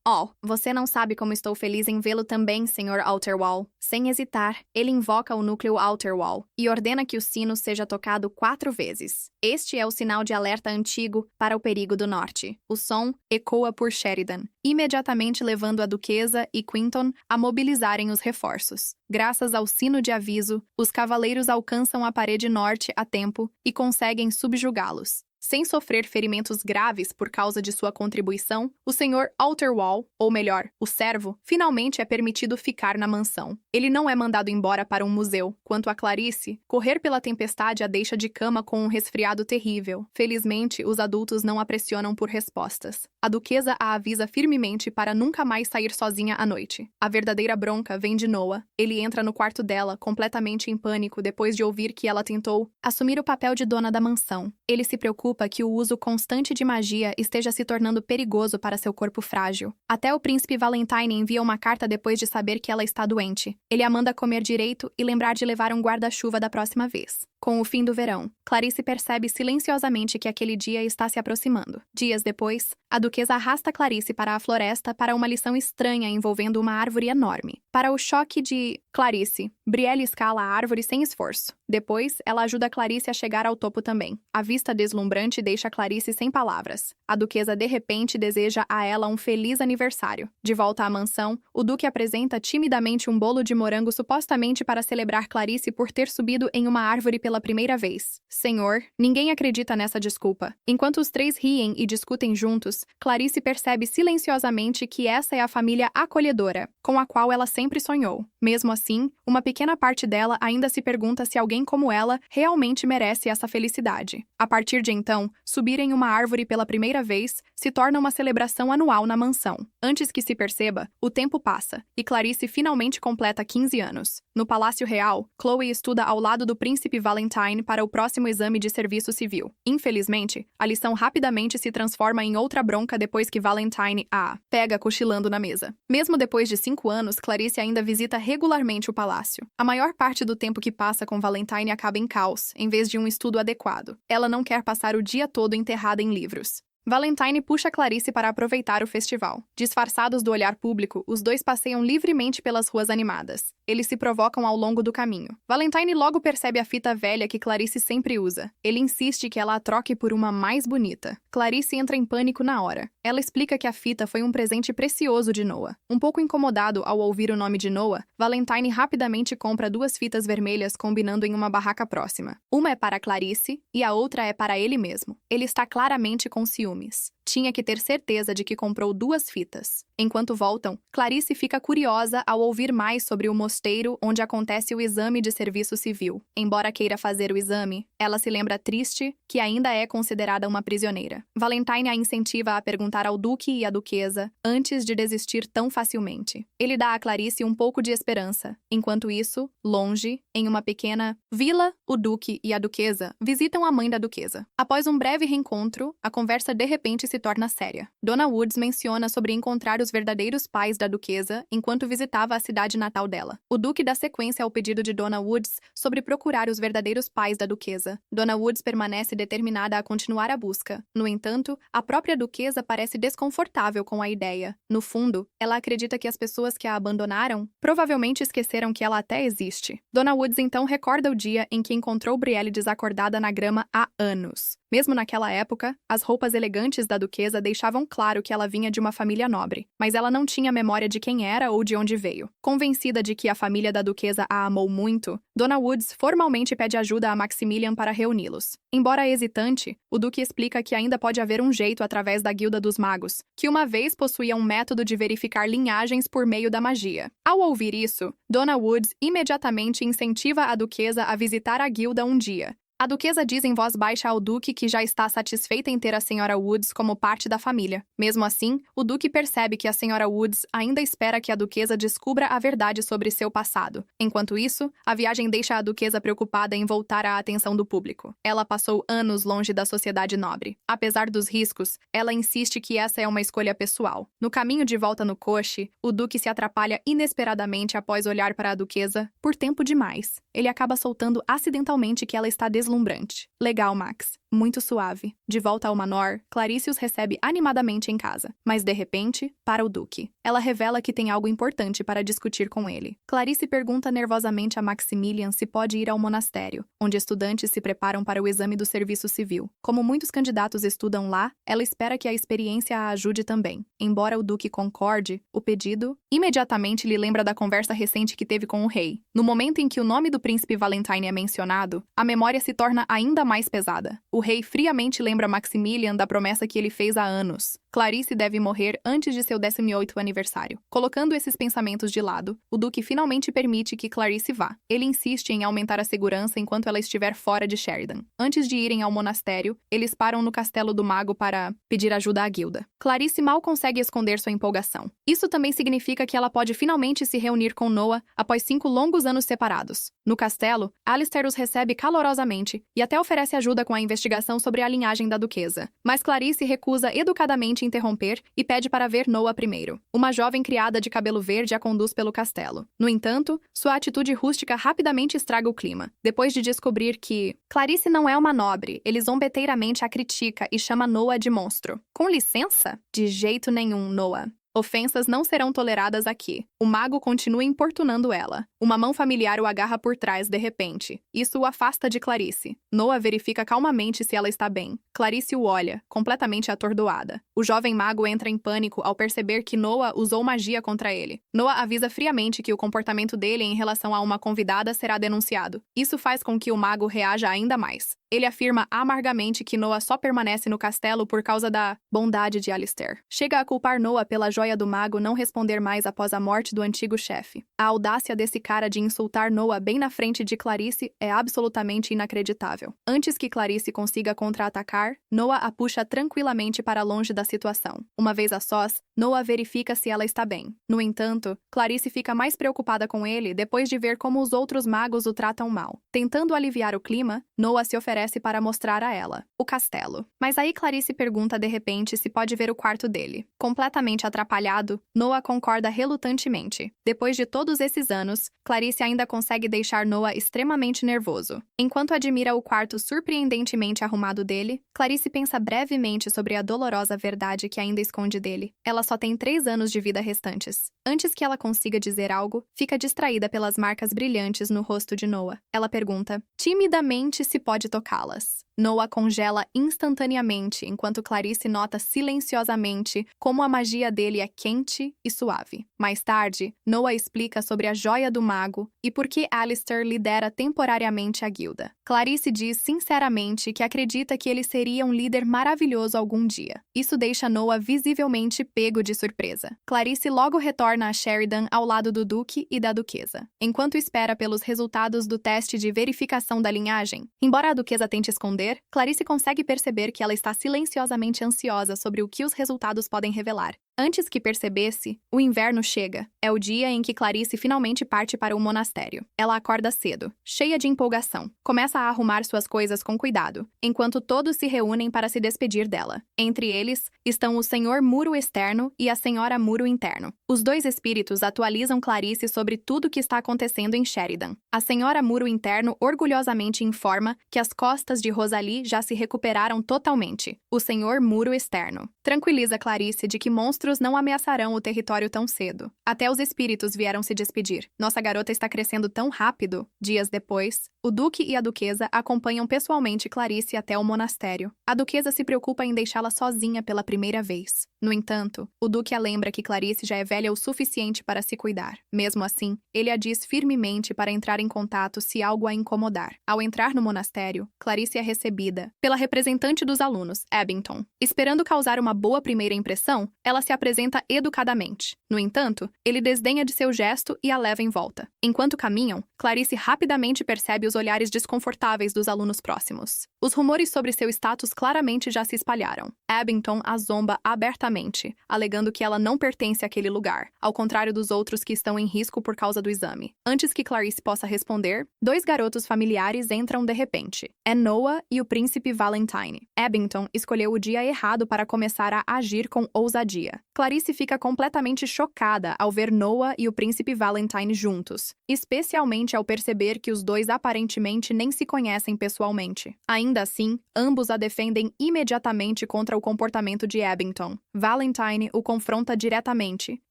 Você não sabe como estou feliz em vê-lo também, Sr. Outerwall. Sem hesitar, ele invoca o núcleo Outerwall e ordena que o sino seja tocado 4 vezes. Este é o sinal de alerta antigo para o perigo do norte. O som ecoa por Sheridan, imediatamente levando a duquesa e Quinton a mobilizarem os reforços. Graças ao sino de aviso, os cavaleiros alcançam a parede norte a tempo e conseguem subjugá-los. Sem sofrer ferimentos graves por causa de sua contribuição, o Sr. Outerwall, ou melhor, o servo, finalmente é permitido ficar na mansão. Ele não é mandado embora para um museu. Quanto a Clarice, correr pela tempestade a deixa de cama com um resfriado terrível. Felizmente, os adultos não a pressionam por respostas. A duquesa a avisa firmemente para nunca mais sair sozinha à noite. A verdadeira bronca vem de Noah. Ele entra no quarto dela, completamente em pânico depois de ouvir que ela tentou assumir o papel de dona da mansão. Ele se preocupa que o uso constante de magia esteja se tornando perigoso para seu corpo frágil. Até o príncipe Valentine envia uma carta depois de saber que ela está doente. Ele a manda comer direito e lembrar de levar um guarda-chuva da próxima vez. Com o fim do verão, Clarice percebe silenciosamente que aquele dia está se aproximando. Dias depois, a duquesa arrasta Clarice para a floresta para uma lição estranha envolvendo uma árvore enorme. Para o choque de Clarice, Brielle escala a árvore sem esforço. Depois, ela ajuda Clarice a chegar ao topo também. A vista deslumbrante deixa Clarice sem palavras. A duquesa de repente deseja a ela um feliz aniversário. De volta à mansão, o duque apresenta timidamente um bolo de morango supostamente para celebrar Clarice por ter subido em uma árvore pela primeira vez. Senhor, ninguém acredita nessa desculpa. Enquanto os três riem e discutem juntos, Clarice percebe silenciosamente que essa é a família acolhedora, com a qual ela sempre sonhou. Mesmo assim, uma pequena parte dela ainda se pergunta se alguém como ela realmente merece essa felicidade. A partir de então, subir em uma árvore pela primeira vez se torna uma celebração anual na mansão. Antes que se perceba, o tempo passa, e Clarice finalmente completa 15 anos. No Palácio Real, Chloe estuda ao lado do príncipe Valentine para o próximo exame de serviço civil. Infelizmente, a lição rapidamente se transforma em outra bronca depois que Valentine a pega cochilando na mesa. Mesmo depois de 5 anos, Clarice ainda visita regularmente o palácio. A maior parte do tempo que passa com Valentine acaba em caos, em vez de um estudo adequado. Ela não quer passar o dia todo enterrada em livros. Valentine puxa Clarice para aproveitar o festival. Disfarçados do olhar público, os dois passeiam livremente pelas ruas animadas. Eles se provocam ao longo do caminho. Valentine logo percebe a fita velha que Clarice sempre usa. Ele insiste que ela a troque por uma mais bonita. Clarice entra em pânico na hora. Ela explica que a fita foi um presente precioso de Noah. Um pouco incomodado ao ouvir o nome de Noah, Valentine rapidamente compra 2 fitas vermelhas combinando em uma barraca próxima. Uma é para Clarice e a outra é para ele mesmo. Ele está claramente com ciúmes. Tinha que ter certeza de que comprou 2 fitas. Enquanto voltam, Clarice fica curiosa ao ouvir mais sobre o mosteiro onde acontece o exame de serviço civil. Embora queira fazer o exame, ela se lembra triste que ainda é considerada uma prisioneira. Valentine a incentiva a perguntar ao duque e à duquesa antes de desistir tão facilmente. Ele dá a Clarice um pouco de esperança. Enquanto isso, longe, em uma pequena vila, o duque e a duquesa visitam a mãe da duquesa. Após um breve reencontro, a conversa de repente se torna séria. Dona Woods menciona sobre encontrar os verdadeiros pais da duquesa enquanto visitava a cidade natal dela. O duque dá sequência ao pedido de Dona Woods sobre procurar os verdadeiros pais da duquesa. Dona Woods permanece determinada a continuar a busca. No entanto, a própria duquesa parece desconfortável com a ideia. No fundo, ela acredita que as pessoas que a abandonaram provavelmente esqueceram que ela até existe. Dona Woods então recorda o dia em que encontrou Brielle desacordada na grama há anos. Mesmo naquela época, as roupas elegantes da duquesa deixavam claro que ela vinha de uma família nobre, mas ela não tinha memória de quem era ou de onde veio. Convencida de que a família da duquesa a amou muito, Dona Woods formalmente pede ajuda a Maximilian para reuni-los. Embora hesitante, o duque explica que ainda pode haver um jeito através da Guilda dos Magos, que uma vez possuía um método de verificar linhagens por meio da magia. Ao ouvir isso, Dona Woods imediatamente incentiva a duquesa a visitar a guilda um dia. A duquesa diz em voz baixa ao duque que já está satisfeita em ter a senhora Woods como parte da família. Mesmo assim, o duque percebe que a senhora Woods ainda espera que a duquesa descubra a verdade sobre seu passado. Enquanto isso, a viagem deixa a duquesa preocupada em voltar à atenção do público. Ela passou anos longe da sociedade nobre. Apesar dos riscos, ela insiste que essa é uma escolha pessoal. No caminho de volta no coche, o duque se atrapalha inesperadamente após olhar para a duquesa por tempo demais. Ele acaba soltando acidentalmente que ela está deslumbrante. Legal, Max. Muito suave. De volta ao Manor, Clarice os recebe animadamente em casa. Mas, de repente, para o duque. Ela revela que tem algo importante para discutir com ele. Clarice pergunta nervosamente a Maximilian se pode ir ao monastério, onde estudantes se preparam para o exame do serviço civil. Como muitos candidatos estudam lá, ela espera que a experiência a ajude também. Embora o duque concorde, o pedido imediatamente lhe lembra da conversa recente que teve com o rei. No momento em que o nome do príncipe Valentine é mencionado, a memória se torna ainda mais pesada. O rei friamente lembra Maximilian da promessa que ele fez há anos. Clarice deve morrer antes de seu 18º aniversário. Colocando esses pensamentos de lado, o duque finalmente permite que Clarice vá. Ele insiste em aumentar a segurança enquanto ela estiver fora de Sheridan. Antes de irem ao monastério, eles param no castelo do mago para pedir ajuda à guilda. Clarice mal consegue esconder sua empolgação. Isso também significa que ela pode finalmente se reunir com Noah após 5 longos anos separados. No castelo, Alistair os recebe calorosamente e até oferece ajuda com a investigação sobre a linhagem da duquesa. Mas Clarice recusa educadamente abruptamente interromper e pede para ver Noah primeiro. Uma jovem criada de cabelo verde a conduz pelo castelo. No entanto, sua atitude rústica rapidamente estraga o clima. Depois de descobrir que Clarice não é uma nobre, ele zombeteiramente a critica e chama Noah de monstro. Com licença? De jeito nenhum, Noah. Ofensas não serão toleradas aqui. O mago continua importunando ela. Uma mão familiar o agarra por trás de repente. Isso o afasta de Clarice. Noah verifica calmamente se ela está bem. Clarice o olha, completamente atordoada. O jovem mago entra em pânico ao perceber que Noah usou magia contra ele. Noah avisa friamente que o comportamento dele em relação a uma convidada será denunciado. Isso faz com que o mago reaja ainda mais. Ele afirma amargamente que Noah só permanece no castelo por causa da bondade de Alistair. Chega a culpar Noah pela joia do mago não responder mais após a morte do antigo chefe. A audácia desse cara de insultar Noah bem na frente de Clarice é absolutamente inacreditável. Antes que Clarice consiga contra-atacar, Noah a puxa tranquilamente para longe da situação. Uma vez a sós, Noah verifica se ela está bem. No entanto, Clarice fica mais preocupada com ele depois de ver como os outros magos o tratam mal. Tentando aliviar o clima, Noah se oferece para mostrar a ela o castelo. Mas aí Clarice pergunta de repente se pode ver o quarto dele. Completamente atrapalhado, Noah concorda relutantemente. Depois de todos esses anos, Clarice ainda consegue deixar Noah extremamente nervoso. Enquanto admira o quarto surpreendentemente arrumado dele, Clarice pensa brevemente sobre a dolorosa verdade que ainda esconde dele. Ela só tem 3 anos de vida restantes. Antes que ela consiga dizer algo, fica distraída pelas marcas brilhantes no rosto de Noah. Ela pergunta timidamente se pode tocá-las. Noah congela instantaneamente, enquanto Clarice nota silenciosamente como a magia dele é quente e suave. Mais tarde, Noah explica sobre a joia do mago e por que Alistair lidera temporariamente a guilda. Clarice diz sinceramente que acredita que ele seria um líder maravilhoso algum dia. Isso deixa Noah visivelmente pego de surpresa. Clarice logo retorna a Sheridan ao lado do duque e da duquesa. Enquanto espera pelos resultados do teste de verificação da linhagem, embora a duquesa tente esconder, Clarice consegue perceber que ela está silenciosamente ansiosa sobre o que os resultados podem revelar. Antes que percebesse, o inverno chega. É o dia em que Clarice finalmente parte para o monastério. Ela acorda cedo, cheia de empolgação. Começa a arrumar suas coisas com cuidado, enquanto todos se reúnem para se despedir dela. Entre eles, estão o Senhor Muro Externo e a Senhora Muro Interno. Os 2 espíritos atualizam Clarice sobre tudo o que está acontecendo em Sheridan. A Senhora Muro Interno orgulhosamente informa que as costas de Rosalie já se recuperaram totalmente. O Senhor Muro Externo tranquiliza Clarice de que monstros não ameaçarão o território tão cedo. Até os espíritos vieram se despedir. Nossa garota está crescendo tão rápido. Dias depois, o duque e a duquesa acompanham pessoalmente Clarice até o monastério. A duquesa se preocupa em deixá-la sozinha pela primeira vez. No entanto, o duque a lembra que Clarice já é velha o suficiente para se cuidar. Mesmo assim, ele a diz firmemente para entrar em contato se algo a incomodar. Ao entrar no monastério, Clarice é recebida pela representante dos alunos, Abington. Esperando causar uma boa primeira impressão, ela se apresenta educadamente. No entanto, ele desdenha de seu gesto e a leva em volta. Enquanto caminham, Clarice rapidamente percebe os olhares desconfortáveis dos alunos próximos. Os rumores sobre seu status claramente já se espalharam. Abington a zomba abertamente, alegando que ela não pertence àquele lugar, ao contrário dos outros que estão em risco por causa do exame. Antes que Clarice possa responder, 2 garotos familiares entram de repente. É Noah e o príncipe Valentine. Abington escolheu o dia errado para começar a agir com ousadia. Clarice fica completamente chocada ao ver Noah e o príncipe Valentine juntos, especialmente ao perceber que os 2 aparentemente nem se conhecem pessoalmente. Ainda assim, ambos a defendem imediatamente contra o comportamento de Abington. Valentine o confronta diretamente,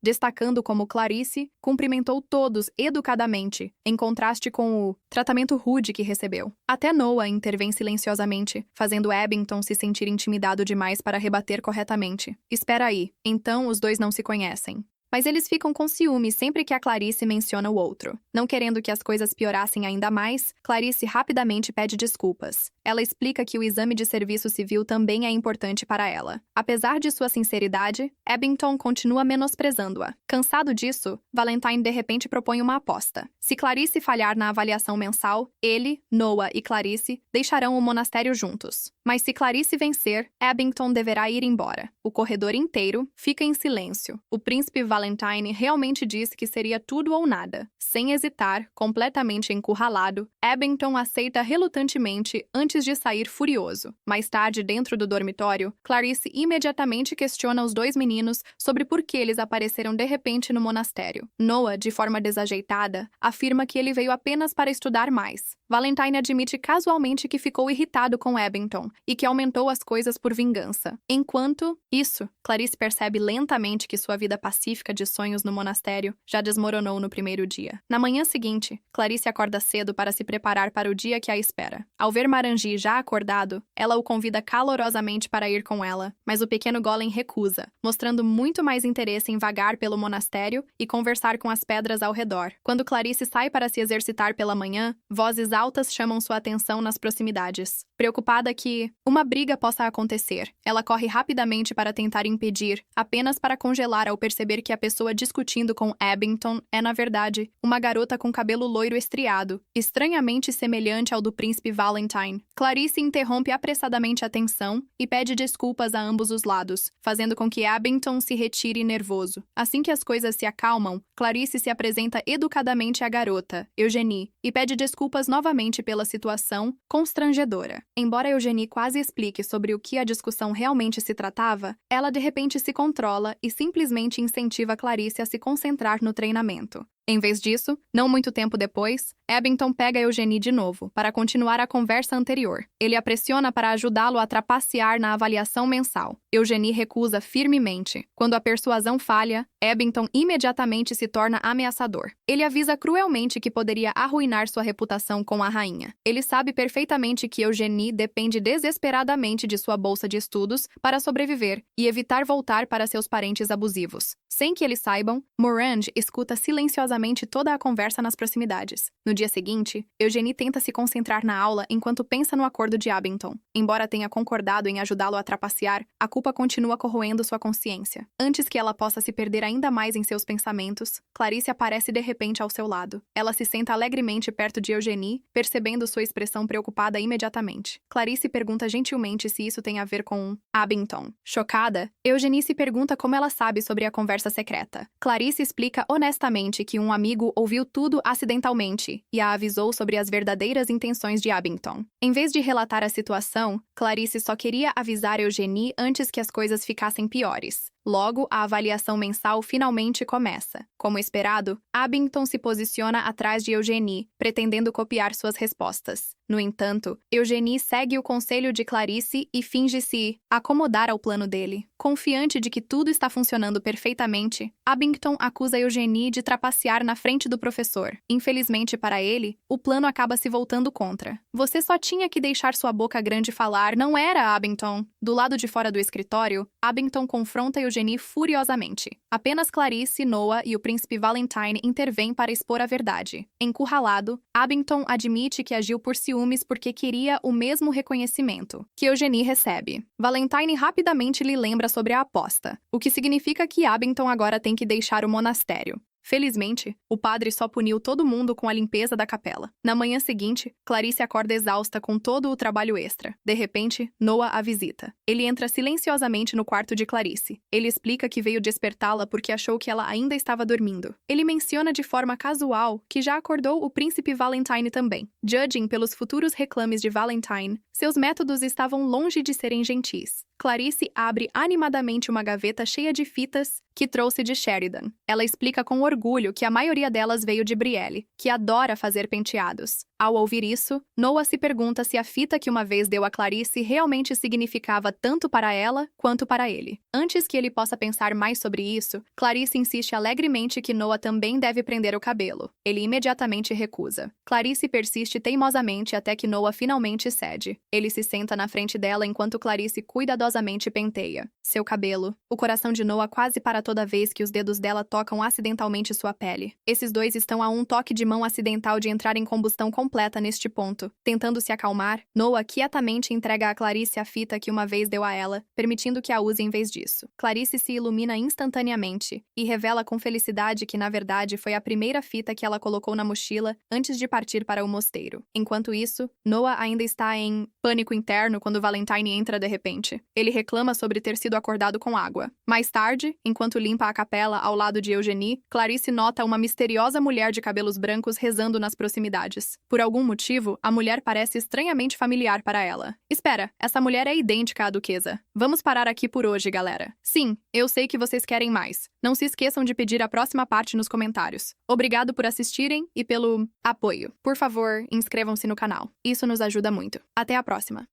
destacando como Clarice cumprimentou todos educadamente, em contraste com o tratamento rude que recebeu. Até Noah intervém silenciosamente, fazendo Abington se sentir intimidado demais para rebater corretamente. Espera aí, então os 2 não se conhecem. Mas eles ficam com ciúme sempre que a Clarice menciona o outro. Não querendo que as coisas piorassem ainda mais, Clarice rapidamente pede desculpas. Ela explica que o exame de serviço civil também é importante para ela. Apesar de sua sinceridade, Abington continua menosprezando-a. Cansado disso, Valentine de repente propõe uma aposta. Se Clarice falhar na avaliação mensal, ele, Noah e Clarice deixarão o monastério juntos. Mas se Clarice vencer, Abington deverá ir embora. O corredor inteiro fica em silêncio. O príncipe Valentine realmente disse que seria tudo ou nada. Sem hesitar, completamente encurralado, Abington aceita relutantemente antes de sair furioso. Mais tarde, dentro do dormitório, Clarice imediatamente questiona os dois meninos sobre por que eles apareceram de repente no monastério. Noah, de forma desajeitada, afirma que ele veio apenas para estudar mais. Valentine admite casualmente que ficou irritado com Abington e que aumentou as coisas por vingança. Enquanto isso, Clarice percebe lentamente que sua vida pacífica de sonhos no monastério já desmoronou no primeiro dia. Na manhã seguinte, Clarice acorda cedo para se preparar para o dia que a espera. Ao ver Marangi já acordado, ela o convida calorosamente para ir com ela, mas o pequeno Golem recusa, mostrando muito mais interesse em vagar pelo monastério e conversar com as pedras ao redor. Quando Clarice sai para se exercitar pela manhã, vozes altas chamam sua atenção nas proximidades. Preocupada que uma briga possa acontecer, ela corre rapidamente para tentar impedir, apenas para congelar ao perceber que a pessoa discutindo com Abington é, na verdade, uma garota com cabelo loiro estriado, estranhamente semelhante ao do príncipe Valentine. Clarice interrompe apressadamente a tensão e pede desculpas a ambos os lados, fazendo com que Abington se retire nervoso. Assim que as coisas se acalmam, Clarice se apresenta educadamente à garota, Eugenie, e pede desculpas novamente pela situação constrangedora. Embora Eugenie quase explique sobre o que a discussão realmente se tratava, ela de repente se controla e simplesmente incentiva Clarice a se concentrar no treinamento. Em vez disso, não muito tempo depois, Abington pega Eugenie de novo, para continuar a conversa anterior. Ele a pressiona para ajudá-lo a trapacear na avaliação mensal. Eugenie recusa firmemente. Quando a persuasão falha, Abington imediatamente se torna ameaçador. Ele avisa cruelmente que poderia arruinar sua reputação com a rainha. Ele sabe perfeitamente que Eugenie depende desesperadamente de sua bolsa de estudos para sobreviver e evitar voltar para seus parentes abusivos. Sem que eles saibam, Morange escuta silenciosamente toda a conversa nas proximidades. No dia seguinte, Eugenie tenta se concentrar na aula enquanto pensa no acordo de Abington. Embora tenha concordado em ajudá-lo a trapacear, a culpa continua corroendo sua consciência. Antes que ela possa se perder ainda mais em seus pensamentos, Clarice aparece de repente ao seu lado. Ela se senta alegremente perto de Eugenie, percebendo sua expressão preocupada imediatamente. Clarice pergunta gentilmente se isso tem a ver com Abington. Chocada, Eugenie se pergunta como ela sabe sobre a conversa secreta. Clarice explica honestamente que um amigo ouviu tudo acidentalmente e a avisou sobre as verdadeiras intenções de Abington. Em vez de relatar a situação, Clarice só queria avisar Eugenie antes que as coisas ficassem piores. Logo, a avaliação mensal finalmente começa. Como esperado, Abington se posiciona atrás de Eugenie, pretendendo copiar suas respostas. No entanto, Eugenie segue o conselho de Clarice e finge se acomodar ao plano dele. Confiante de que tudo está funcionando perfeitamente, Abington acusa Eugenie de trapacear na frente do professor. Infelizmente para ele, o plano acaba se voltando contra. Você só tinha que deixar sua boca grande falar, não era, Abington? Do lado de fora do escritório, Abington confronta Eugenie furiosamente. Apenas Clarice, Noah e o príncipe Valentine intervêm para expor a verdade. Encurralado, Abington admite que agiu por ciúmes porque queria o mesmo reconhecimento que Eugenie recebe. Valentine rapidamente lhe lembra sobre a aposta, o que significa que Abington agora tem que deixar o monastério. Felizmente, o padre só puniu todo mundo com a limpeza da capela. Na manhã seguinte, Clarice acorda exausta com todo o trabalho extra. De repente, Noah a visita. Ele entra silenciosamente no quarto de Clarice. Ele explica que veio despertá-la porque achou que ela ainda estava dormindo. Ele menciona de forma casual que já acordou o príncipe Valentine também. Judging pelos futuros reclames de Valentine, seus métodos estavam longe de serem gentis. Clarice abre animadamente uma gaveta cheia de fitas que trouxe de Sheridan. Ela explica com orgulho que a maioria delas veio de Brielle, que adora fazer penteados. Ao ouvir isso, Noah se pergunta se a fita que uma vez deu a Clarice realmente significava tanto para ela quanto para ele. Antes que ele possa pensar mais sobre isso, Clarice insiste alegremente que Noah também deve prender o cabelo. Ele imediatamente recusa. Clarice persiste teimosamente até que Noah finalmente cede. Ele se senta na frente dela enquanto Clarice cuidadosamente penteia seu cabelo. O coração de Noah quase para toda vez que os dedos dela tocam acidentalmente sua pele. Esses dois estão a um toque de mão acidental de entrar em combustão completa neste ponto. Tentando se acalmar, Noah quietamente entrega a Clarice a fita que uma vez deu a ela, permitindo que a use em vez disso. Clarice se ilumina instantaneamente e revela com felicidade que, na verdade, foi a primeira fita que ela colocou na mochila antes de partir para o mosteiro. Enquanto isso, Noah ainda está em pânico interno quando Valentine entra de repente. Ele reclama sobre ter sido acordado com água. Mais tarde, enquanto limpa a capela ao lado de Eugenie, Clarice nota uma misteriosa mulher de cabelos brancos rezando nas proximidades. Por algum motivo, a mulher parece estranhamente familiar para ela. Espera, essa mulher é idêntica à duquesa. Vamos parar aqui por hoje, galera. Sim, eu sei que vocês querem mais. Não se esqueçam de pedir a próxima parte nos comentários. Obrigado por assistirem e pelo apoio. Por favor, inscrevam-se no canal. Isso nos ajuda muito. Até a próxima.